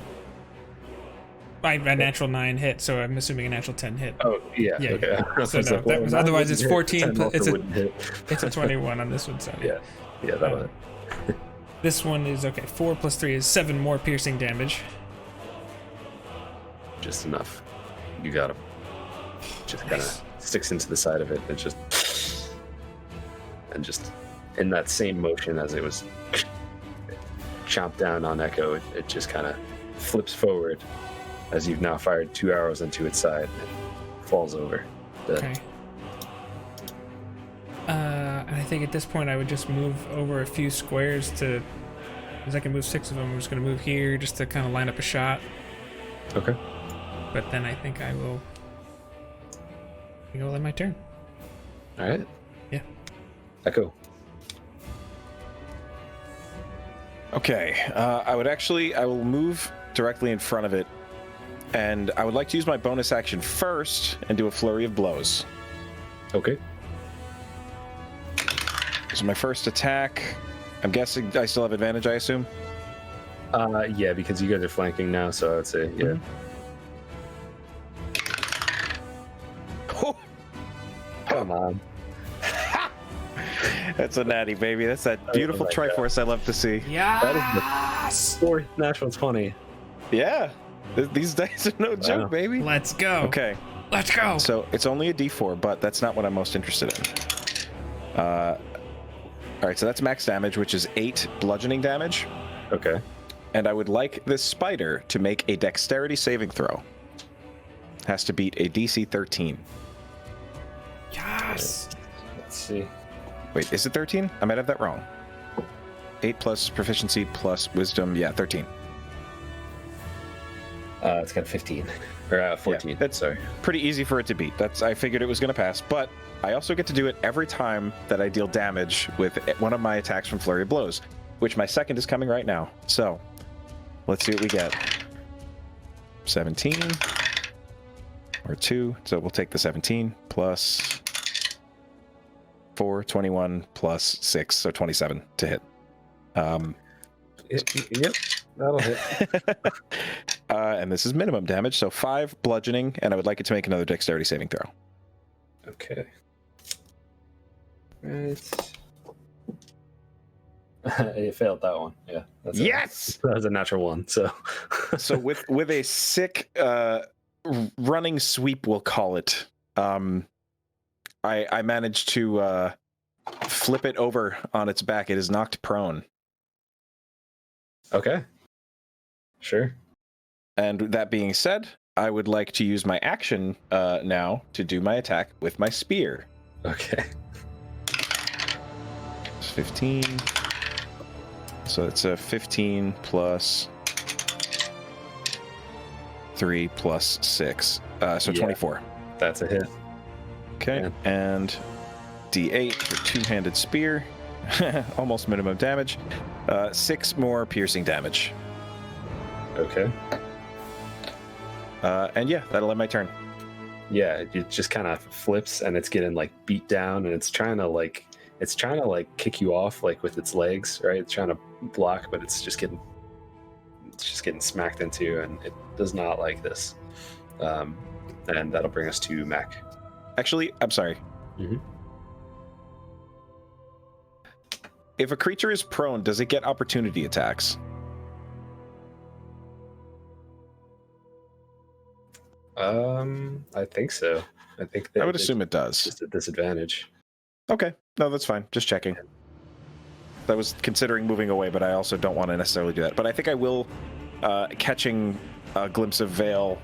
A natural 9 hit, so I'm assuming a natural 10 hit. Oh, yeah. Yeah. Okay. So no, that was, otherwise it's 14. It's a 21 on this one, so yeah. Yeah, that'll hit. This one is okay. 4 plus 3 is 7 more piercing damage. Just enough. You got him. Just kind of sticks into the side of it. And just in that same motion as it was chomped down on Echo, it just kind of flips forward as you've now fired 2 arrows into its side. It falls over. Dead. Okay. And I think at this point I would just move over a few squares to, because I can move 6 of them. I'm just going to move here just to kind of line up a shot. Okay. But then I think I will end my turn. All right. Yeah. Echo. Okay, I will move directly in front of it, and I would like to use my bonus action first and do a flurry of blows. Okay. So my first attack, I'm guessing I still have advantage, I assume? Yeah, because you guys are flanking now, so I would say, yeah. Mm-hmm. Oh. Come on. That's a natty, baby. That's that beautiful Triforce I love to see. Yeah. That is the 4th natural 20. Yeah. These dice are no joke, baby. Let's go. Okay. Let's go. So it's only a d4, but that's not what I'm most interested in. All right, so that's max damage, which is 8 bludgeoning damage. Okay. And I would like this spider to make a dexterity saving throw. Has to beat a DC 13. Yes. Let's see. Wait, is it 13? I might have that wrong. 8 plus proficiency plus wisdom. Yeah, 13. It's got 15. Or 14. Yeah, that's sorry. Pretty easy for it to beat. I figured it was going to pass, but I also get to do it every time that I deal damage with one of my attacks from Flurry of Blows, which my second is coming right now. So, let's see what we get. 17. Or 2. So we'll take the 17 plus 4, 21 plus 6, so 27 to hit. Yep, that'll hit. And this is minimum damage, so 5 bludgeoning, and I would like it to make another dexterity saving throw. Okay. Right. You failed that one. Yeah. Yes! That was a natural 1, so. So with a sick running sweep, we'll call it, I managed to flip it over on its back. It is knocked prone. Okay. Sure. And that being said, I would like to use my action now to do my attack with my spear. Okay. It's 15. So it's a 15 plus 3 plus 6. So 24. That's a hit. Okay. Yeah. And D8 for two-handed spear. Almost minimum damage. 6 more piercing damage. Okay. And yeah, that'll end my turn. Yeah, it just kind of flips and it's getting like beat down and it's trying to kick you off like with its legs, right? It's trying to block, but it's just getting smacked into, and it does not like this. And that'll bring us to Mac. Actually, I'm sorry. Mm-hmm. If a creature is prone, does it get opportunity attacks? I think so. I think that I would assume it does. just a disadvantage. Okay. No, that's fine. Just checking. I was considering moving away, but I also don't want to necessarily do that. But I think I will, catching a glimpse of Vale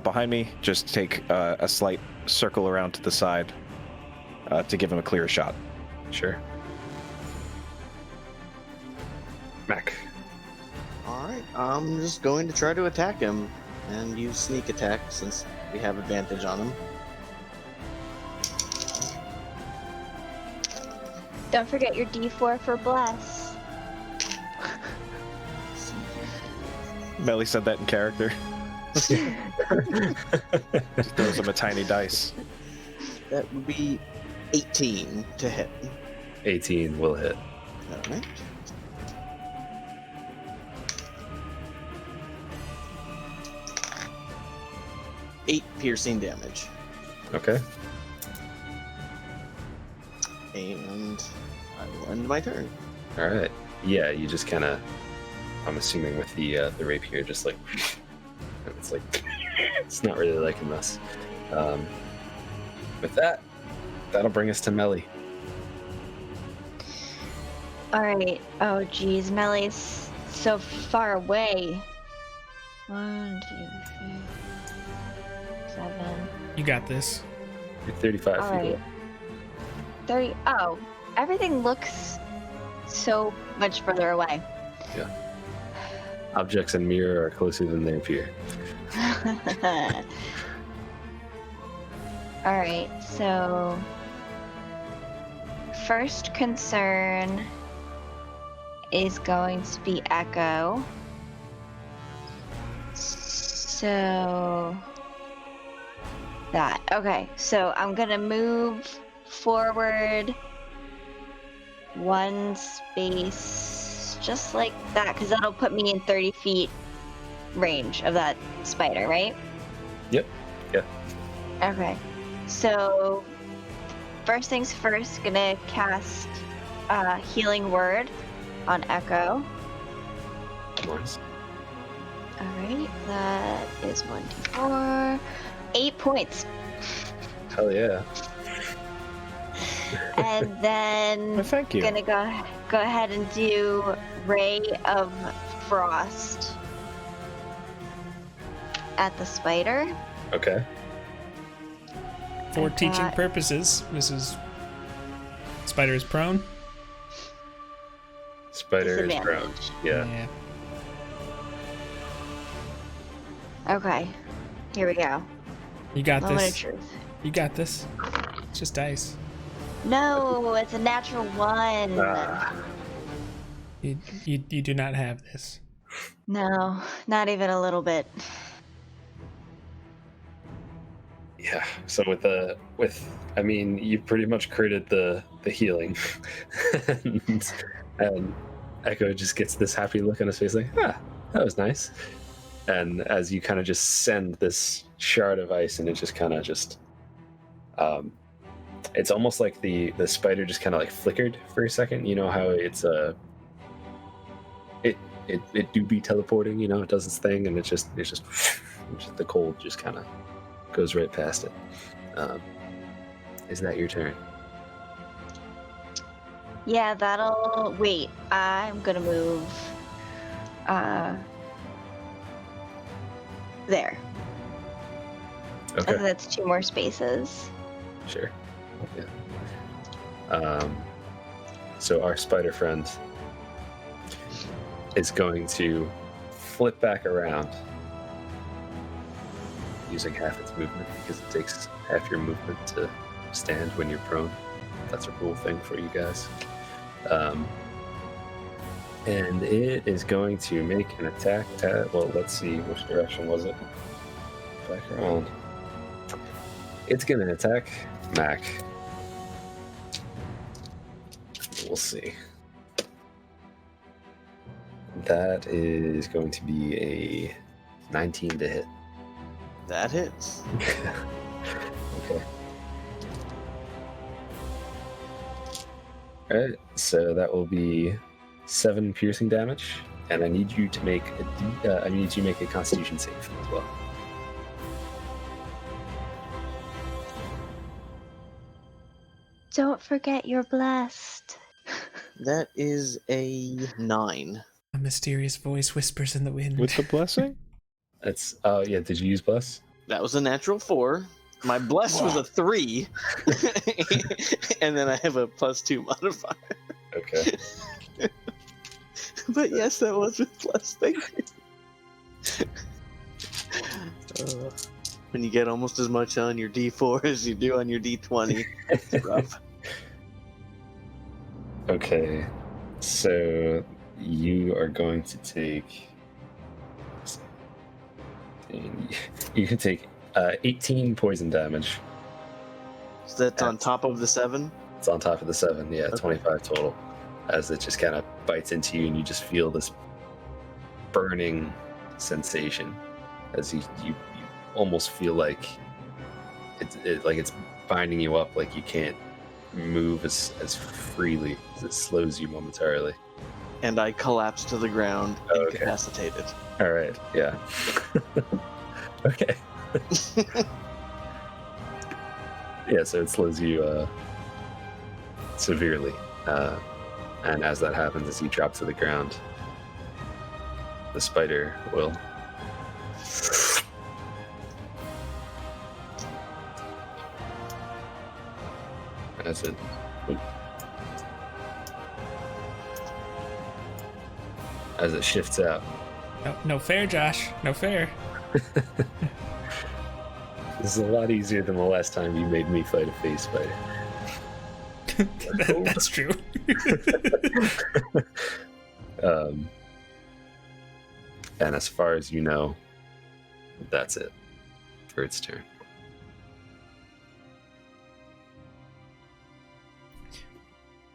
behind me, just take a slight circle around to the side to give him a clearer shot. Sure. Mac. All right, I'm just going to try to attack him and use sneak attack since we have advantage on him. Don't forget your D4 for bless. Melly said that in character. Just throws him a tiny dice. That would be 18 to hit. 18 will hit. All right. Eight piercing damage. Okay. And I will end my turn. All right. Yeah, you just kind of. I'm assuming with the rapier, just like it's like it's not really like a mess. With that, that'll bring us to Melly. All right. Oh, geez, Melly's so far away. 1, 2, 3, 7. You got this. You're 35 All feet right. away. 30. Oh, everything looks so much further away. Yeah. Objects in mirror are closer than they appear. All right. So, first concern is going to be Echo. So that. Okay. So I'm gonna move forward one space, just like that, because that'll put me in 30 feet range of that spider, right? Yep. Yeah. Okay. So first things first, gonna cast Healing Word on Echo. Nice. Alright, that is 1d4. 8 points. Hell yeah. And then Well, thank you. gonna go ahead and do Ray of Frost at the spider. Okay. For And teaching that- purposes, Spider is prone. Spider is prone. Disadvantage. Yeah. Okay, here we go. You got Moment of this. truth. You got this. It's just dice. No, it's a natural 1. Ah, You do not have this. No, not even a little bit. yeah. So I mean, you pretty much critted the healing, and Echo just gets this happy look on his face, like, that was nice. And as you kind of just send this shard of ice, and it just kind of it's almost like the spider just kind of like flickered for a second. You know how it's it do be teleporting. You know, it does its thing, and it's just the cold just kind of goes right past it. Is that your turn? Yeah, that'll... Wait, I'm gonna move... there. I Okay. think that's 2 more spaces. Sure. Yeah. So our spider friend is going to flip back around using half its movement because it takes half your movement to stand when you're prone. That's a rule thing for you guys. And it is going to make an attack at, well, let's see, which direction was it? Back around. It's going to attack Mac. We'll see. That is going to be a 19 to hit. That hits. Okay. Alright, so that will be 7 piercing damage, and I need you to make a Constitution save as well. Don't forget you're blessed. That is a 9. A mysterious voice whispers in the wind. With the blessing? That's yeah. Did you use bless? That was a natural 4. My bless was a 3. And then I have a +2 modifier. Okay. But yes, that was with bless. Thank you. When you get almost as much on your D4 as you do on your D20, it's rough. Okay. So you are going to take. You can take 18 poison damage. So that's on top of the 7? It's on top of the 7. Yeah, Okay. 25 total. As it just kind of bites into you, and you just feel this burning sensation, as you almost feel like it's binding you up, like you can't move as freely, as it slows you momentarily. And I collapse to the ground, Oh, okay. incapacitated. All right, yeah. Okay. Yeah, so it slows you severely, and as that happens, as you drop to the ground, the spider will as it shifts out. No fair, Josh. No fair. This is a lot easier than the last time you made me fight a face spider. That's true. And as far as you know, that's it for its turn.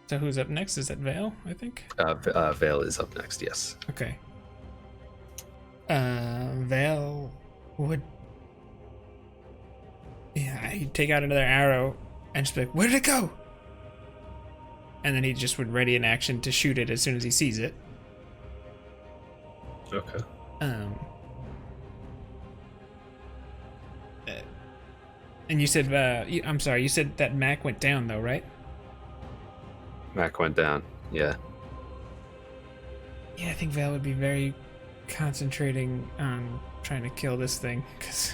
So who's up next? Is that Vale, I think? Vale is up next, yes. Okay. Vale would... Yeah, he'd take out another arrow and just be like, where did it go? And then he just would ready an action to shoot it as soon as he sees it. Okay. And you said, I'm sorry, you said that Mac went down though, right? Mac went down, yeah. Yeah, I think Val would be very concentrating on trying to kill this thing, because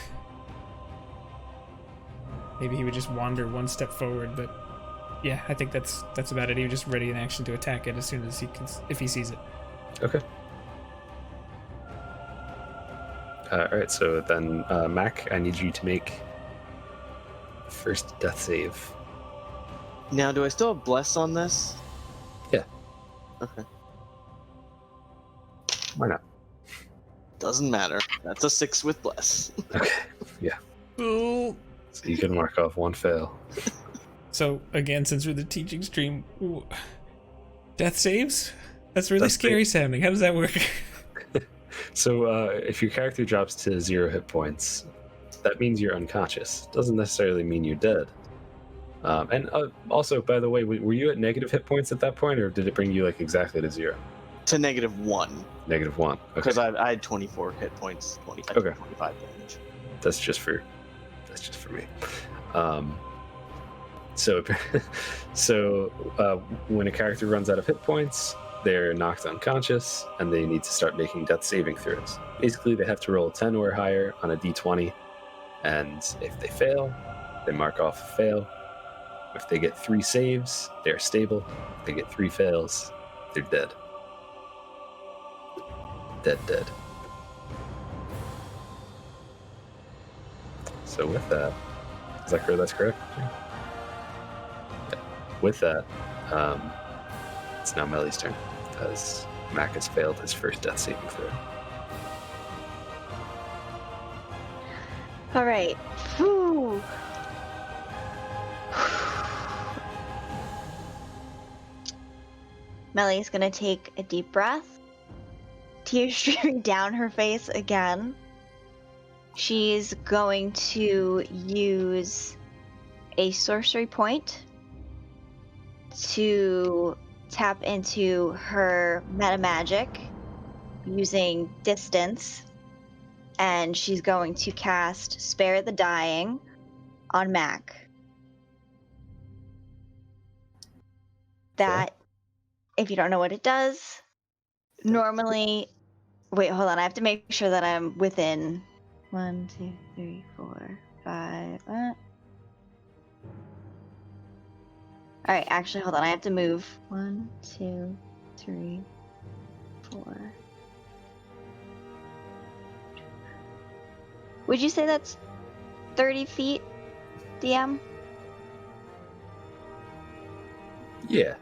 maybe he would just wander one step forward, but yeah, I think that's about it. He would just ready an action to attack it as soon as he can, if he sees it. Okay. Alright, so then, Mac, I need you to make first death save. Now, do I still have bless on this? Yeah. Okay. Why not? Doesn't matter. That's a 6 with bless. Okay, yeah. Oh. So you can mark off one fail. So again, since we're the teaching stream, death saves? That's really Death scary sounding. How does that work? So if your character drops to 0 hit points, that means you're unconscious. Doesn't necessarily mean you're dead. And also, by the way, were you at negative hit points at that point, or did it bring you like exactly to 0? To -1. -1. Okay. Because I had 24 hit points, 25, Okay. 25 damage. That's just for me. So when a character runs out of hit points, they're knocked unconscious, and they need to start making death saving throws. Basically, they have to roll 10 or higher on a d20, and if they fail, they mark off a fail. If they get 3 saves, they're stable. If they get 3 fails, they're dead. Dead. So with that, that's correct? Yeah. With that, it's now Melly's turn, because Mac has failed his first death saving throw. All right. Whew. Melly's gonna take a deep breath, tears streaming down her face again. She's going to use a sorcery point to tap into her meta magic using distance, and she's going to cast Spare the Dying on Mac. that, if you don't know what it does, normally... Wait, hold on. I have to make sure that I'm within 1, 2, 3, 4, 5... Alright, actually, hold on. I have to move 1, 2, 3, 4... Would you say that's 30 feet, DM? Yeah.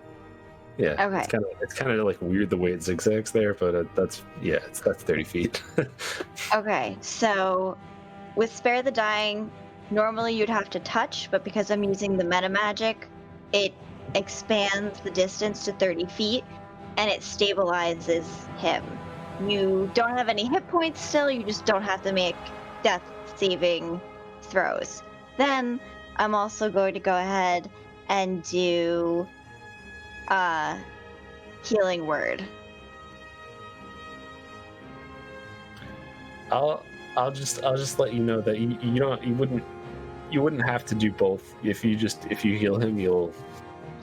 Yeah. Okay. It's kind of like weird the way it zigzags there, but that's 30 feet. Okay, so with Spare the Dying, normally you'd have to touch, but because I'm using the meta magic, it expands the distance to 30 feet, and it stabilizes him. You don't have any hit points still, you just don't have to make death saving throws. Then I'm also going to go ahead and do Healing Word. I'll just let you know that you wouldn't have to do both. If you heal him, he'll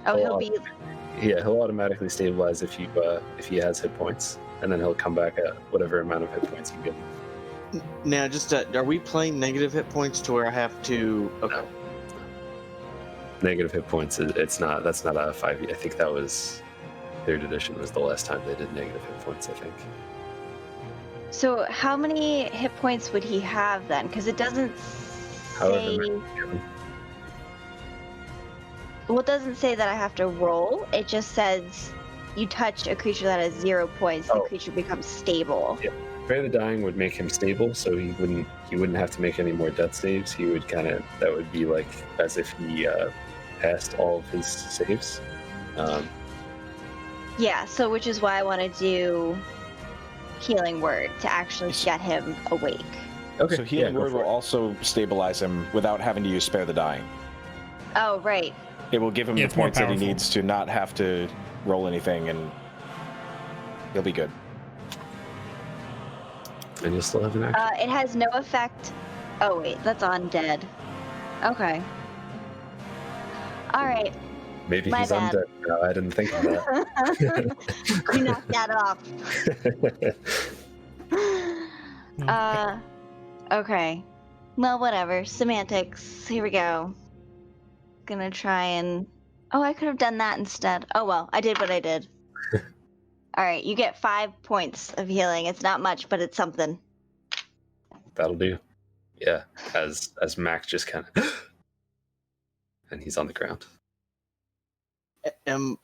automatically stabilize if he has hit points, and then he'll come back at whatever amount of hit points you give him. Now, just are we playing negative hit points to where I have to? Okay. No. Negative hit points. That's not a 5e. I think that was 3rd edition was the last time they did negative hit points. I think. So how many hit points would he have then? Because it doesn't say. Well, it doesn't say that I have to roll. It just says you touch a creature that has 0 points, the creature becomes stable. Yeah. Spare the Dying would make him stable, so he wouldn't have to make any more death saves. He would that would be like as if he passed all of his saves. Yeah, so which is why I want to do Healing Word to actually get him awake. Okay. So Healing Word will also stabilize him without having to use Spare the Dying. Oh, right. It will give him the points that he needs to not have to roll anything, and he'll be good. And you'll still have an action. It has no effect. Oh wait, that's undead. Okay. All right. Maybe he's undead. No, I didn't think of that. You knocked that off. Okay. Well, whatever. Semantics. Here we go. Gonna try and... Oh, I could have done that instead. Oh well, I did what I did. Alright, you get 5 points of healing. It's not much, but it's something. That'll do. Yeah, as Mac just kind of... and he's on the ground. Am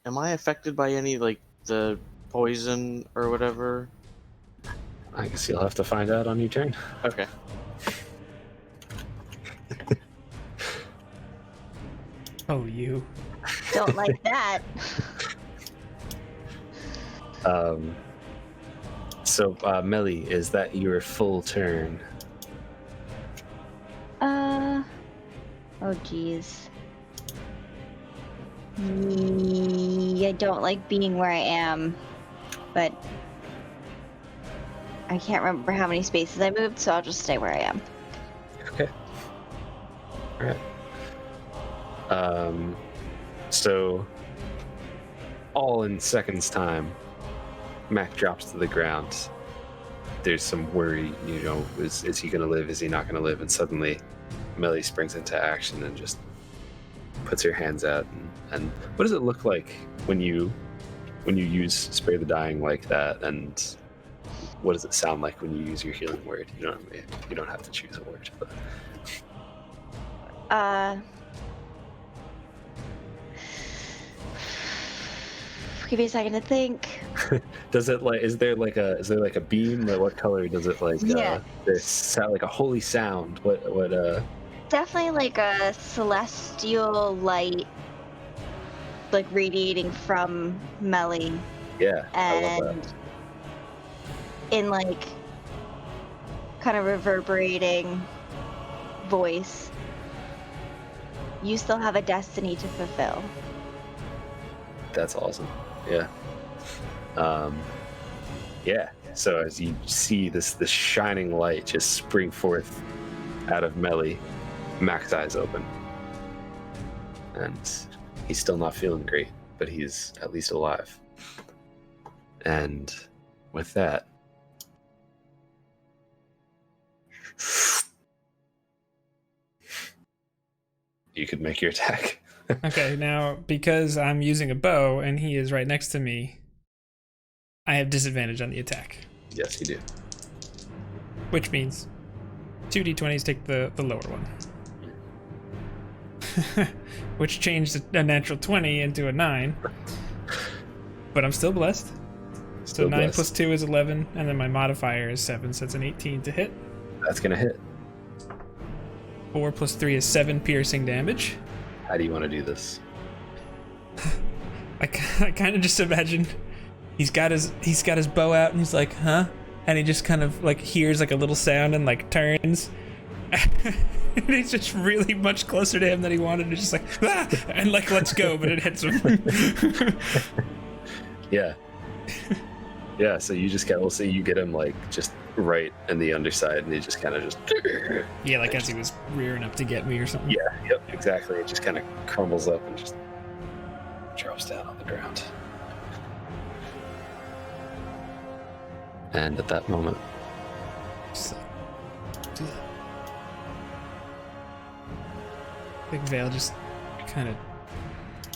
I affected by any, like, the poison or whatever? I guess you'll have to find out on your turn. Okay. Oh, you. Don't like that. So, Melly, is that your full turn? Oh, geez. I don't like being where I am, but I can't remember how many spaces I moved, so I'll just stay where I am. Okay. Alright. So, all in seconds time, Mac drops to the ground. There's some worry, is he going to live? Is he not going to live? And suddenly, Melly springs into action and just puts her hands out. And what does it look like when you use Spare the Dying like that? And what does it sound like when you use your Healing Word? You don't have to choose a word. But... Give me a second to think. Does it is there like a beam? Like what color does it like? Yeah. Sound like a holy sound. What? Definitely like a celestial light, like radiating from Melly. Yeah. I love And that. in like kind of reverberating voice. You still have a destiny to fulfill. That's awesome. Yeah. Yeah. So as you see this shining light just spring forth out of Melly, Mac's eyes open. And he's still not feeling great. but he's at least alive. And with that, you could make your attack. Okay, now because I'm using a bow and he is right next to me, I have disadvantage on the attack. Yes, you do. Which means 2d20s take the lower one. Which changed a natural 20 into a 9. But I'm still blessed. So Still 9 blessed. plus 2 is 11, and then my modifier is 7, so it's an 18 to hit. That's gonna hit. 4 plus 3 is 7 piercing damage. How do you want to do this? I kind of just imagine he's got his bow out and he's like, huh? And he just kind of like hears like a little sound and like turns. And he's just really much closer to him than he wanted. And just like, ah! And like, let's go, but it hits him. Yeah. Yeah, so you just get, we'll say you get him like just right in the underside and he just kind of just... Yeah, like as he was rearing up to get me or something. Yeah, yep, exactly. It just kind of crumbles up and just drops down on the ground. And at that moment, Just like, I think Vale just kind of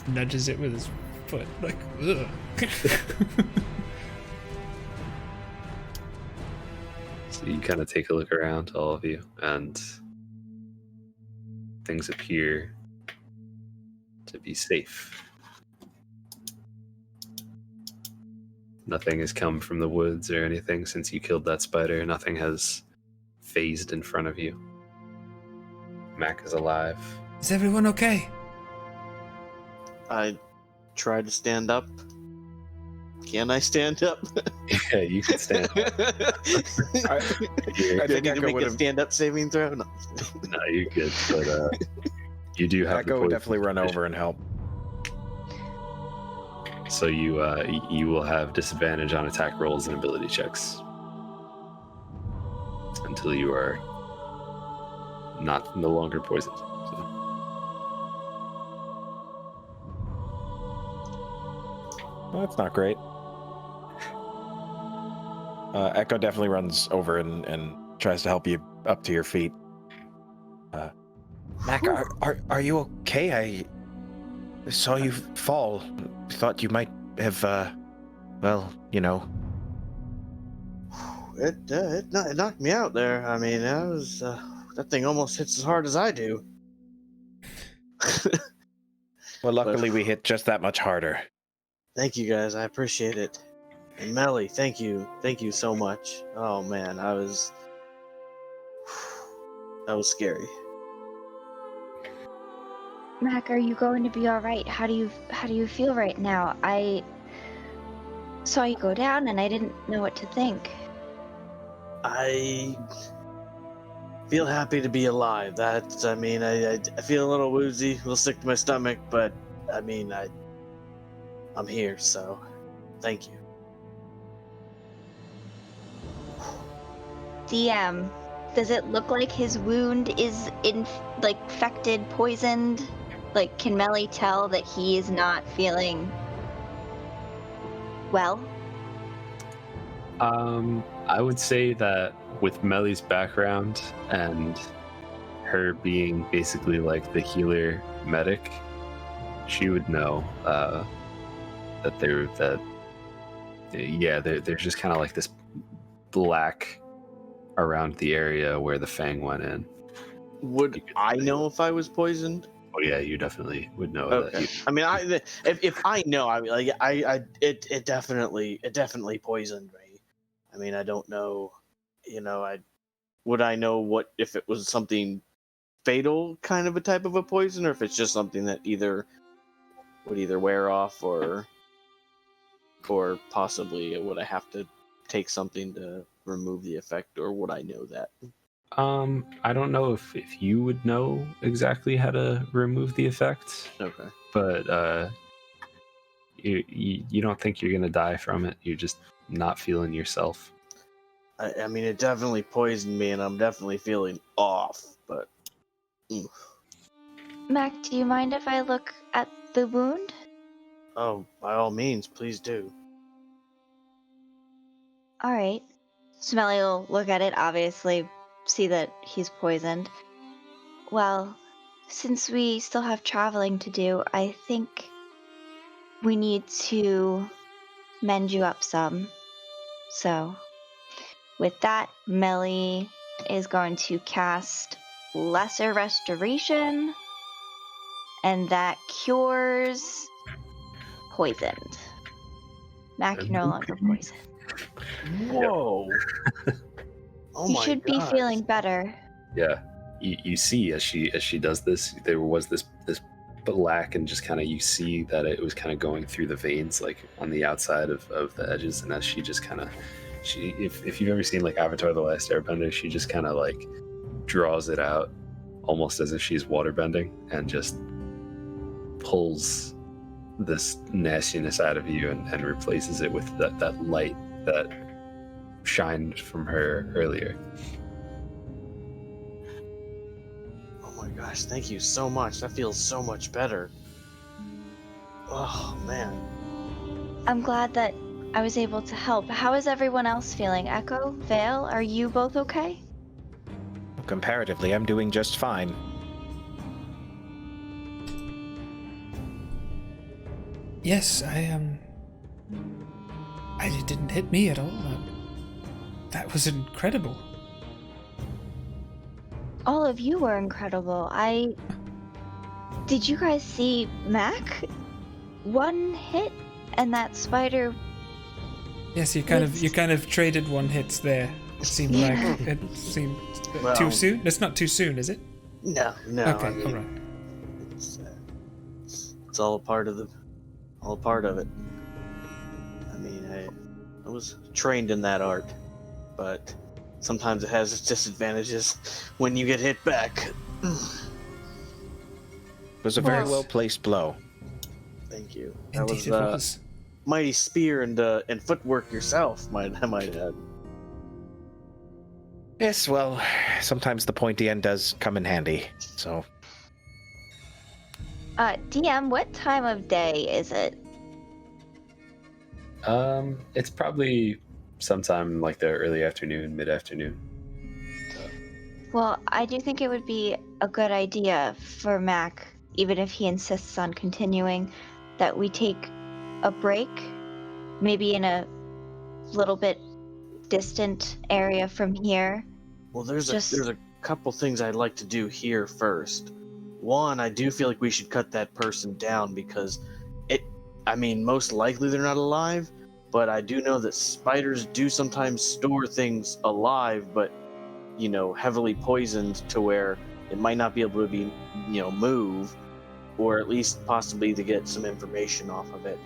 nudges it with his foot, like, ugh. so you kind of take a look around, all of you, and things appear to be safe. Nothing has come from the woods or anything since you killed that spider. Nothing has phased in front of you. Mac is alive. Is everyone okay? I try to stand up. Can I stand up? Yeah, you can stand. I Do I think need to Echo make would a have. stand-up saving throw? No. No, you're good, but you do have. Echo would definitely run over and help. So you will have disadvantage on attack rolls and ability checks until you are no longer poisoned. So. Well, that's not great. Echo definitely runs over and tries to help you up to your feet. Mac, are you okay? I saw you fall. Thought you might have, well, you know. It knocked me out there. I mean, that thing almost hits as hard as I do. Well, luckily we hit just that much harder. Thank you guys, I appreciate it. And Melly, thank you so much. Oh man, that was scary. Mac, are you going to be all right? How do you feel right now? I saw you go down and I didn't know what to think. I feel happy to be alive. I feel a little woozy, a little sick to my stomach, but I mean, I'm here, so thank you. DM, does it look like his wound is infected, poisoned? Like, can Melly tell that he is not feeling well? I would say that with Melly's background and her being basically like the healer medic, she would know that there's just kind of like this black around the area where the fang went in. Would I know if I was poisoned? Oh yeah, you definitely would know Okay. that. I mean, if I know, I mean, like, it definitely poisoned me. I mean, I don't know, would I know what if it was something fatal kind of a type of a poison, or if it's just something that would either wear off or possibly would I have to take something to remove the effect, or would I know that? I don't know if you would know exactly how to remove the effect, Okay. but you don't think you're gonna die from it. You're just not feeling yourself. I mean, it definitely poisoned me, and I'm definitely feeling off, but... Mac, do you mind if I look at the wound? Oh, by all means, please do. All right. Smelly will look at it, obviously see that he's poisoned. Well, since we still have traveling to do, I think we need to mend you up some. So, with that, Melly is going to cast Lesser Restoration, and that cures poisoned. Mac, you're no longer poisoned. Whoa. Oh You my should be gosh. feeling better. Yeah, you see as she does this, there was this black, and just kind of you see that it was kind of going through the veins, like on the outside of the edges, and as she just kind of if you've ever seen like Avatar: The Last Airbender, she just kind of like draws it out almost as if she's waterbending, and just pulls this nastiness out of you and replaces it with that light that shined from her earlier. Oh my gosh, thank you so much. That feels so much better. Oh man. I'm glad that I was able to help. How is everyone else feeling? Echo, Vale, are you both okay? Comparatively, I'm doing just fine. Yes, it didn't hit me at all. That was incredible. All of you were incredible. Did you guys see Mac? One hit and that spider. Yes, you kind of traded one hits there. It seemed like it seemed Well- too soon. It's not too soon, is it? No. Okay, I mean, all right. It's all a part of it. I mean, I was trained in that art, but sometimes it has its disadvantages when you get hit back. It was a very Yes. well placed blow. Thank you. That Indeed, was, it was. mighty spear and footwork yourself, I might add. Yes, well, sometimes the pointy end does come in handy. So, DM, what time of day is it? It's probably sometime like the early afternoon, mid-afternoon. Well, I do think it would be a good idea for Mac, even if he insists on continuing, that we take a break, maybe in a little bit distant area from here. Well, there's Just- a couple things I'd like to do here first. One, I do feel like we should cut that person down because most likely they're not alive, but I do know that spiders do sometimes store things alive, but, heavily poisoned to where it might not be able to be, move, or at least possibly to get some information off of it.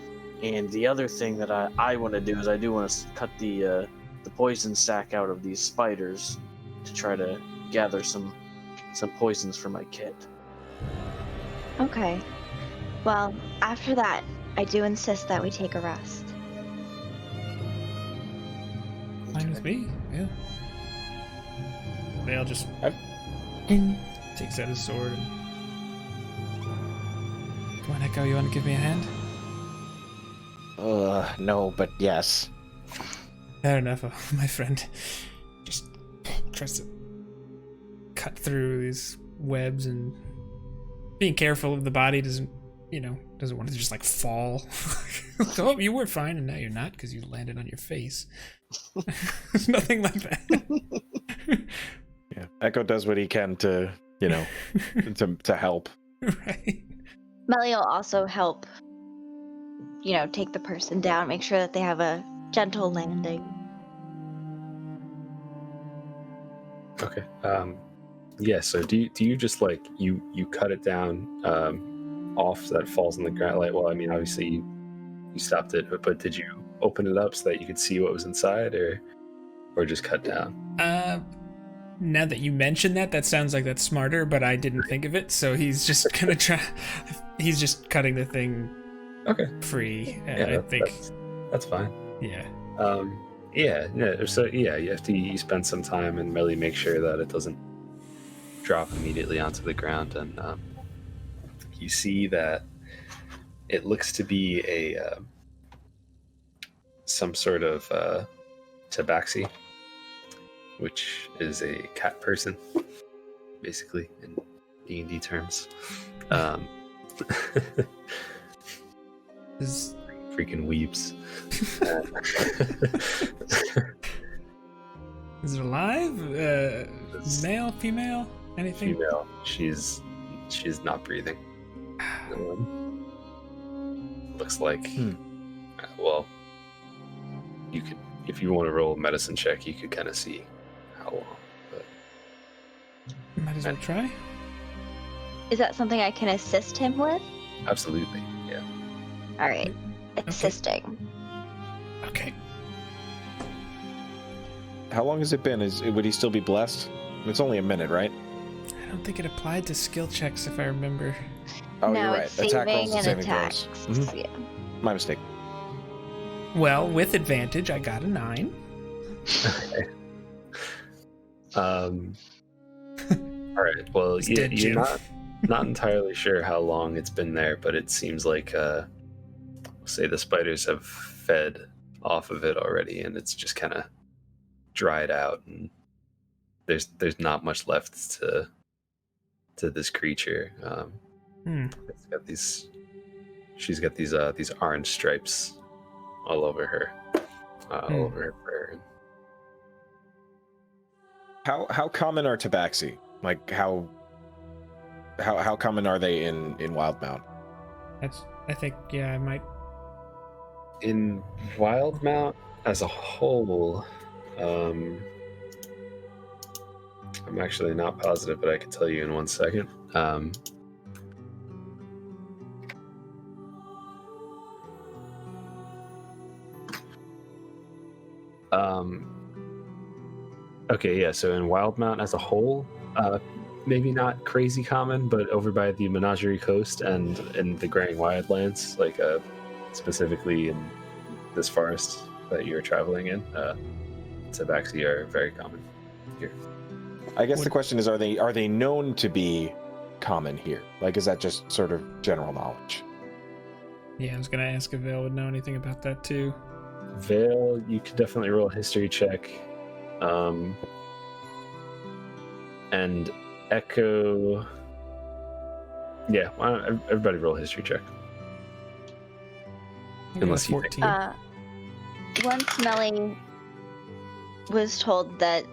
And the other thing that I want to do is I do want to cut the poison sac out of these spiders to try to gather some poisons for my kit. Okay. Well, after that, I do insist that we take a rest. Fine with me, yeah. Vale just takes out his sword and... Come on, Echo, you want to give me a hand? no, but yes. Fair enough, my friend. Just tries to cut through these webs, and being careful of the body doesn't want it to just like fall. Oh, you were fine and now you're not because you landed on your face. It's nothing like that. Yeah, Echo does what he can to, to help. Right. Melly will also help, take the person down, make sure that they have a gentle landing. Okay. Yeah. So do you just like you cut it down off so that it falls on the ground? Like, well, I mean, obviously you stopped it, but did you open it up so that you could see what was inside, or just cut down? Now that you mention that sounds like that's smarter, but I didn't think of it. So he's just gonna try. He's just cutting the thing free. Yeah, I think that's fine. Yeah. Yeah. So you spend some time and really make sure that it doesn't drop immediately onto the ground, and you see that it looks to be a some sort of tabaxi, which is a cat person, basically in D&D terms. Is Freaking weeps. is it alive? Male, female, anything? Female. She's not breathing. Looks like. Well, you could, if you want to roll a medicine check, you could kind of see how long. But Might as well try. Is that something I can assist him with? absolutely, yeah. All right, assisting. Okay. How long has it been? Would he still be blessed? It's only a minute, right? I don't think it applied to skill checks, if I remember. Oh, no, you're right. it's Attack rolls saving and and saving attacks. throws. Mhm. Yeah. My mistake. Well, with advantage, I got a 9. All right. Well, It's dead, you're Jim. not entirely sure how long it's been there, but it seems like say the spiders have fed off of it already, and it's just kind of dried out, and there's not much left to this creature. It's got these. She's got these orange stripes all over her, all over her fur. How common are tabaxi? Like how common are they in Wildemount? I think, yeah, I might. In Wildemount as a whole, I'm actually not positive, but I can tell you in 1 second. Okay, yeah, so in Wildemount as a whole, maybe not crazy common, but over by the Menagerie Coast and in the Graying Wildlands, like specifically in this forest that you're traveling in, tabaxi are very common here. I guess the question is, are they known to be common here? Like, is that just sort of general knowledge? Yeah, I was gonna ask if Vale would know anything about that too. Vale, you could definitely roll a history check. And Echo, yeah, why don't everybody roll a history check? I got a Unless you 14. Once Melly was told that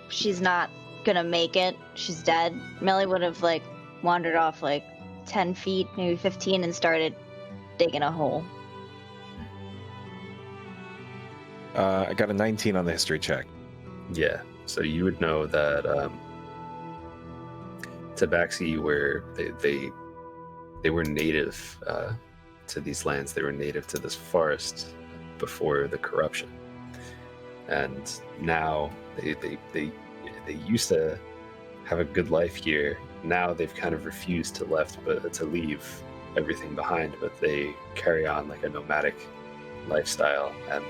she's not gonna make it, she's dead, Melly would have like wandered off like 10 feet, maybe 15, and started digging a hole. I got a 19 on the history check. Yeah, so you would know that tabaxi were they were native to these lands. They were native to this forest before the corruption, and now they used to have a good life here. Now they've kind of refused to leave everything behind, but they carry on like a nomadic lifestyle and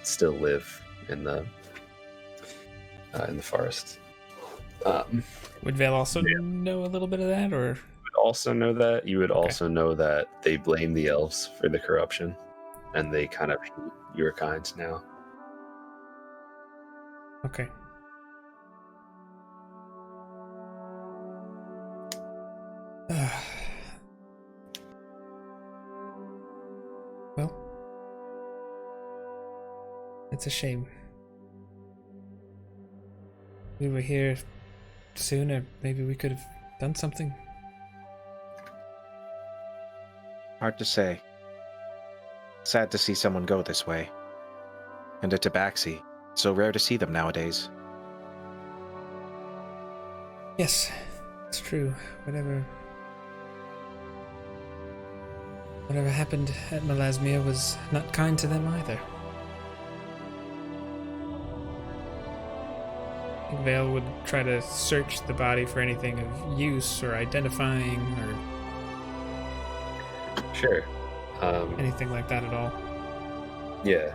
still live in the forest. Would Vale also know a little bit of that, or? Also know that you would also know that they blame the elves for the corruption, and they kind of hate your kind now. Okay. Well, it's a shame. We were here sooner. Maybe we could have done something. Hard to say. Sad to see someone go this way. And a tabaxi. So rare to see them nowadays. Yes, it's true. Whatever happened at Melasmia was not kind to them either. I think Vale would try to search the body for anything of use or identifying or Sure. anything like that at all. Yeah.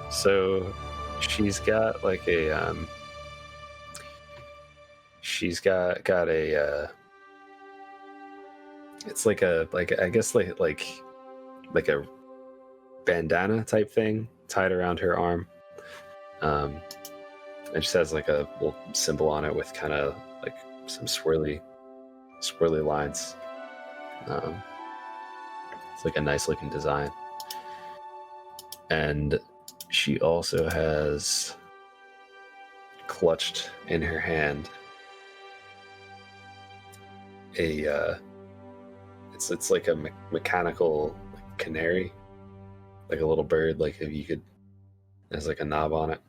So she's got like a she's got a It's like I guess like a bandana type thing tied around her arm. It just has like a little symbol on it with kind of like some swirly lines. It's like a nice looking design. And she also has clutched in her hand a it's like a mechanical canary, like a little bird, like if you could, there's like a knob on it.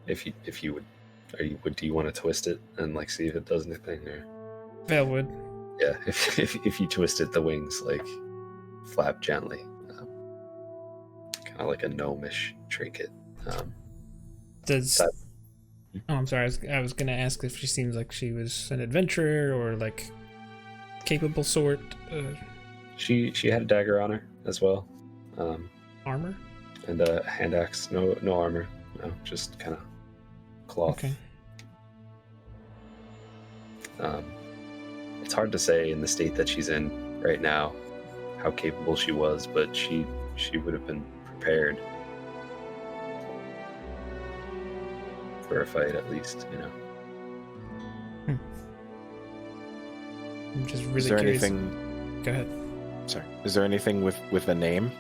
If you would, do you want to twist it and like see if it does anything? Or Vale would. yeah, if you twist it, the wings like flap gently, kind of like a gnomish trinket. Does that- Oh, I'm sorry. I was gonna ask if she seems like she was an adventurer or like capable sort. She had a dagger on her as well, Armor. and a hand axe. No armor. No, just kind of cloth. Okay. It's hard to say in the state that she's in right now how capable she was, but she would have been prepared for a fight at least, you know. I'm just really Is there curious. anything? Go ahead. Sorry. Is there anything with a name?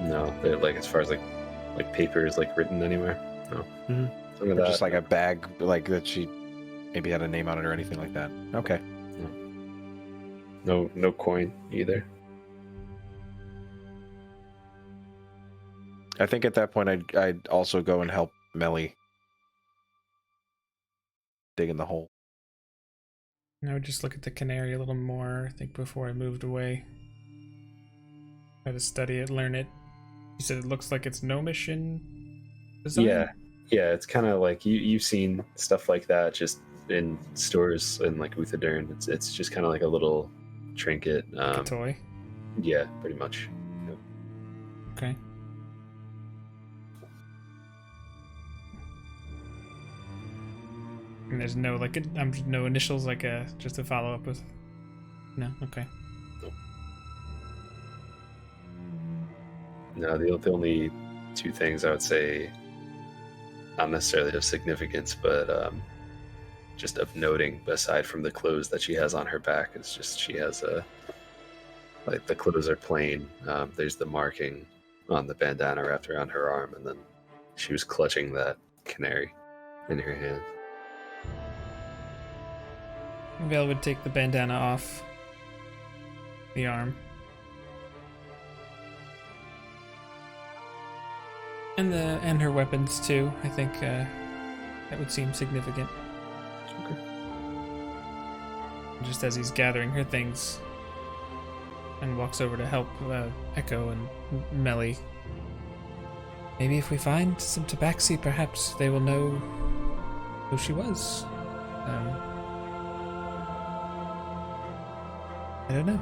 No, like as far as like papers like written anywhere. No. Mm-hmm. None of Or that. just like a bag, like that she maybe had a name on it or anything like that? Okay. No coin either. I think at that point I'd also go and help Melly dig in the hole. I would just look at the canary a little more, I think, before I moved away. Try to study it, learn it. You said it looks like it's gnomish in design? Yeah, it's kind of like you've seen stuff like that just in stores in like Uthadern. It's just kind of like a little trinket. Like a toy? Yeah, pretty much. Yep. Okay. And there's no like no initials, like just a follow up with. No, okay. No, the only two things I would say, not necessarily of significance, but just of noting, aside from the clothes that she has on her back, is just she has like the clothes are plain. There's the marking on the bandana wrapped around her arm, and then she was clutching that canary in her hand. Vale would take the bandana off the arm. And her weapons too. I think that would seem significant. Okay. Just as he's gathering her things and walks over to help Echo and Melly. Maybe if we find some tabaxi, perhaps they will know who she was. I don't know.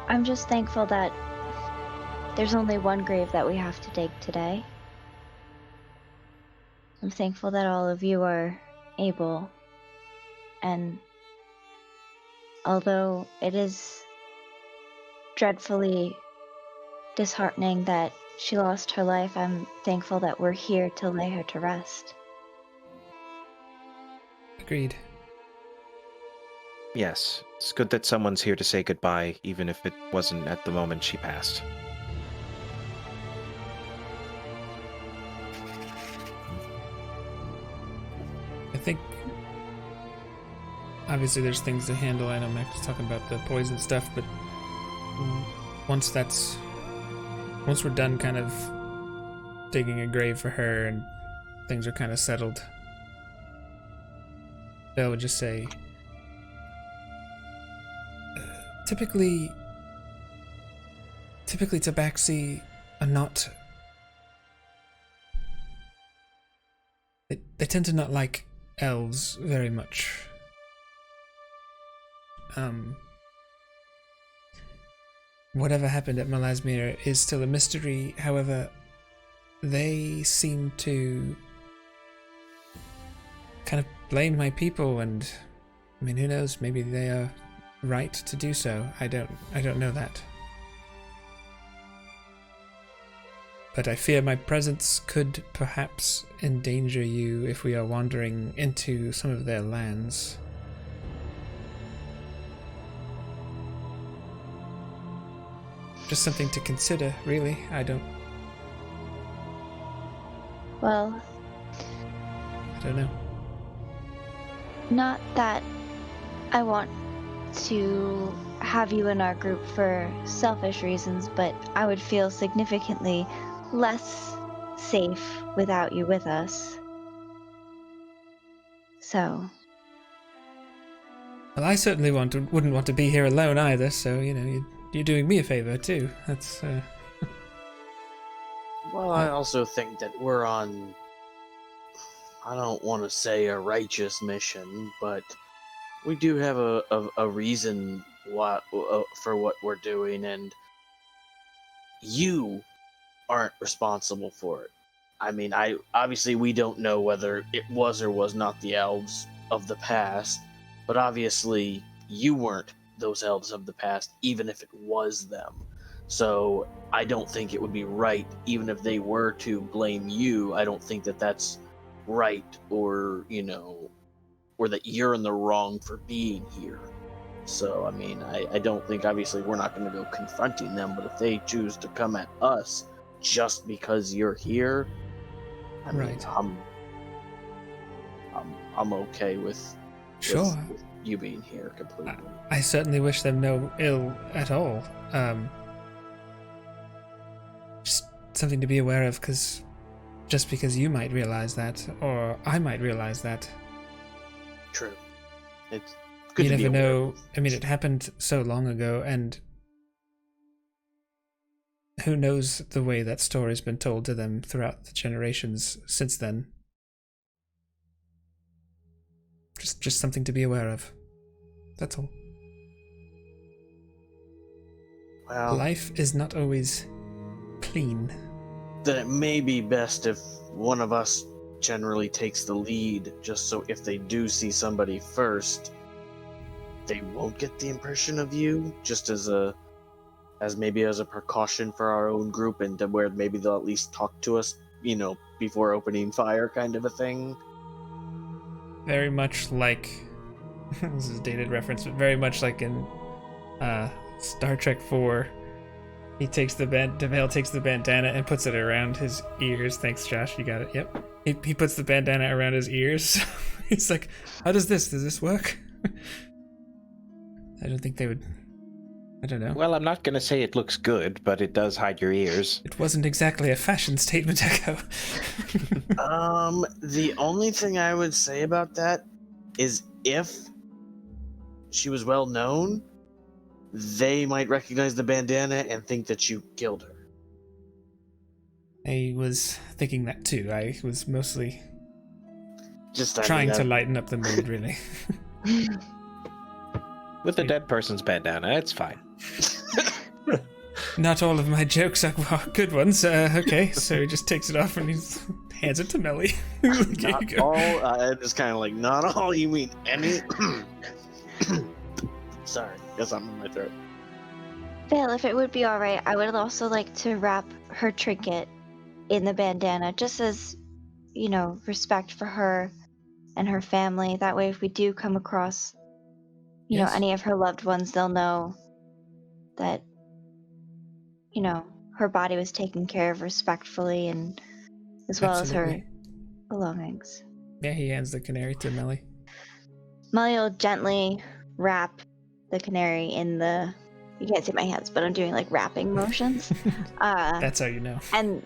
I'm just thankful that there's only one grave that we have to dig today. I'm thankful that all of you are able, and although it is dreadfully disheartening that she lost her life, I'm thankful that we're here to lay her to rest. Agreed. Yes, it's good that someone's here to say goodbye, even if it wasn't at the moment she passed. I think obviously there's things to handle. I know Max was talking about the poison stuff, but once we're done kind of digging a grave for her and things are kind of settled, Belle would just say, typically tabaxi are not, they tend to not like elves very much. whatever happened at Melasmir is still a mystery. However, they seem to kind of blame my people, and I mean, who knows? Maybe they are right to do so. I don't know that. But I fear my presence could perhaps endanger you if we are wandering into some of their lands. Just something to consider, really. Well, I don't know. not that I want to have you in our group for selfish reasons, but I would feel significantly less safe without you with us. So, Well, I certainly wouldn't want to be here alone either, so, you know, you're doing me a favor too. That's, Well, I also think that we're on, I don't want to say a righteous mission, but we do have a reason for what we're doing, and you aren't responsible for it. I mean, obviously we don't know whether it was or was not the elves of the past, but obviously you weren't those elves of the past, even if it was them. So I don't think it would be right, even if they were to blame you. I don't think that that's right, or or that you're in the wrong for being here. So I mean, I don't think, obviously we're not going to go confronting them, but if they choose to come at us just because you're here, I mean, Right. I'm okay with sure. with you being here completely. I certainly wish them no ill at all. Just something to be aware of, just because you might realize that, or I might realize that. True. It's good You to be never aware know. of. I mean, it happened so long ago, and who knows the way that story's been told to them throughout the generations since then. Just something to be aware of. That's all. Well, Life is not always clean. then it may be best if one of us generally takes the lead, just so if they do see somebody first, they won't get the impression of you, just as maybe as a precaution for our own group, and to where maybe they'll at least talk to us, before opening fire, kind of a thing. Very much like, this is a dated reference, but very much like in Star Trek 4, DeVale takes the bandana and puts it around his ears. Thanks, Josh, you got it. Yep. He puts the bandana around his ears. He's like, does this work? I don't think they would. I don't know. Well, I'm not going to say it looks good, but it does hide your ears. It wasn't exactly a fashion statement, Echo. The only thing I would say about that is if she was well known, they might recognize the bandana and think that you killed her. I was thinking that too. I was mostly Just trying to lighten up the mood, really. With a dead person's bandana, it's fine. Not all of my jokes are good ones. Okay, so he just takes it off and he hands it to Melly. Here you Not go. all. It's kind of like, not all. You mean any? Sorry, got something in my throat. Vale, if it would be alright, I would also like to wrap her trinket in the bandana, just as, respect for her and her family. That way, if we do come across, Yes. any of her loved ones, they'll know that, her body was taken care of respectfully, and as well as her Absolutely. belongings. Yeah, he hands the canary to Melly. Molly will gently wrap the canary in the. You can't see my hands, but I'm doing like wrapping motions. That's how you know. And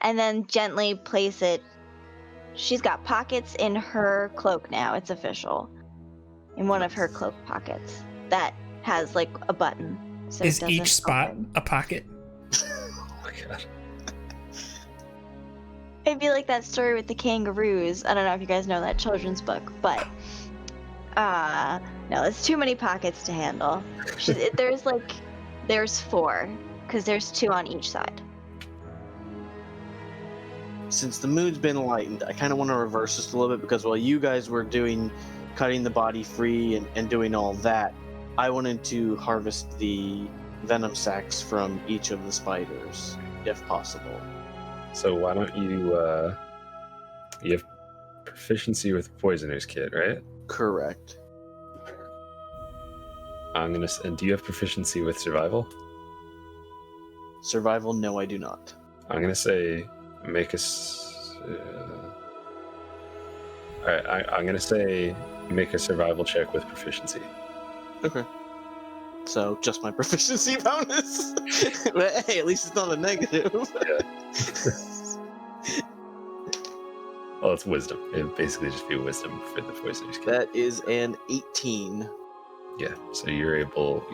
and then gently place it. She's got pockets in her cloak now. It's official. In one of her cloak pockets that has like a button. So Is it doesn't each spot open. a pocket? Oh my god. It'd be like that story with the kangaroos. I don't know if you guys know that children's book, but no, it's too many pockets to handle. There's like There's 4, because there's 2 on each side. Since the mood's been lightened, I kind of want to reverse this a little bit because while you guys were cutting the body free and doing all that, I wanted to harvest the venom sacs from each of the spiders, if possible. So why don't you have proficiency with poisoner's kit, right? Correct. And do you have proficiency with survival? Survival, no, I do not. I'm gonna say make a. All right, I'm gonna say make a survival check with proficiency. Okay. So just my proficiency bonus. But hey, at least it's not a negative. Well, it's wisdom. It'd basically just be wisdom for the poisoner's kit. That is an 18. Yeah. So you're able to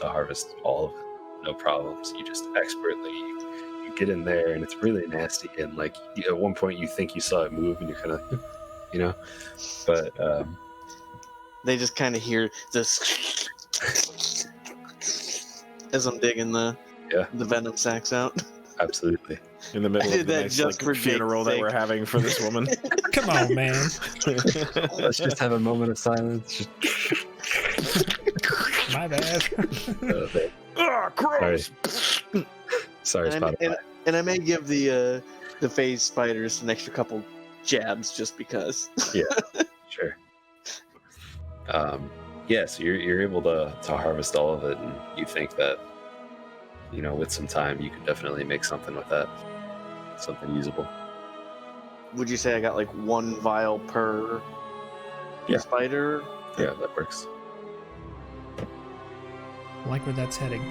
harvest all of it, no problems. You just expertly you get in there, and it's really nasty. And like at one point, you think you saw it move, and you're kind of, but they just kind of hear this as I'm digging the venom sacs out. Absolutely. In the middle of the nice, funeral that we're having for this woman. Come on, man. Let's just have a moment of silence. My bad. Gross. Sorry, Spotify. And I may give the phase spiders an extra couple jabs just because. Yeah, sure. So you're able to harvest all of it, and you think that, with some time, you could definitely make something with that, something usable. Would you say I got like 1 vial per spider? Yeah, that works. I like where that's heading.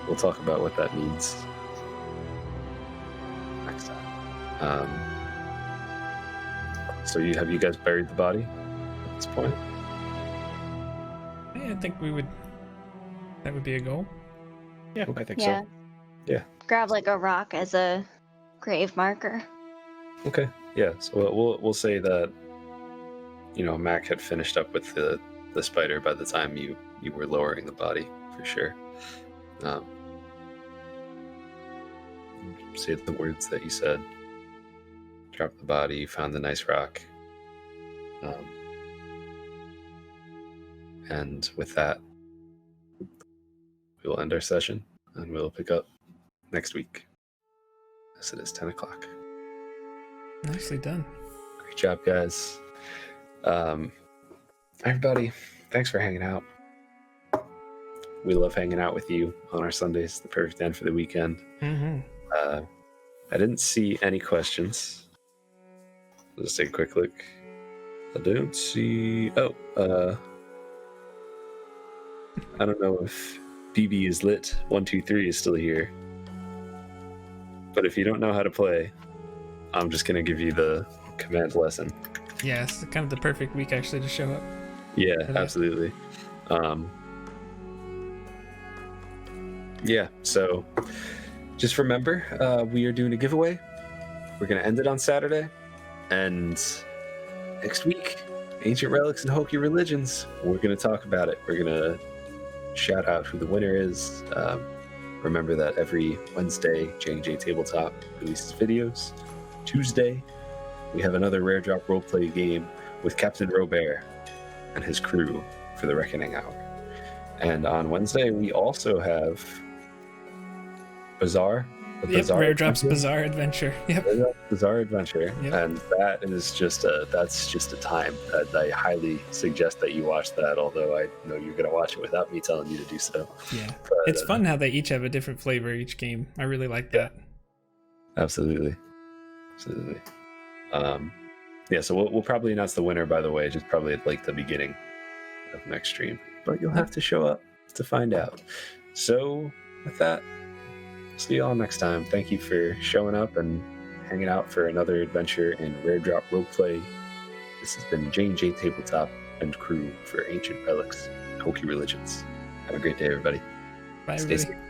We'll talk about what that means next time. So have you guys buried the body at this point? Yeah, I think that would be a goal. Yeah, I think Yeah. so. Yeah. Grab like a rock as a grave marker. Okay. Yeah. So we'll say that Mac had finished up with the spider by the time you were lowering the body for sure. Say the words that you said. Drop the body. Found the nice rock. And with that, we will end our session, and we'll pick up next week, as it is 10 o'clock. Nicely done. Great job, guys. Everybody, thanks for hanging out. We love hanging out with you on our Sundays, the perfect end for the weekend. Mm-hmm. I didn't see any questions. Let's take a quick look. I don't see... I don't know if BB is lit 123 is still here. But if you don't know how to play, I'm just going to give you the command lesson. Yeah, it's kind of the perfect week actually to show up. Yeah, absolutely. So just remember, we are doing a giveaway. We're going to end it on Saturday. And next week, Ancient Relics and Hokey Religions, we're going to talk about it. We're going to shout out who the winner is. Remember that every Wednesday, JnJ Tabletop releases videos. Tuesday, we have another Rare Drop Roleplay game with Captain Robert and his crew for the Reckoning Hour. And on Wednesday, we also have Bazaar. Rare Drop's Bizarre Adventure. Yep. Bizarre Adventure. Yep. And that is just a time that I highly suggest that you watch that, although I know you're going to watch it without me telling you to do so. Yeah. But, it's fun how they each have a different flavor each game. I really like that. Absolutely. So we'll probably announce the winner, by the way, just probably at like the beginning of next stream. But you'll have to show up to find out. So with that, see you all next time. Thank you for showing up and hanging out for another adventure in Rare Drop Roleplay. This has been JnJ Tabletop and crew for Ancient Relics and Hokey Religions. Have a great day, everybody. Bye, Stay everybody. safe.